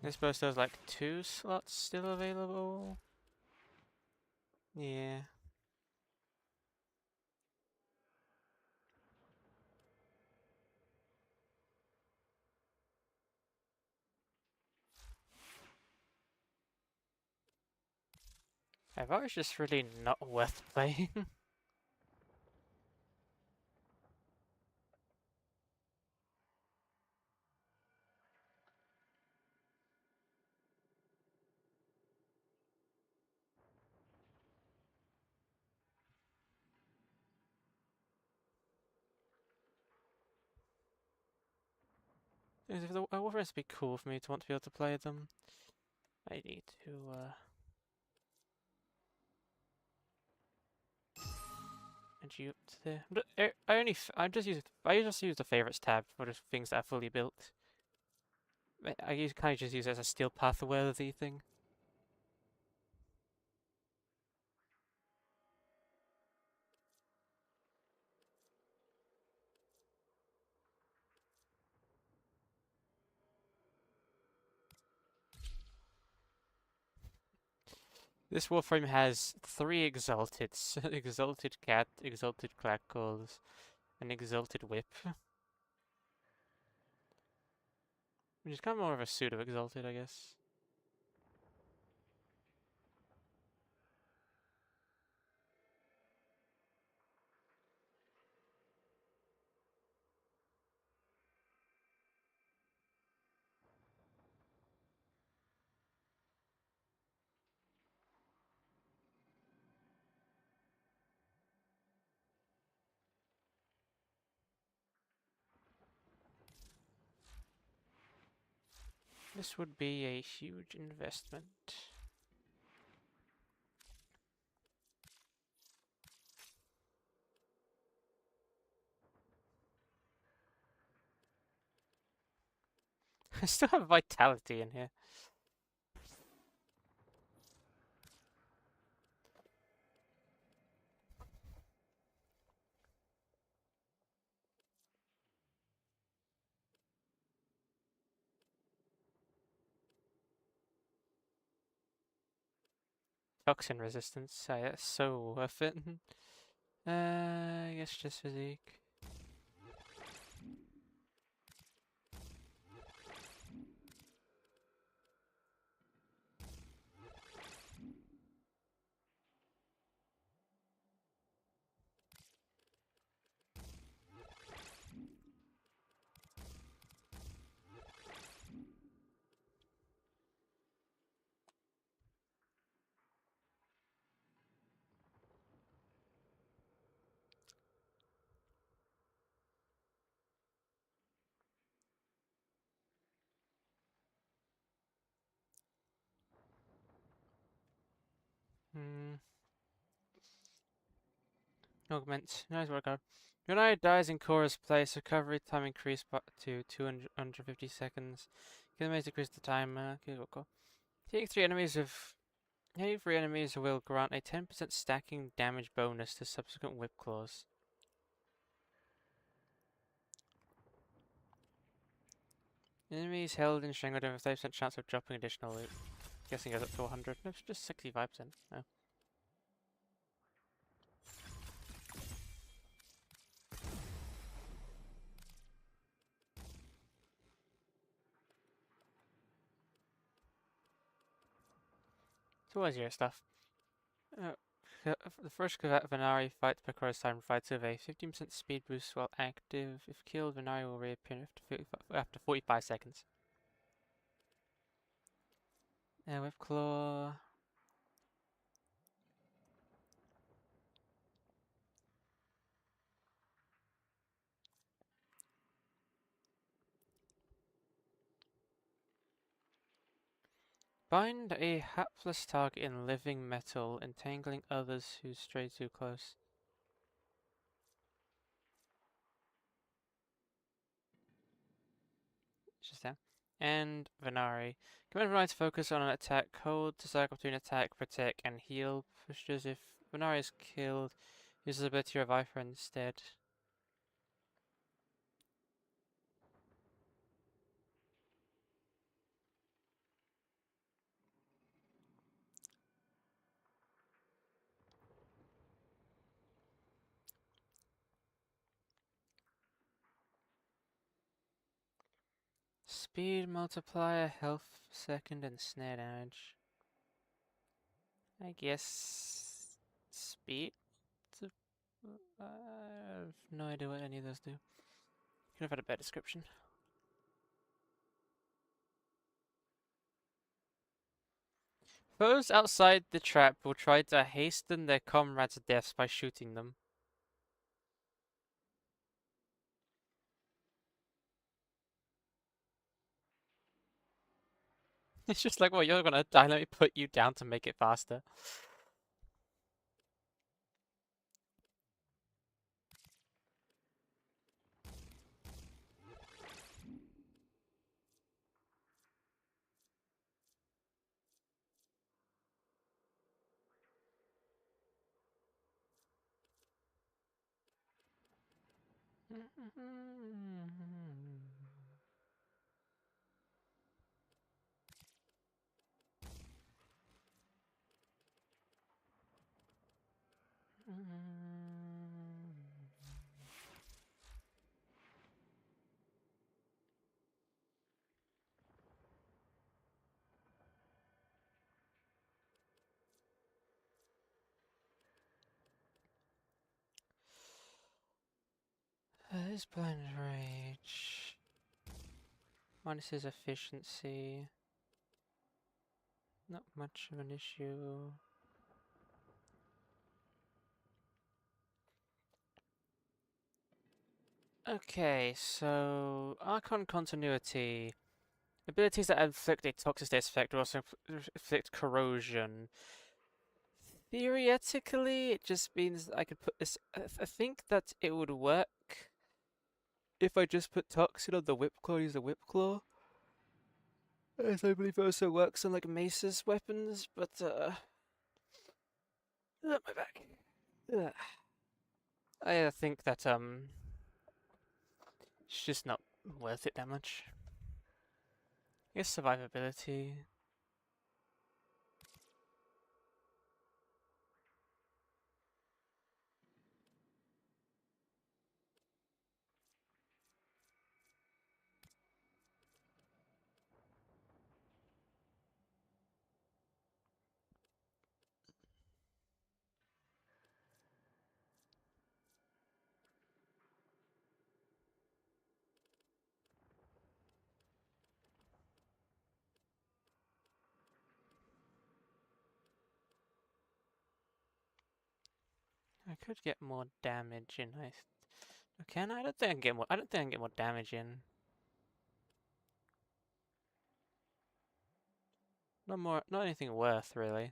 This bow still has like 2 slots still available. Yeah. Ivar is just really not worth playing. If the warframes be cool for me to want to be able to play them, I need to add you up to there. But I just use the favorites tab for the things that are fully built. I kind of just use it as a steel path worthy thing. This warframe has 3 exalteds: exalted cat, exalted clackles, and exalted whip. Which is kind of more of a pseudo exalted, I guess. This would be a huge investment. I still have vitality in here. Toxin resistance, that's so worth it. I guess just physique. Augment. Nice work out. When I dies in Cora's place, recovery time increased to 250 seconds. Kill may decrease the time. Okay, cool. Hitting 3 enemies will grant a 10% stacking damage bonus to subsequent whip claws. Enemies held in Shango have a 30% chance of dropping additional loot. Guessing it goes up to 100. No, it's just 65%. Oh. So what's your stuff? The first Venari fight per course time fights with a 15% speed boost while active. If killed, Venari will reappear after 45 seconds. Whip Claw. Bind a hapless target in living metal, entangling others who stray too close. Just down. And Venari. Command Venari to focus on an attack. Hold to cycle between attack, protect, and heal pushes. If Venari is killed, use the ability to revive her instead. Speed multiplier, health second, and snare damage. I guess speed? I have no idea what any of those do. Could have had a better description. Foes outside the trap will try to hasten their comrades' deaths by shooting them. It's just like, well, you're gonna die, let me put you down to make it faster. This blind rage minus his efficiency. Not much of an issue. Okay, so Archon Continuity. Abilities that inflict a toxic effect will also inflict corrosion. Theoretically, it just means I could put this. I think that it would work if I just put toxin on the whip claw, use the whip claw. As I believe it also works on like Mace's weapons, but my back. I think that it's just not worth it that much. I guess survivability. I could get more damage in. Can I? I don't think I can get more. I don't think I can get more damage in. Not more. Not anything worth really.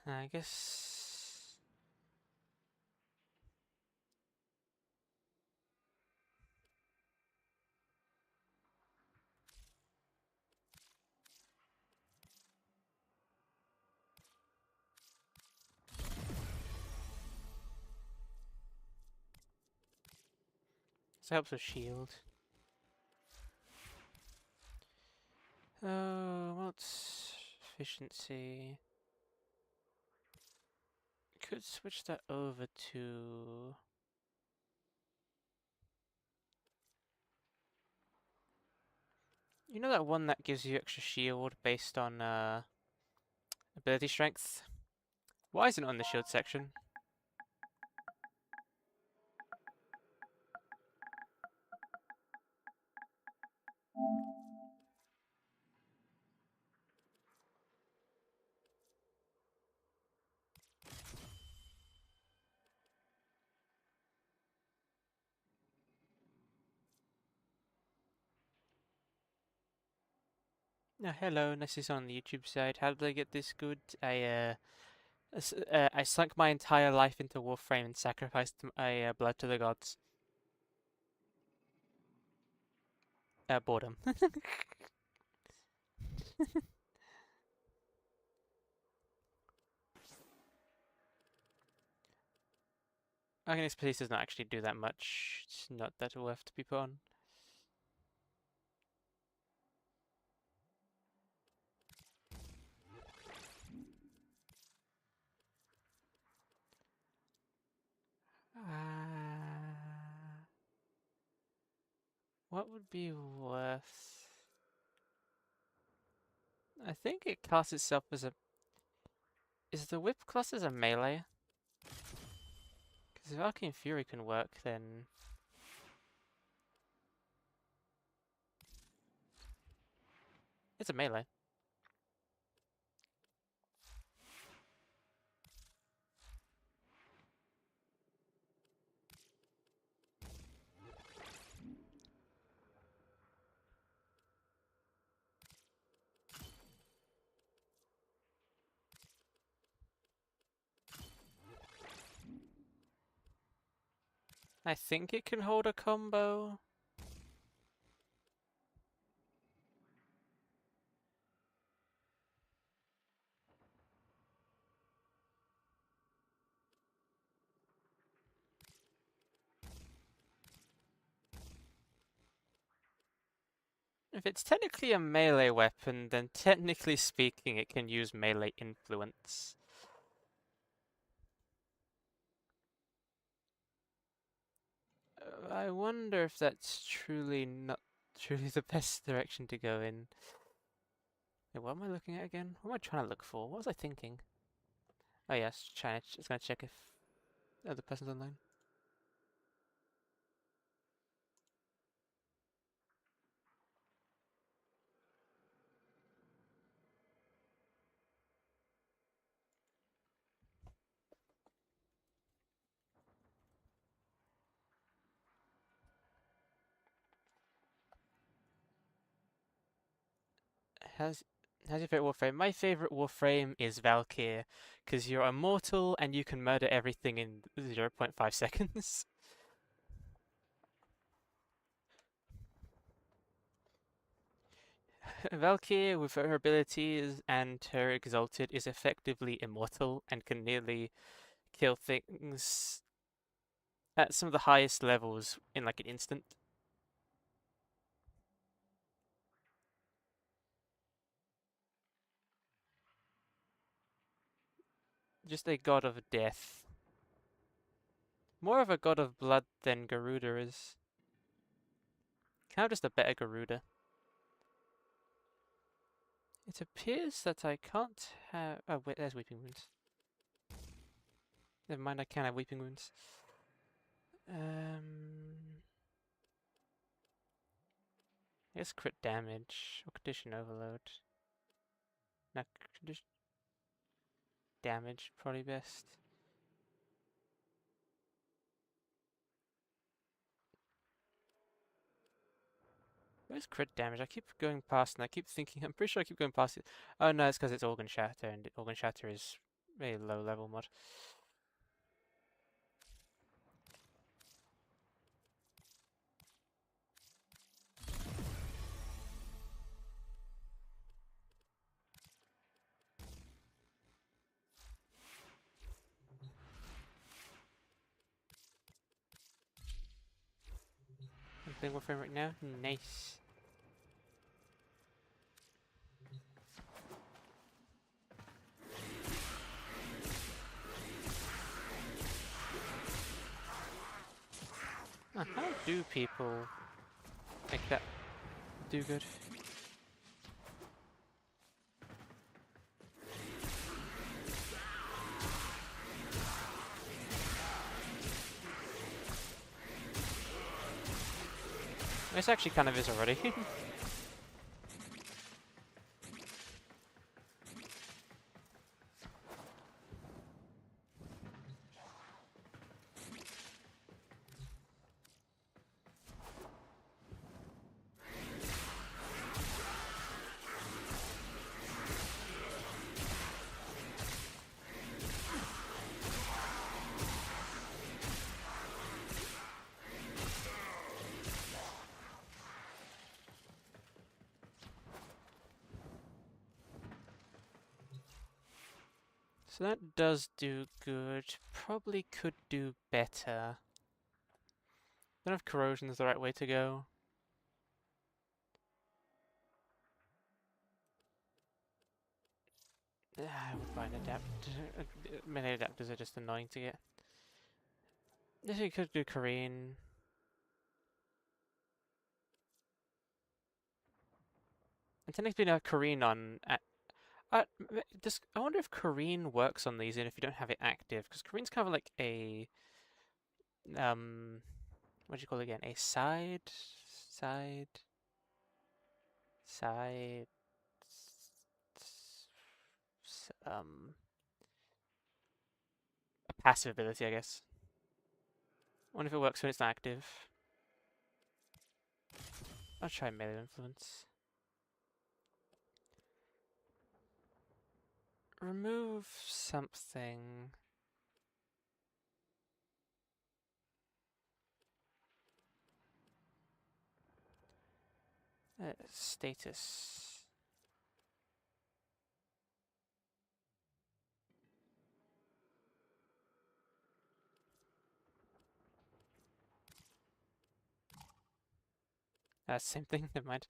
I guess... This helps with shield. Oh, what's efficiency? Could switch that over to... You know that one that gives you extra shield based on ability strength? Why isn't it on the shield section? Oh, hello, this is on the YouTube side. How did I get this good? I sunk my entire life into Warframe and sacrificed my blood to the gods. Boredom. I think this piece does not actually do that much. It's not that worth to be put on. What would be worth? I think it casts itself as a... Is the whip class as a melee? Because if Arcane Fury can work, then... It's a melee. I think it can hold a combo. If it's technically a melee weapon, then technically speaking it can use melee influence. I wonder if that's truly the best direction to go in. Wait, what am I looking at again? What am I trying to look for? What was I thinking? Oh yes, it's gonna check if the other person's online. How's your favorite warframe? My favorite warframe is Valkyr, because you're immortal and you can murder everything in 0.5 seconds. Valkyr, with her abilities and her exalted, is effectively immortal and can nearly kill things at some of the highest levels in like an instant. Just a god of death. More of a god of blood than Garuda is. Kind of just a better Garuda. It appears that I can't have... Oh wait, there's Weeping Wounds. Never mind, I can have Weeping Wounds. I guess crit damage or condition overload. No, condition damage probably best. Where's crit damage? I keep going past and I keep thinking, I'm pretty sure I keep going past it. Oh no, it's because it's Organ Shatter and Organ Shatter is very low level mod. I'm playing warframe right now. Nice. How do people make that do good? This actually kind of is already. So that does do good. Probably could do better. Don't know if corrosion is the right way to go. I would buy an adapter. Melee adapters are just annoying to get. Yes, you could do Korean. And technically now Korean on... I wonder if Korean works on these and if you don't have it active, because Korean's kind of like a... what do you call it again? A side... a passive ability, I guess. I wonder if it works when it's not active. I'll try melee influence. Remove something. Status. Same thing, never mind.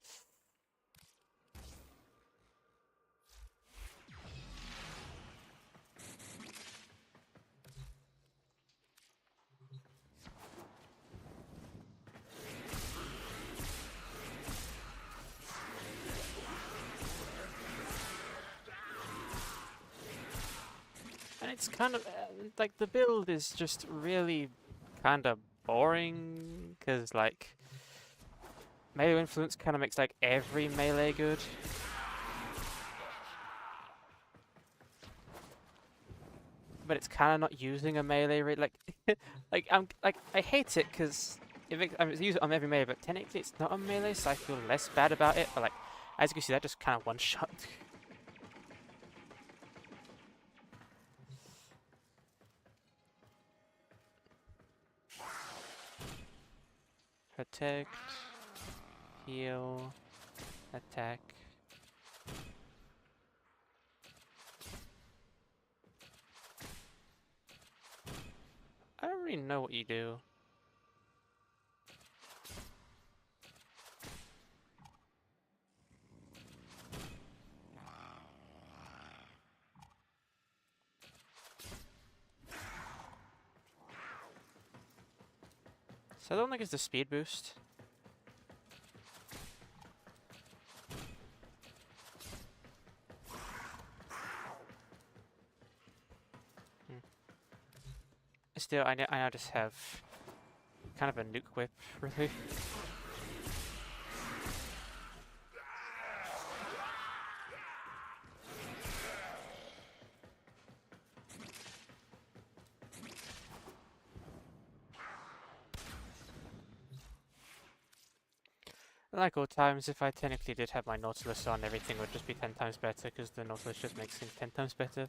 And it's kind of, like, the build is just really kind of boring, because, like, melee influence kind of makes, like, every melee good. But it's kind of not using a melee like, I hate it, because I use it on every melee, but technically it's not a melee, so I feel less bad about it, but, like, as you can see, that just kind of one-shot. Protect, heal, attack. I don't really know what you do. So I don't think it's the speed boost. Still, I now just have kind of a nuke whip, really. Like old times, if I technically did have my Nautilus on, everything would just be 10 times better, because the Nautilus just makes things 10 times better.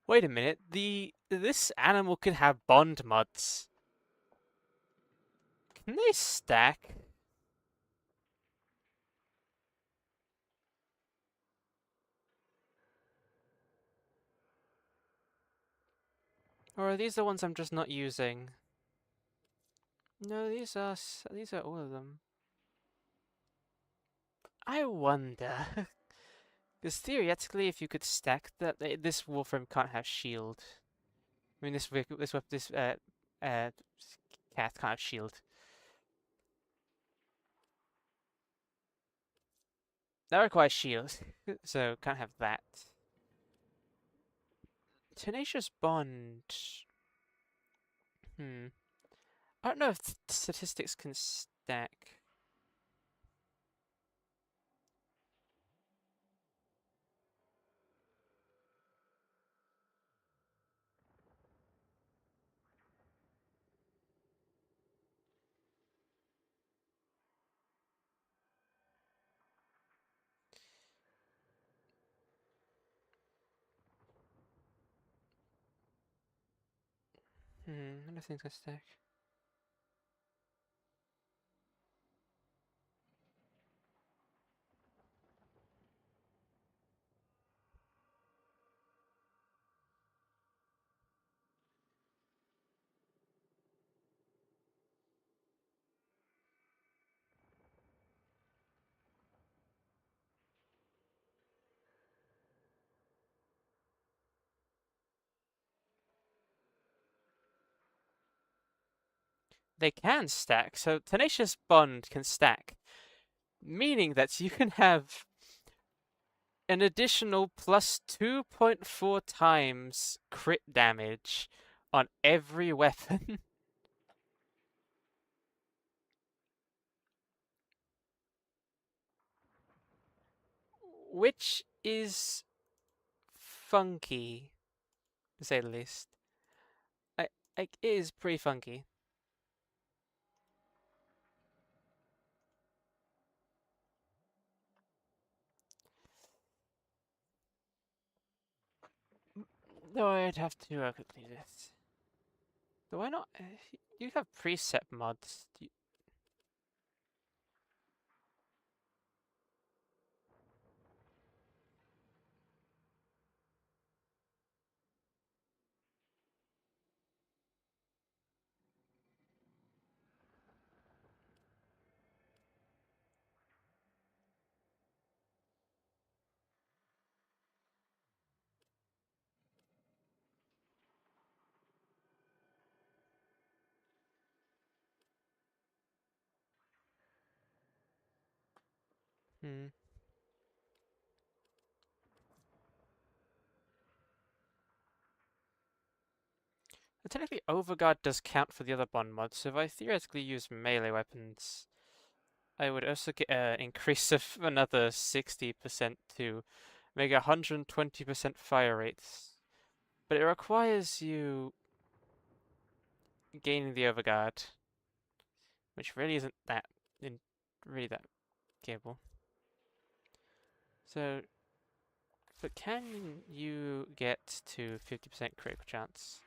Wait a minute, this animal can have bond mods. Can they stack? Or are these the ones I'm just not using? No, these are all of them. I wonder. Because theoretically, if you could stack that, this warframe can't have shield. I mean, this cat can't have shield. That requires shield, so can't have that. Tenacious bond. I don't know if statistics can stack. I don't think can stack. They can stack, so Tenacious Bond can stack, meaning that you can have an additional plus 2.4 times crit damage on every weapon. Which is funky, to say the least. It is pretty funky. Though I'd have to quickly do this. Do I not? You have preset mods. Technically, Overguard does count for the other bond mods, so if I theoretically use melee weapons, I would also get an increase of another 60% to make 120% fire rates. But it requires you gaining the Overguard, which really isn't that capable. So, but can you get to 50% critical chance?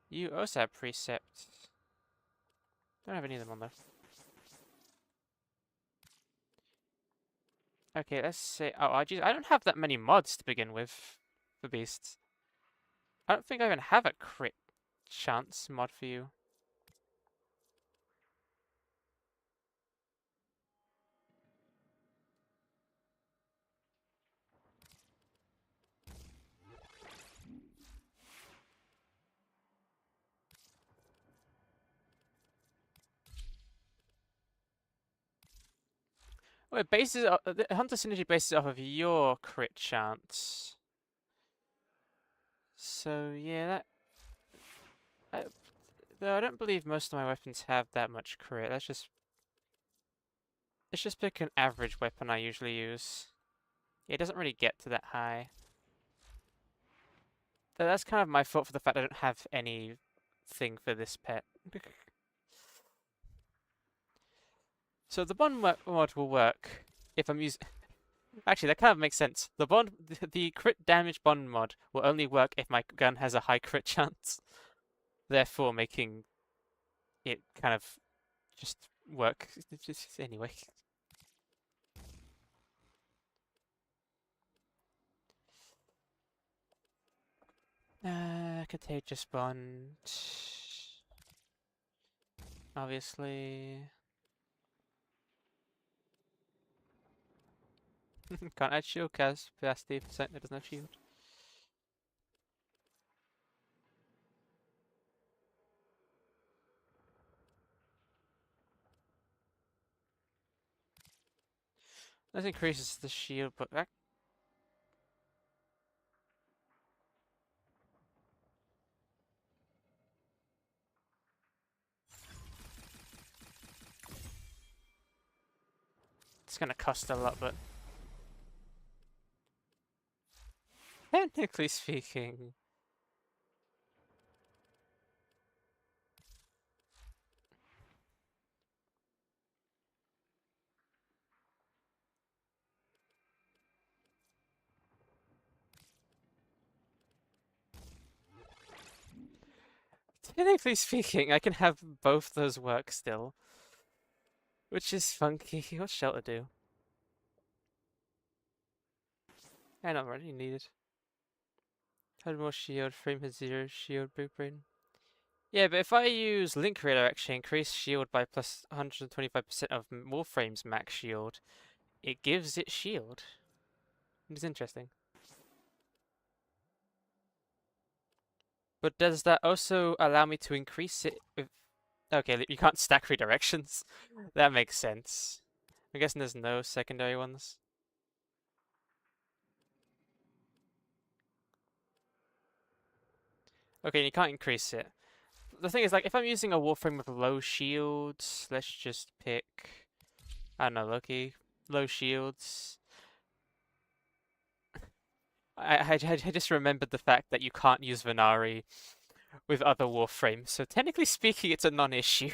You also have Precept. Don't have any of them on there. Okay, let's say. Oh, I don't have that many mods to begin with for beasts. I don't think I even have a crit chance mod for you. Well, the Hunter Synergy bases off of your crit chance. So yeah, though I don't believe most of my weapons have that much crit. Let's just pick an average weapon I usually use. It doesn't really get to that high. Though that's kind of my fault for the fact I don't have anything for this pet. So the bond mod will work if I'm using... Actually, that kind of makes sense. The crit damage bond mod will only work if my gun has a high crit chance, therefore making it kind of just work anyway. Contagious bond. Obviously. Can't add shield capacity for something that doesn't have shield. This increases the shield, but that... It's gonna cost a lot, but... Technically speaking... Technically speaking, I can have both those work still. Which is funky. What's Shelter do? I not really needed. Had more shield, frame has 0 shield, big brain. Yeah, but if I use Link Creator, actually increase shield by plus 125% of Warframe's max shield, it gives it shield. It's interesting. But does that also allow me to increase it with... Okay, you can't stack redirections. That makes sense. I'm guessing there's no secondary ones. Okay, you can't increase it. The thing is, like, if I'm using a Warframe with low shields, let's just pick... I don't know, Loki. Low shields. I just remembered the fact that you can't use Venari with other Warframes, so technically speaking, it's a non-issue.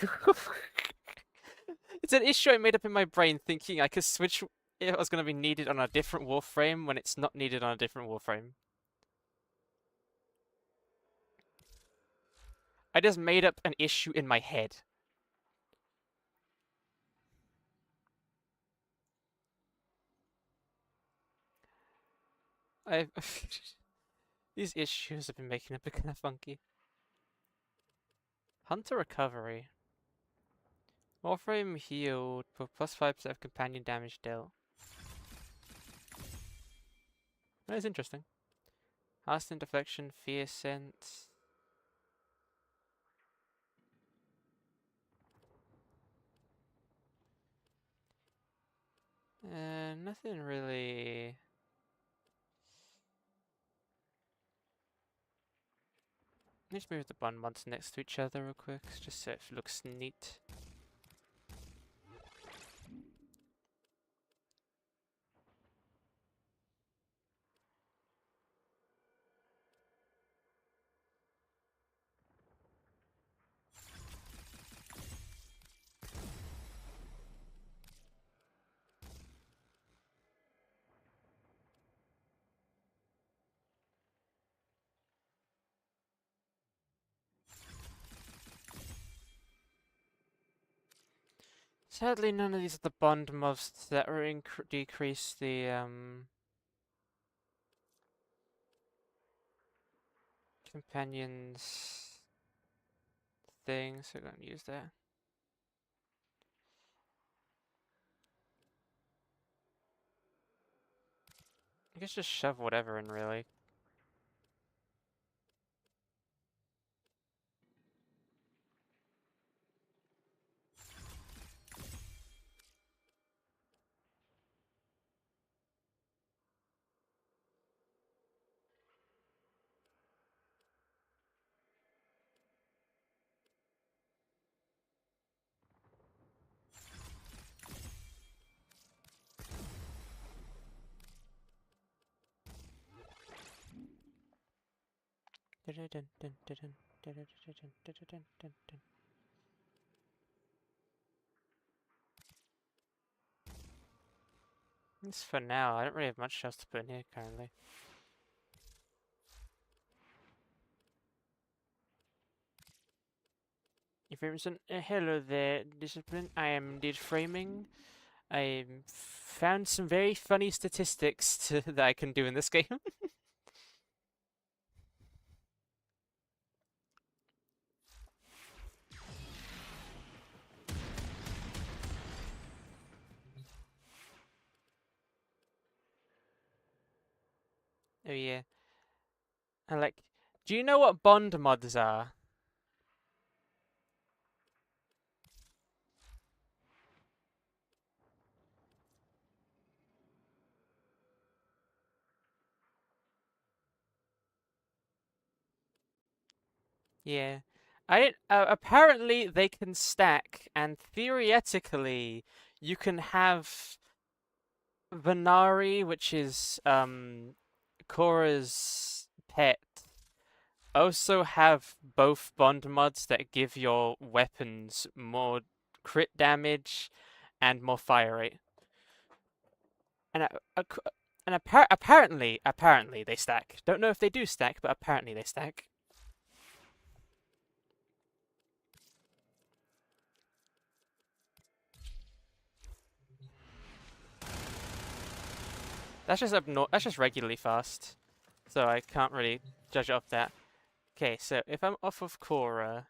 It's an issue I made up in my brain thinking I could switch if it was going to be needed on a different Warframe when it's not needed on a different Warframe. I just made up an issue in my head. These issues have been making it a bit kind of funky. Hunter Recovery. Warframe healed for plus 5% of companion damage dealt. That is interesting. Hasten Deflection, Fear Sense. Nothing really... Let's move the bond mods next to each other real quick, just so it looks neat. Sadly, none of these are the bond mods that are decrease the companions thing, so I'm gonna use that. I guess just shove whatever in, really. Just for now, I don't really have much else to put in here currently. If hello there, Discipline. I am indeed framing. I found some very funny statistics that I can do in this game. Oh yeah. Do you know what Bond mods are? Yeah. I didn't, apparently they can stack, and theoretically you can have Vanari, which is Korra's pet, also have both bond mods that give your weapons more crit damage and more fire rate. And apparently they stack. Don't know if they do stack, but apparently they stack. That's just regularly fast, so I can't really judge it off that. Okay, so if I'm off of Korra,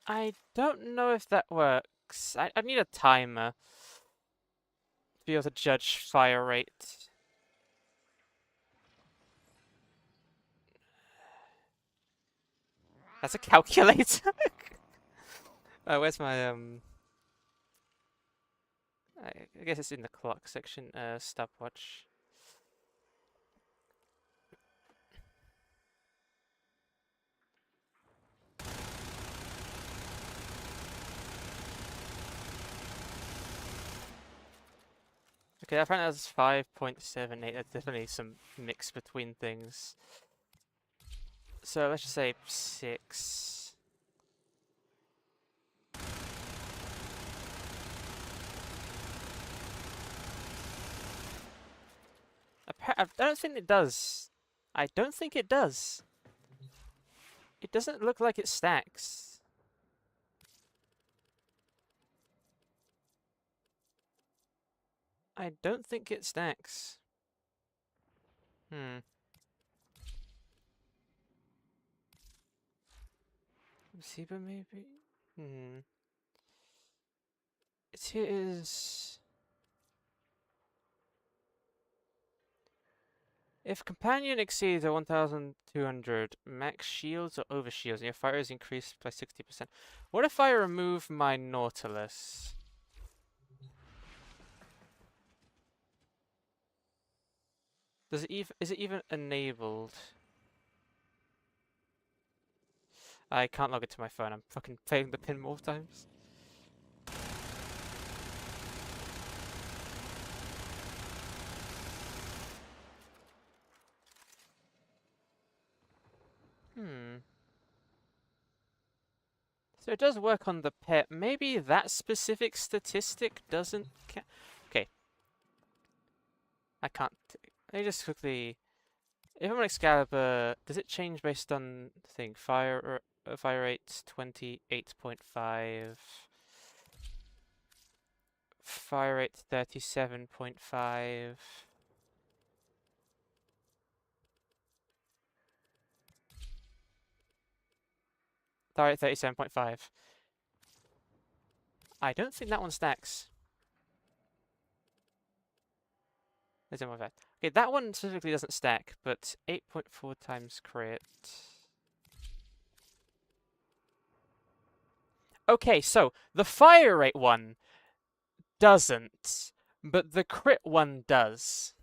I don't know if that works. I need a timer to be able to judge fire rate. That's a calculator. Where's my I guess it's in the clock section. Stopwatch. Okay, apparently that's 5.78. That's definitely some mix between things. So let's just say 6. I don't think it does. I don't think it does. It doesn't look like it stacks. I don't think it stacks. Zebra maybe? It is... If companion exceeds a 1200 max shields or over shields and your fire is increased by 60%. What if I remove my Nautilus? Is it even enabled? I can't log it to my phone. I'm fucking playing the pin more times. So it does work on the pet. Maybe that specific statistic doesn't count. Okay. I can't. Let me just quickly. If I'm an Excalibur, does it change based on the thing? Fire rate 28.5. Fire rate 37.5. Fire rate 37.5. I don't think that one stacks. Okay, that one specifically doesn't stack, but 8.4 times crit. Okay, so the fire rate one doesn't, but the crit one does.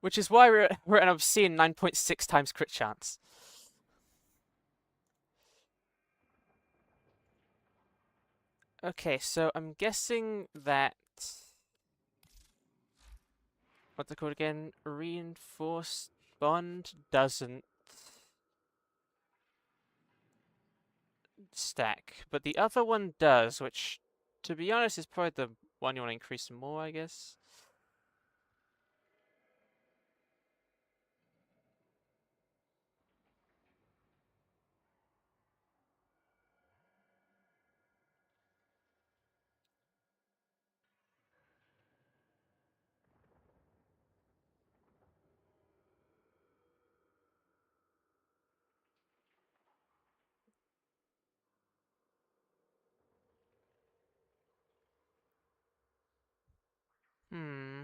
Which is why we're at an obscene 9.6 times crit chance. Okay, so I'm guessing that... What's it called again? Reinforced bond doesn't stack, but the other one does, which, to be honest, is probably the one you want to increase more, I guess. Hmm.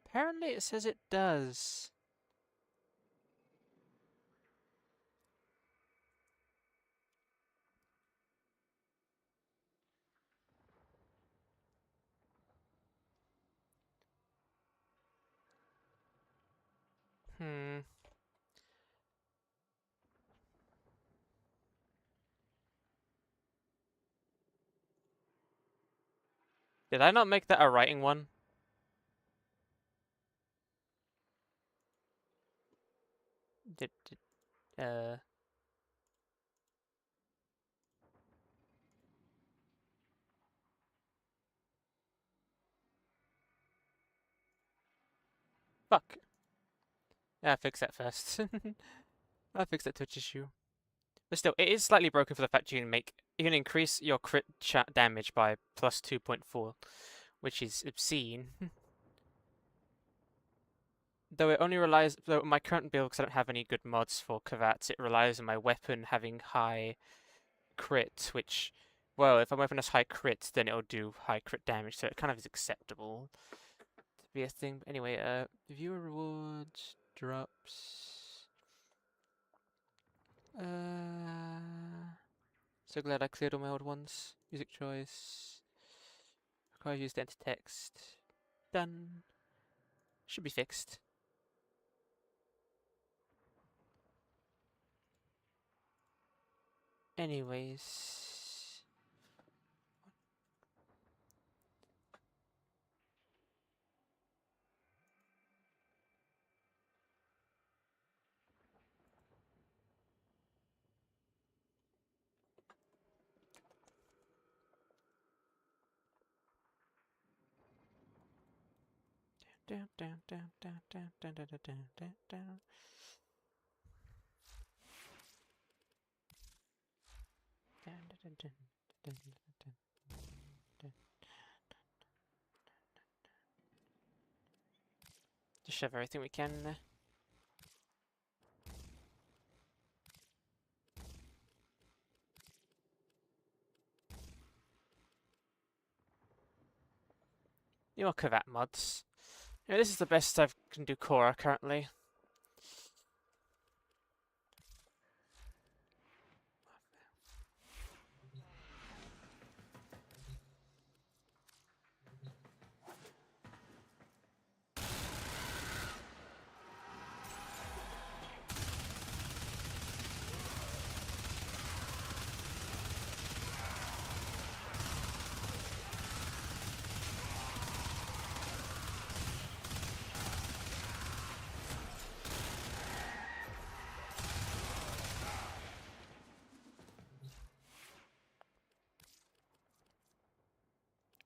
Apparently it says it does. Hmm. Did I not make that a writing one? Did fuck. Yeah, fix that first. I'll fix that touch issue. But still, it is slightly broken for the fact you can increase your crit damage by plus 2.4, which is obscene. Though my current build, because I don't have any good mods for Kavats, it relies on my weapon having high crit, which, well, if my weapon has high crit, then it'll do high crit damage, so it kind of is acceptable to be a thing. But anyway, viewer rewards, drops. So glad I cleared all my old ones. Music choice. Requires use to enter text. Done. Should be fixed. Anyways. Down, down, down, down, down, down, down, down, down, down. Just shove everything we can in there. Any more Kavat mods? Yeah, this is the best I can do Korra currently.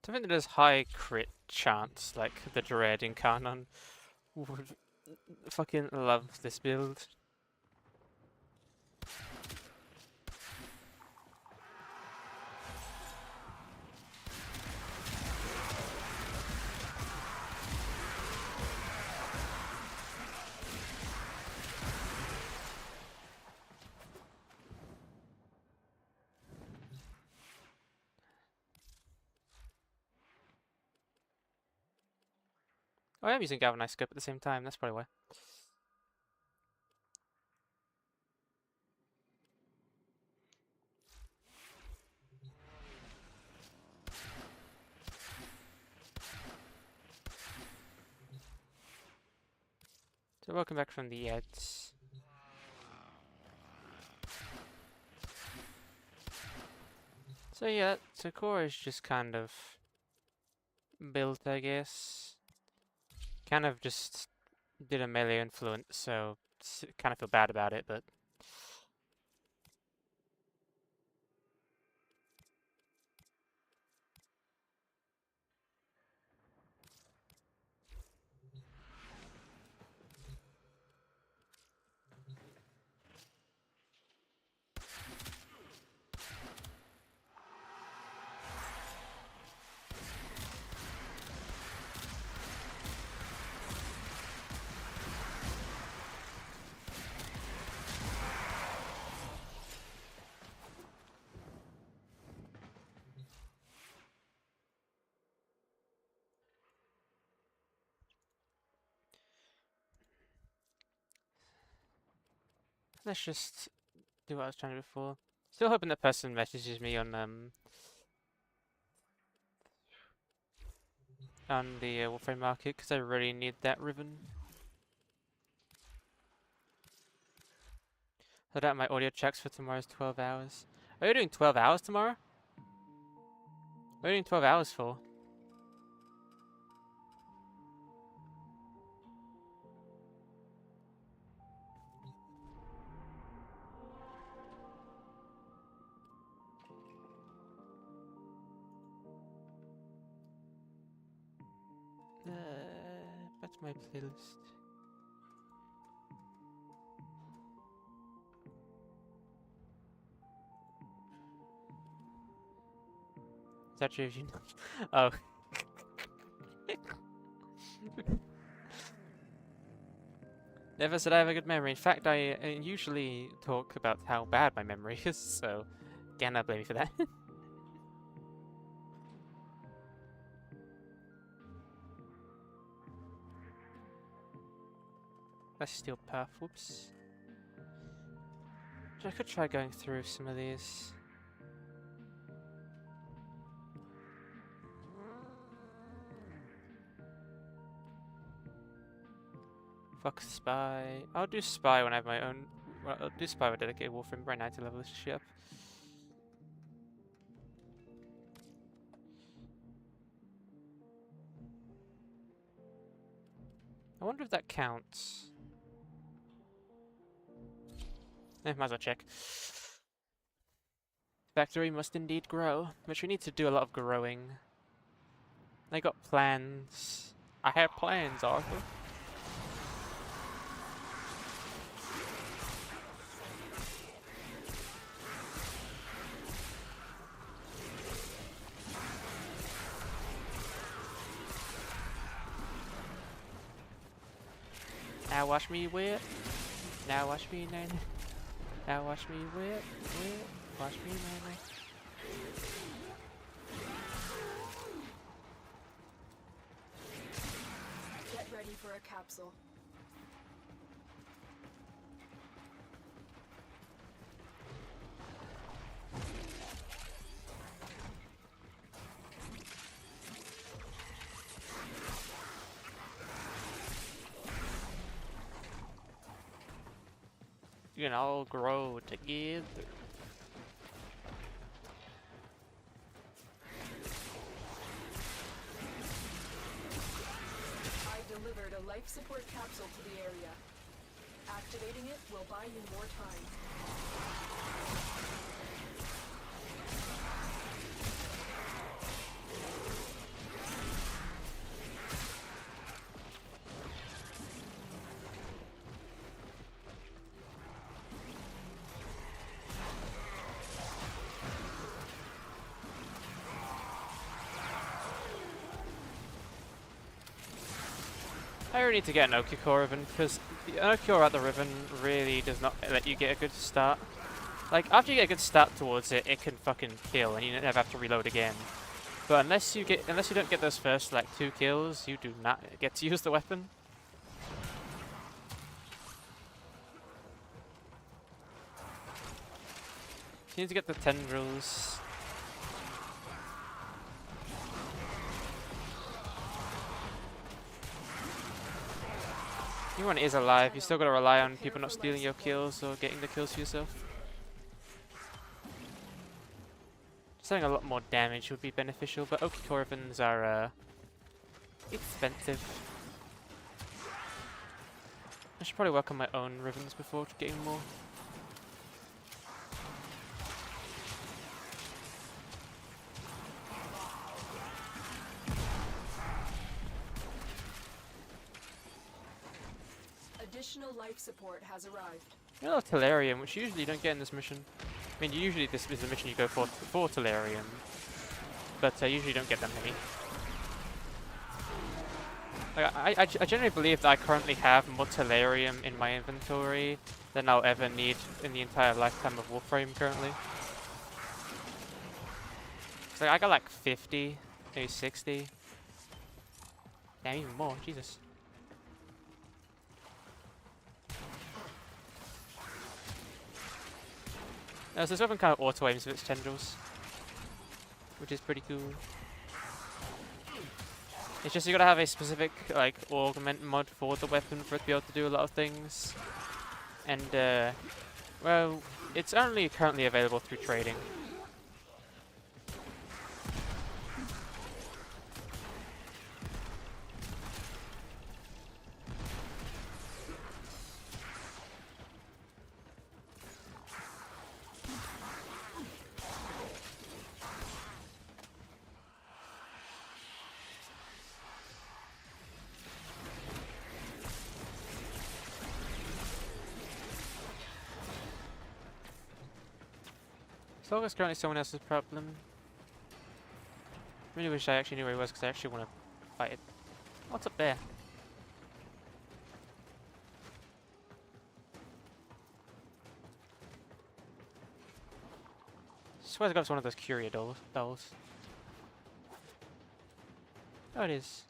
Something that has high crit chance, like the Dread in Kanon, would fucking love this build. Oh, I am using galvanized scope at the same time, that's probably why. So welcome back from the ads. So yeah, Sakura is just kind of built, I guess. Kind of just did a melee influence, so kind of feel bad about it, but let's just do what I was trying to do before. Still hoping that person messages me on the warframe market, because I really need that ribbon. Hold out my audio checks for tomorrow's 12 hours. Are you doing 12 hours tomorrow? What are you doing 12 hours for? Back to my playlist. Is that true if you know? Oh. Never said I have a good memory. In fact, I usually talk about how bad my memory is, so cannot blame me for that. Let's steal path. Whoops. I could try going through some of these. Fuck spy. I'll do spy when I have my own. Well, I'll do spy with dedicated warframe right now to level this shit up. I wonder if that counts. Might as well check. Factory must indeed grow, which we need to do a lot of growing. I got plans. I have plans, Arthur. Now watch me whip. Now watch me nanny. Now watch me whip. Watch me nanny. Get ready for a capsule. You can all grow together. I delivered a life support capsule to the area. Activating it will buy you more time. I really need to get an Okiko ribbon, because the Okiko at the ribbon really does not let you get a good start. Like, after you get a good start towards it, it can fucking kill, and you never have to reload again. But unless you don't get those first like 2 kills, you do not get to use the weapon. You need to get the tendrils. Even when it is alive, you still gotta rely on people not stealing your kills or getting the kills for yourself. Just having a lot more damage would be beneficial, but Oki Corvins are expensive. I should probably work on my own Rivens before getting more. Additional life support has arrived. You know, Tellurium, which usually you don't get in this mission. I mean, usually this is the mission you go for Tellurium, but usually you don't get that many. Like, I generally believe that I currently have more Tellurium in my inventory than I'll ever need in the entire lifetime of Warframe currently. So I got like 50, maybe 60. Yeah, even more, Jesus. So this weapon kind of auto-aims with its tendrils, which is pretty cool. It's just you gotta have a specific like augment mod for the weapon for it to be able to do a lot of things. And well, it's only currently available through trading. So it's currently someone else's problem. Really wish I actually knew where he was because I actually want to fight it. What's up there? Swear to God it's one of those Curia dolls. Oh, it is.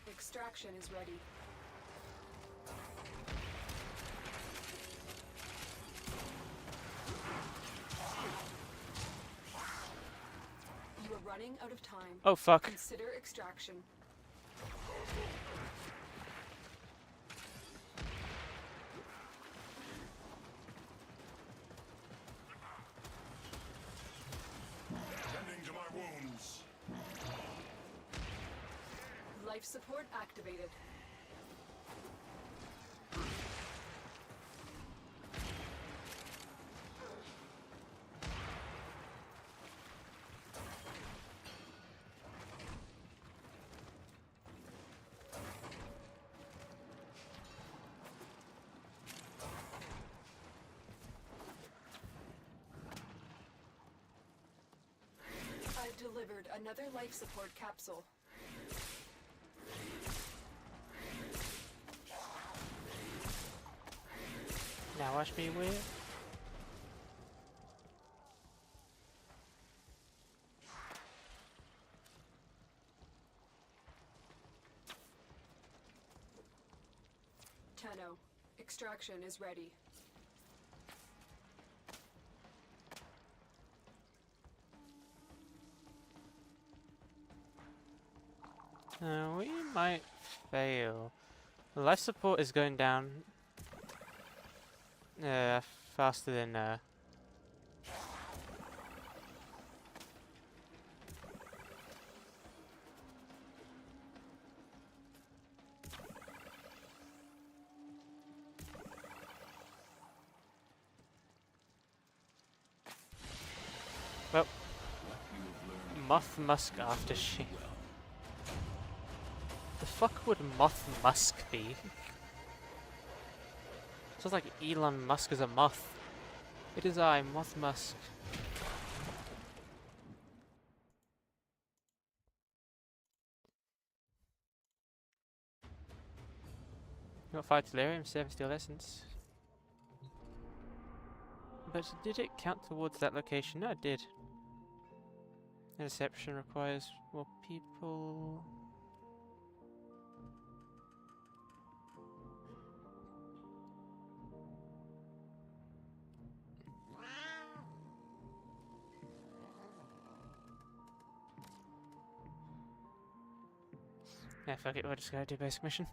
Extraction is ready. You are running out of time. Oh fuck. Consider extraction. Tending to my wounds. Life support activated. I've delivered another life support capsule. Now watch me whip. Tenno, extraction is ready. We might fail. The life support is going down faster than well, Moth Musk after she. The fuck would Moth Musk be? Sounds like Elon Musk is a moth. It is I, Moth Musk. You got 5 delirium, 7 steel essence. But did it count towards that location? No, it did. Interception requires more people. Yeah, fuck it, we're just gonna do basic mission.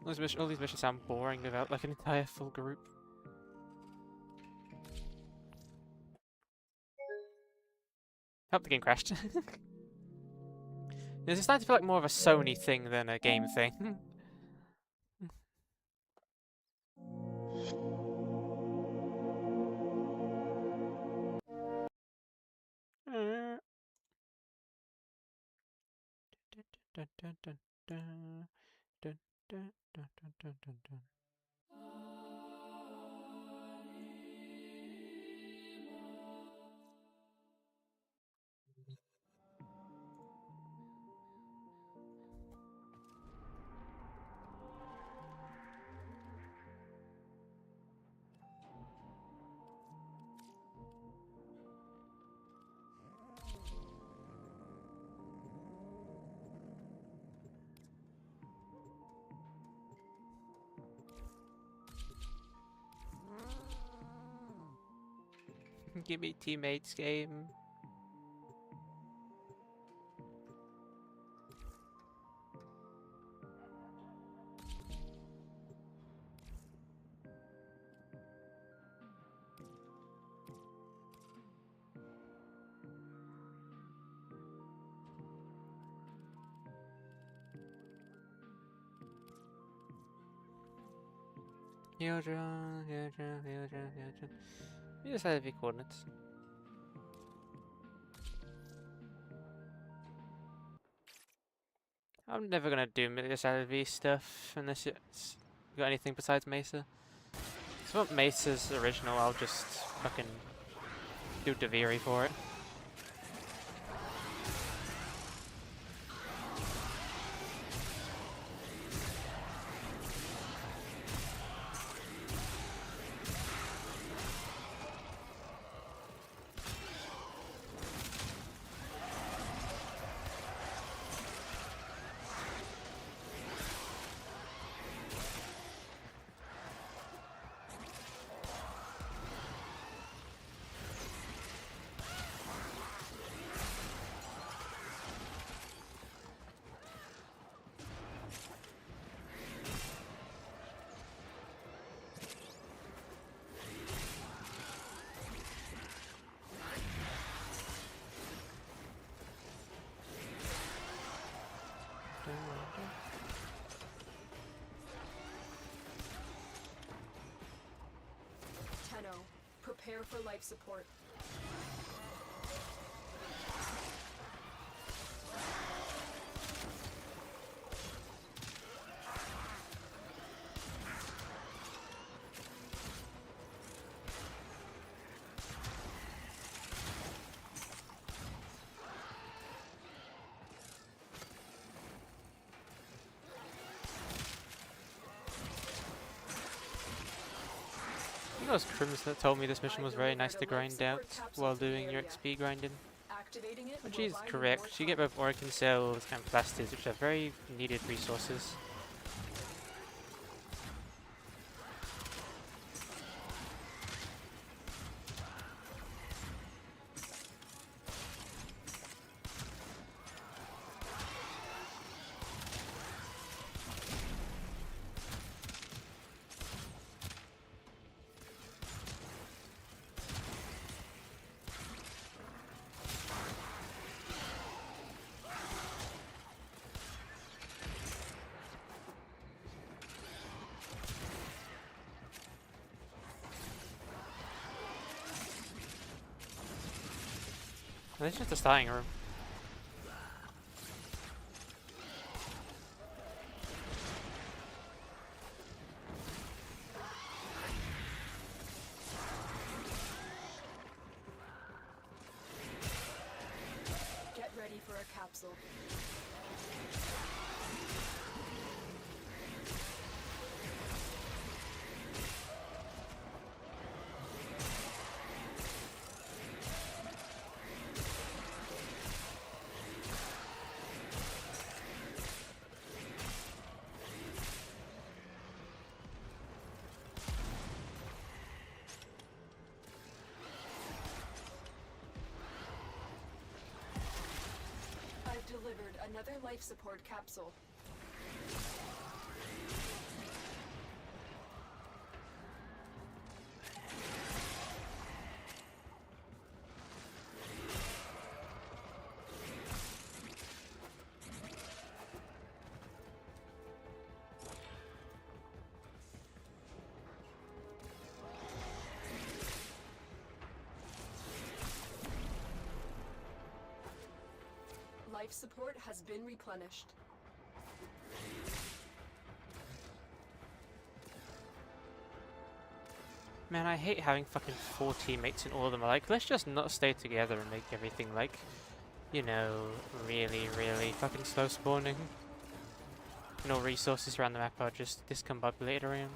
All these missions sound boring without like an entire full group. Hope the game crashed. It's starting to feel like more of a Sony thing than a game thing. Give me teammates game. Hildron. We just had the coordinates. I'm never gonna do SLV stuff unless it's got anything besides Mesa. So if I want Mesa's original, I'll just fucking do Deviri for it. Prepare for life support. It was Crims that told me this mission was very nice to grind out while doing your XP grinding. Which is correct. You get both Oricon cells and plasters, which are very needed resources. This is just a starting room. a capsule. I've delivered another life support capsule. Life support has been replenished. Man, I hate having fucking 4 teammates and all of them are like, let's just not stay together and make everything like, you know, really, really fucking slow spawning. And all resources around the map are just discombobulated around.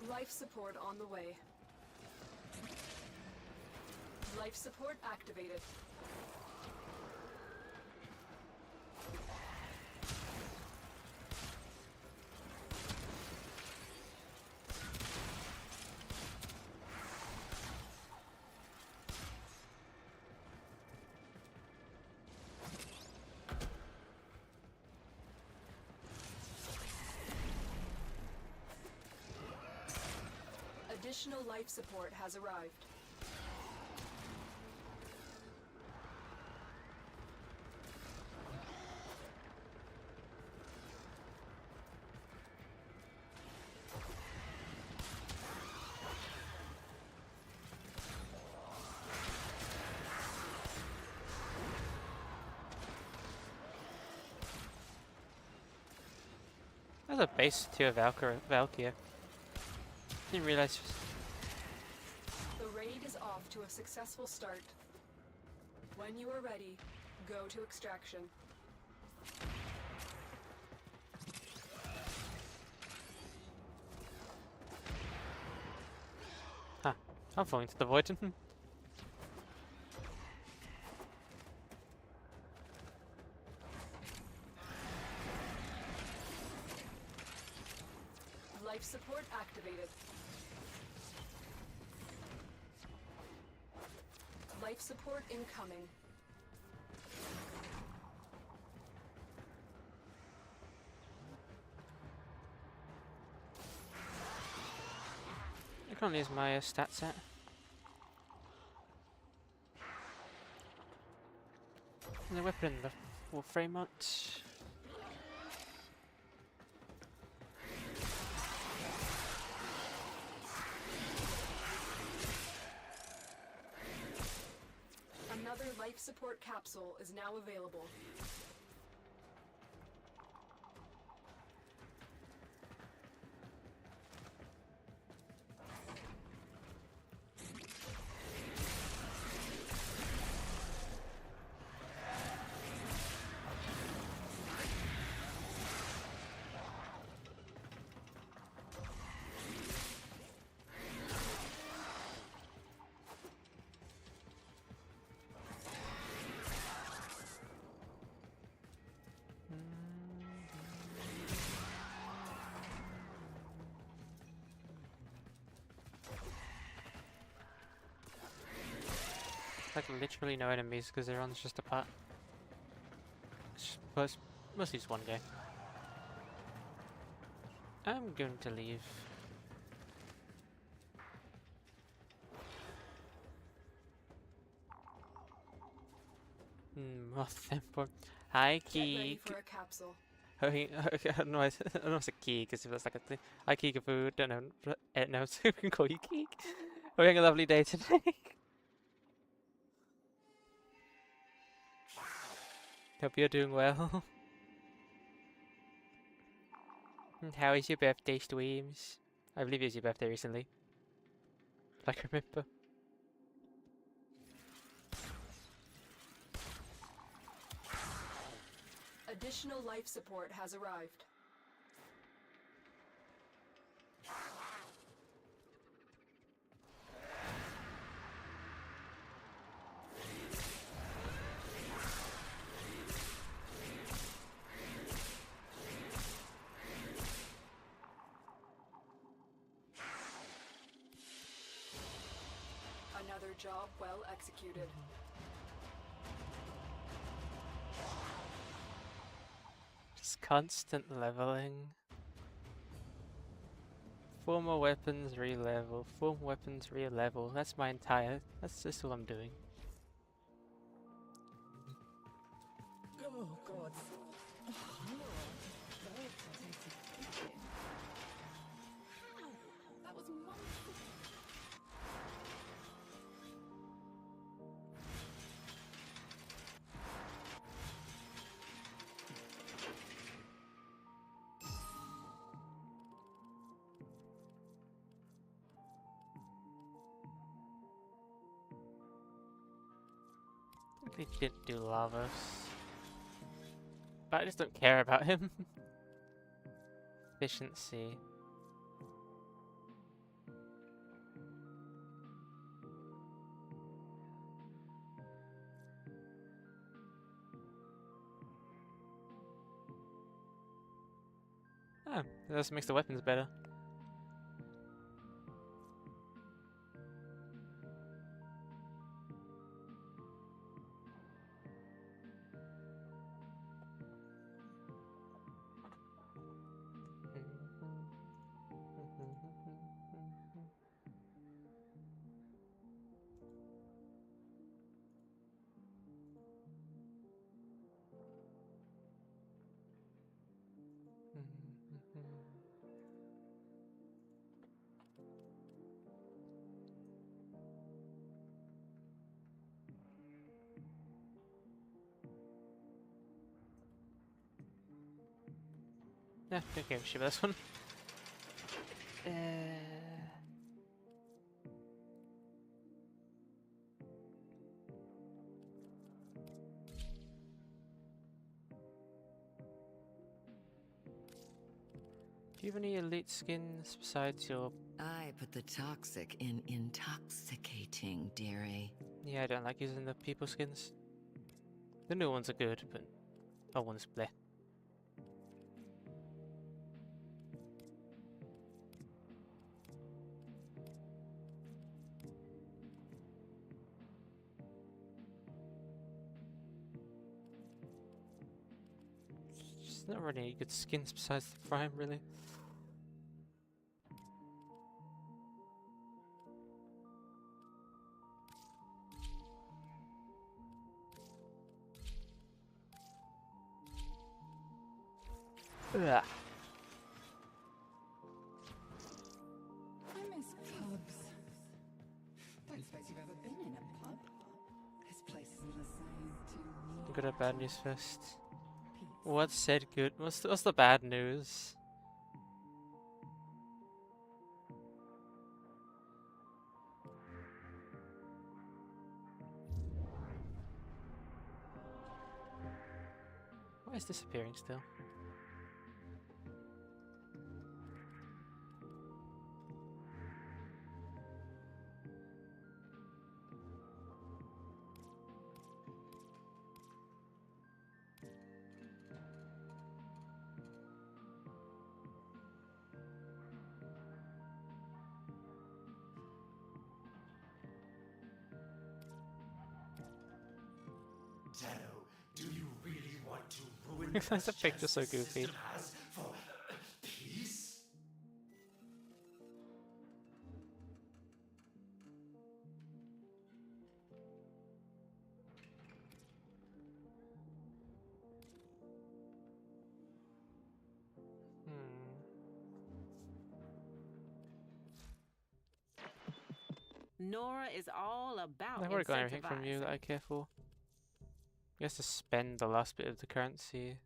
Life support on the way. Life support activated. Additional life support has arrived. There's a base to a Valkyrie. Didn't realize. The raid is off to a successful start. When you are ready, go to extraction. Huh. I'm falling to the void. Life support activated. Life support incoming. I can't use my stat set. And the weapon in the warframe mount. Another life support capsule is now available. Like literally no enemies because everyone's just apart. Well, it's mostly just one guy. I'm going to leave. Moth Emperor. Hi, Get ready Geek. for a capsule. Okay, I don't know. I don't know if it's a Geek because if that's like a thing. Hi, Geek of food. Don't know. No, so we can call you Geek. We're having a lovely day today. Hope you're doing well. How is your birthday, streams? I believe it was your birthday recently. If I can remember. Additional life support has arrived. Another job well executed. Just constant leveling. 4 more weapons, re-level. 4 more weapons, re-level. That's my entire... That's just all I'm doing. Oh, God. That was wonderful. He didn't do Lavos. But I just don't care about him. Efficiency. Oh, that also makes the weapons better. Yeah, don't give a shit about this one. Do you have any elite skins besides your... I put the toxic in intoxicating, dearie. Yeah, I don't like using the people skins. The new ones are good, but old ones bleh. There's not really any good skins besides the Prime, really. Ugh. I miss pubs. Don't suppose you've ever been in a pub? This place isn't the same to me. Good or bad news first? What's said good? What's the bad news? Why is disappearing still? Dano, do you really want to ruin That's a the picture so chance the goofy. system has for peace? Nora is all about I've already got everything from you that I care for. You have to spend the last bit of the currency.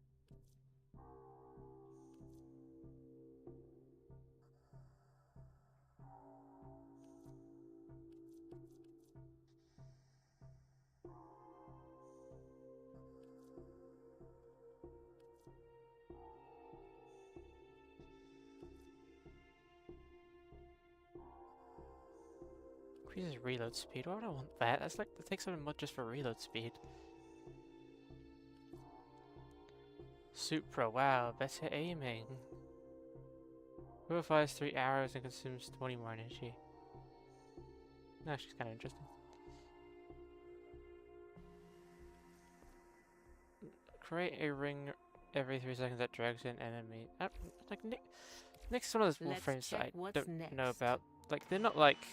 Increases reload speed. Why would I want that? That's like, that takes some mod just for reload speed. Supra, wow, better aiming. Whoever fires 3 arrows and consumes 20 more energy. No, she's kind of interesting. Create a ring every 3 seconds that drags in enemy. Like Nick's one of those warframes that I don't know about. Like, they're not like,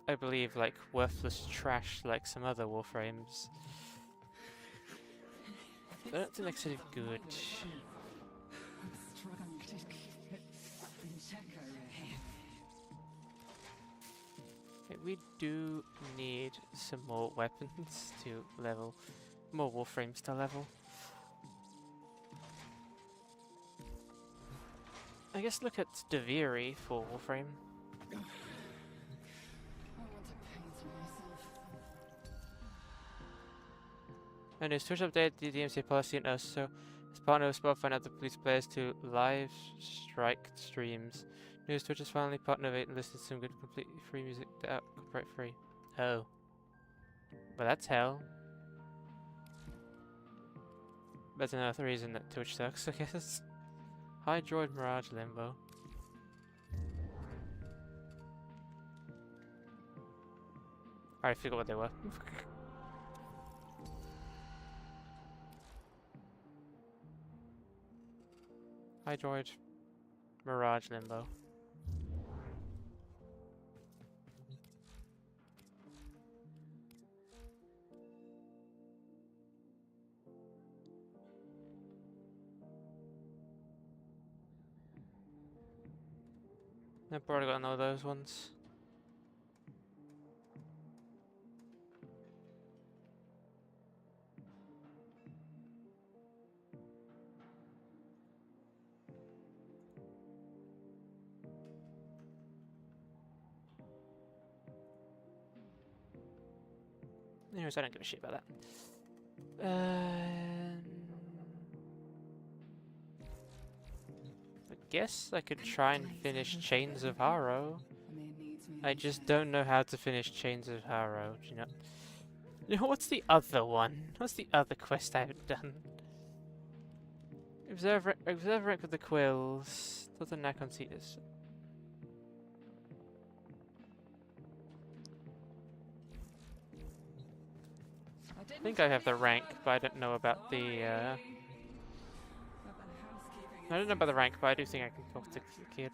I believe, like worthless trash like some other warframes. I don't think Nick's any good. Struggling to keep it in check over here. Okay, we do need some more weapons to level, more warframes to level. I guess look at Deviri for warframe. I want to paint myself. And his Twitch update the DMC policy and us, so as partner of Spotify and other police players to live strike streams. News Twitch is finally partner of it and listed some good completely free music out copyright free. Oh. Well, that's hell. That's another reason that Twitch sucks, I guess. Hi Droid Mirage Limbo. I already forgot what they were. Hi Droid Mirage Limbo. I've probably got to know those ones. Anyways, I don't give a shit about that. I guess I could try and finish Chains of Harrow. I just don't know how to finish Chains of Harrow. Do you know? You know, what's the other one? What's the other quest I've done? Observe rank with the quills. Doesn't knack on Cetus. I think I have the rank, but I don't know about the. I don't know about the rank, but I do think I can talk to the kid.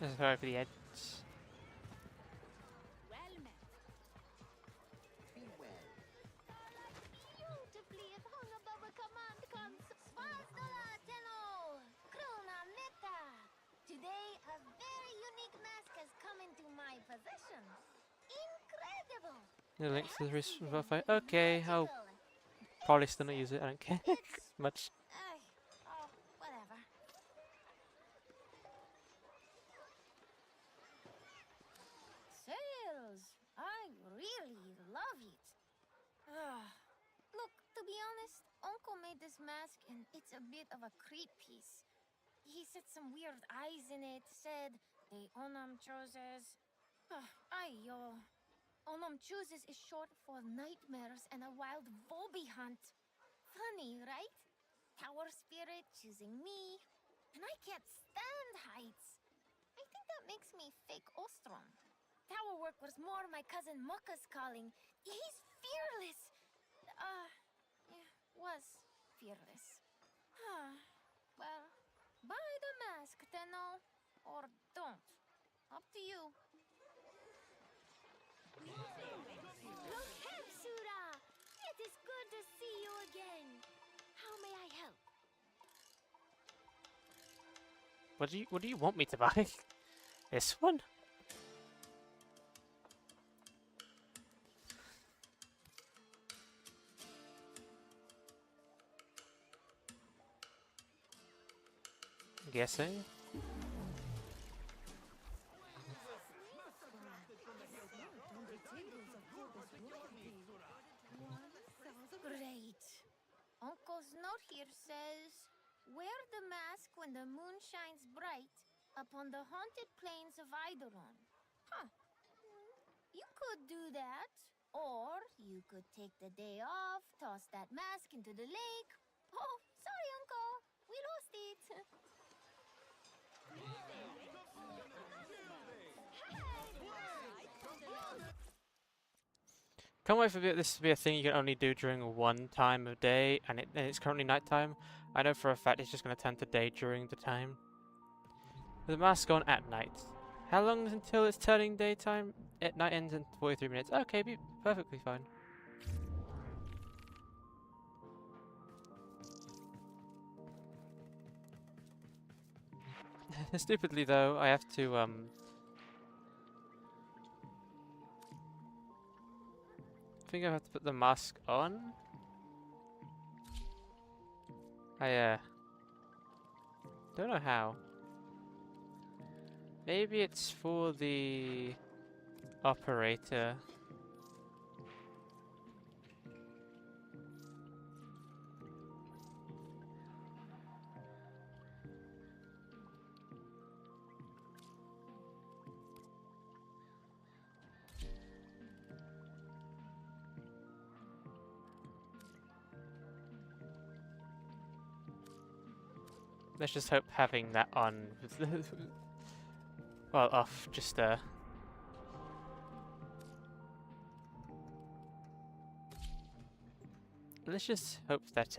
This is sorry for the edge. Well met. Be well. Beautifully if hung above a command console. Svastola Tenno! Krona Meta! Today, a very unique mask has come into my possession. Incredible! The links to the recent Spotify. Okay, I'll probably still not use it. I don't care much. Oh, whatever. Sales! I really love it. Look, to be honest, Uncle made this mask and it's a bit of a creep piece. He set some weird eyes in it, said they Onam chooses. Onam chooses is short for nightmares and a wild Volby hunt. Funny, right? Tower spirit choosing me. And I can't stand heights. I think that makes me fake Ostrom. Tower work was more my cousin Mokka's calling. He's fearless. Yeah, was fearless. Well, buy the mask, Tenno. Or don't. Up to you. Lokepsura! It is good to see you again. How may I help? What do you want me to buy? This one? Guessing. Great. Uncle's note here says, wear the mask when the moon shines bright upon the haunted plains of Eidolon. Huh. You could do that. Or you could take the day off, toss that mask into the lake. Oh, sorry, Uncle. We lost it. Can't wait for this to be a thing you can only do during one time of day, and it's currently nighttime. I know for a fact it's just going to turn to day during the time. The mask on at night. How long until it's turning daytime? At night ends in 43 minutes. Okay, be perfectly fine. Stupidly though, I have to I think I have to put the mask on. I don't know how. Maybe it's for the operator. Let's just hope having that on, well, off, just let's just hope that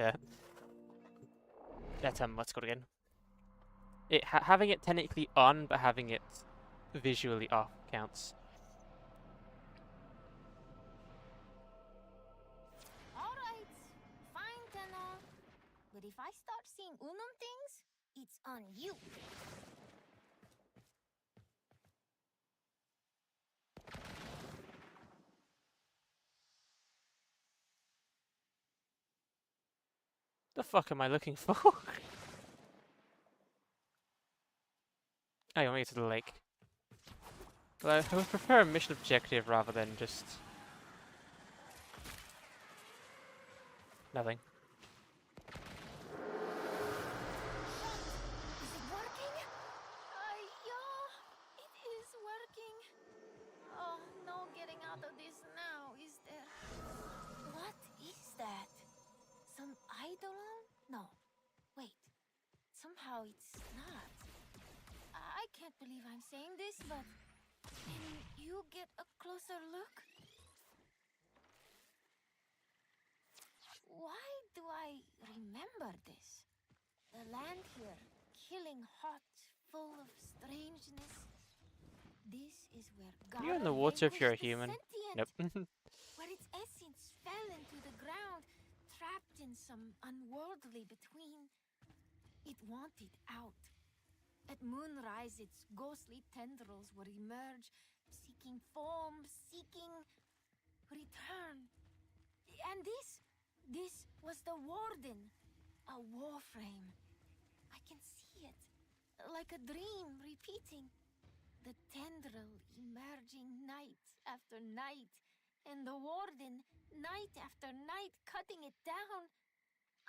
what's it called again? Having it technically on, but having it visually off counts. Alright, fine, Tenno. But if I start seeing Unum things, it's on you. The fuck am I looking for? Oh, you want me to the lake? Well, I would prefer a mission objective rather than just nothing. Is it working? Yeah, it is working. Oh, no getting out of this now, is there? What is that? Some Eidolon? No. Wait. Somehow it's not. I can't believe I'm saying this, but can you get a closer look? Why do I remember this? The land here, killing hot, full of strangeness. This is where God You're in the water if you're a human. Nope. where its essence fell into the ground, trapped in some unworldly between. It wanted out. At moonrise, its ghostly tendrils would emerge, seeking form, seeking return. And this was the Warden, a warframe. I can see it, like a dream repeating. The tendril emerging night after night, and the Warden night after night cutting it down,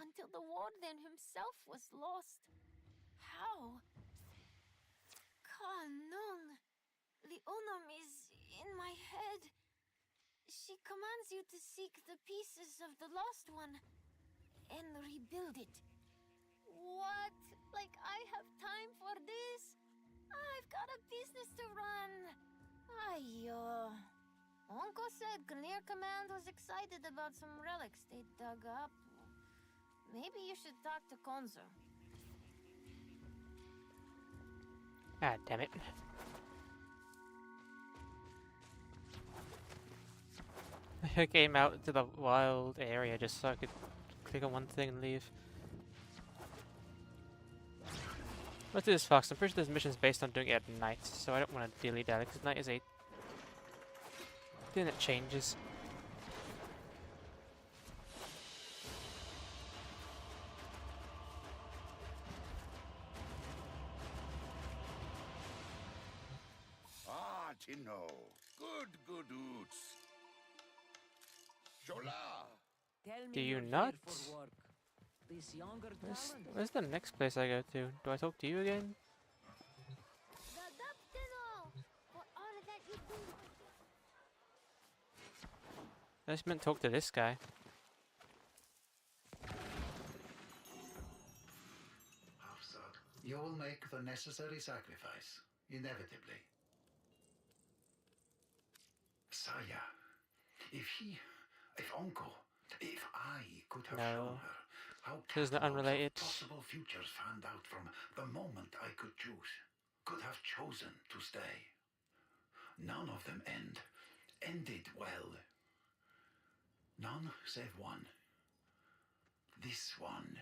until the Warden himself was lost. How? Kanung. The Unum is in my head. She commands you to seek the pieces of the lost one and rebuild it. What? Like I have time for this? I've got a business to run. Ayo. Uncle said Grenadier Command was excited about some relics they dug up. Maybe you should talk to Konzo. Ah, damn it. I came out to the wild area just so I could click on one thing and leave. Let's do this fast. I'm pretty sure this mission's based on doing it at night, so I don't want to dilly-dally, because night is a thing that changes. to know. Good oots. Shola! Do you not? This younger Where's the next place I go to? Do I talk to you again? For all that you do. I just meant to talk to this guy. Hafsad, you will make the necessary sacrifice, inevitably. Saya, if Uncle, if I could have shown her how This is not catalogs unrelated. of possible futures fanned out from the moment I could choose, could have chosen to stay. None of them ended well. None save one. This one.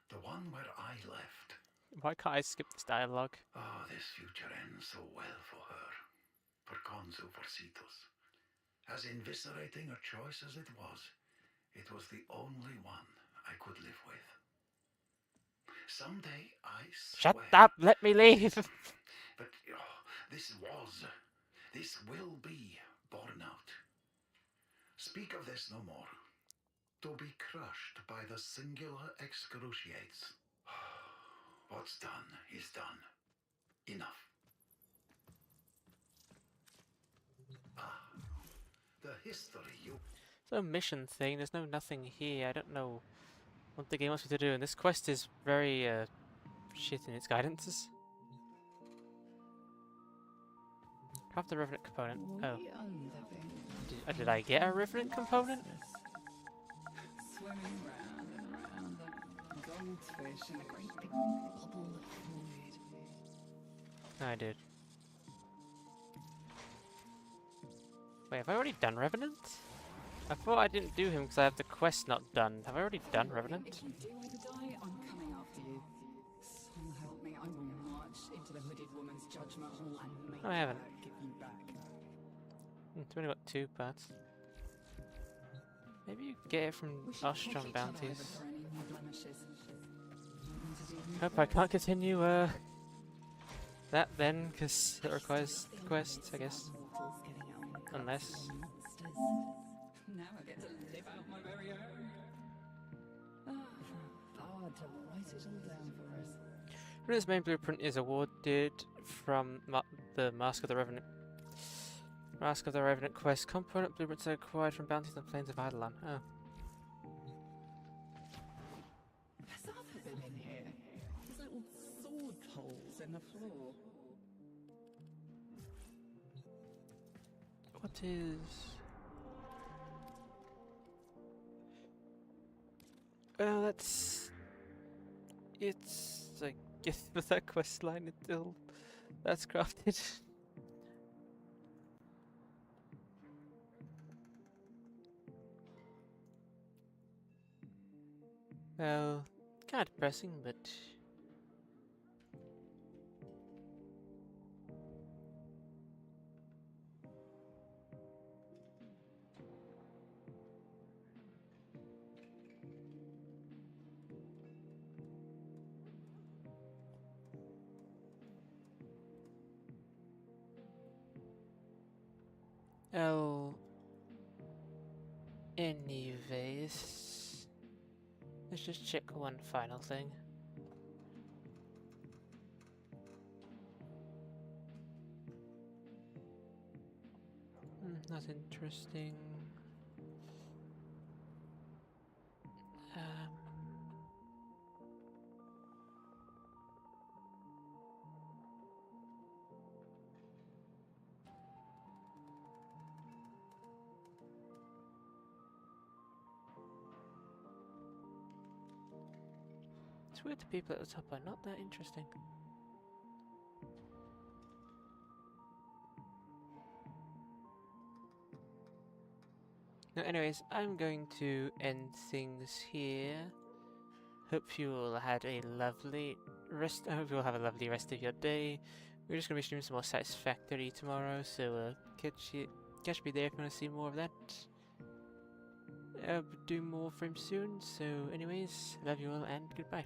The one where I left. Why can't I skip this dialogue? Oh, this future ends so well for her. For Konzu Forcitos. As inviscerating a choice as it was the only one I could live with. Someday, I swear... Shut up! Let me leave! But this will be borne out. Speak of this no more. To be crushed by the singular excruciates. What's done is done. Enough. The history you... It's a mission thing, there's nothing here, I don't know what the game wants me to do, and this quest is very, shit in its guidances. Craft the Revenant component. Oh. Did I get a Revenant component? Swimming round and round the goldfish in a great big bubble of fluid. I did. Wait, have I already done Revenant? I thought I didn't do him because I have the quest not done. Have I already done Revenant? If you do either die, I'm coming after you. So help me, I will march into the hooded woman's judgment hall and make No, I haven't. her give you back. It's only got 2 parts. Maybe you get it from Ostrom bounties. Hope I can't continue that then, because it requires the quest, I guess. Unless... Now I get to live out my very own. Hard to write it all down for us. Revenant's main blueprint is awarded from the Mask of the Revenant. Mask of the Revenant quest. Component blueprints are acquired from bounties on the plains of Eidolon. Oh. Has Arthur been in here? There's little sword holes in the floor. What is... Well, that's... It's... I guess with that quest line until that's crafted. Well, kind of depressing, but... Oh, anyways, let's just check one final thing. That's interesting. It's weird the people at the top are not that interesting. Now, anyways, I'm going to end things here. Hope you all had a lovely rest. I hope you all have a lovely rest of your day. We're just gonna be streaming some more Satisfactory tomorrow, so catch me there if you want to see more of that. Do more warframe soon. So, anyways, love you all and goodbye.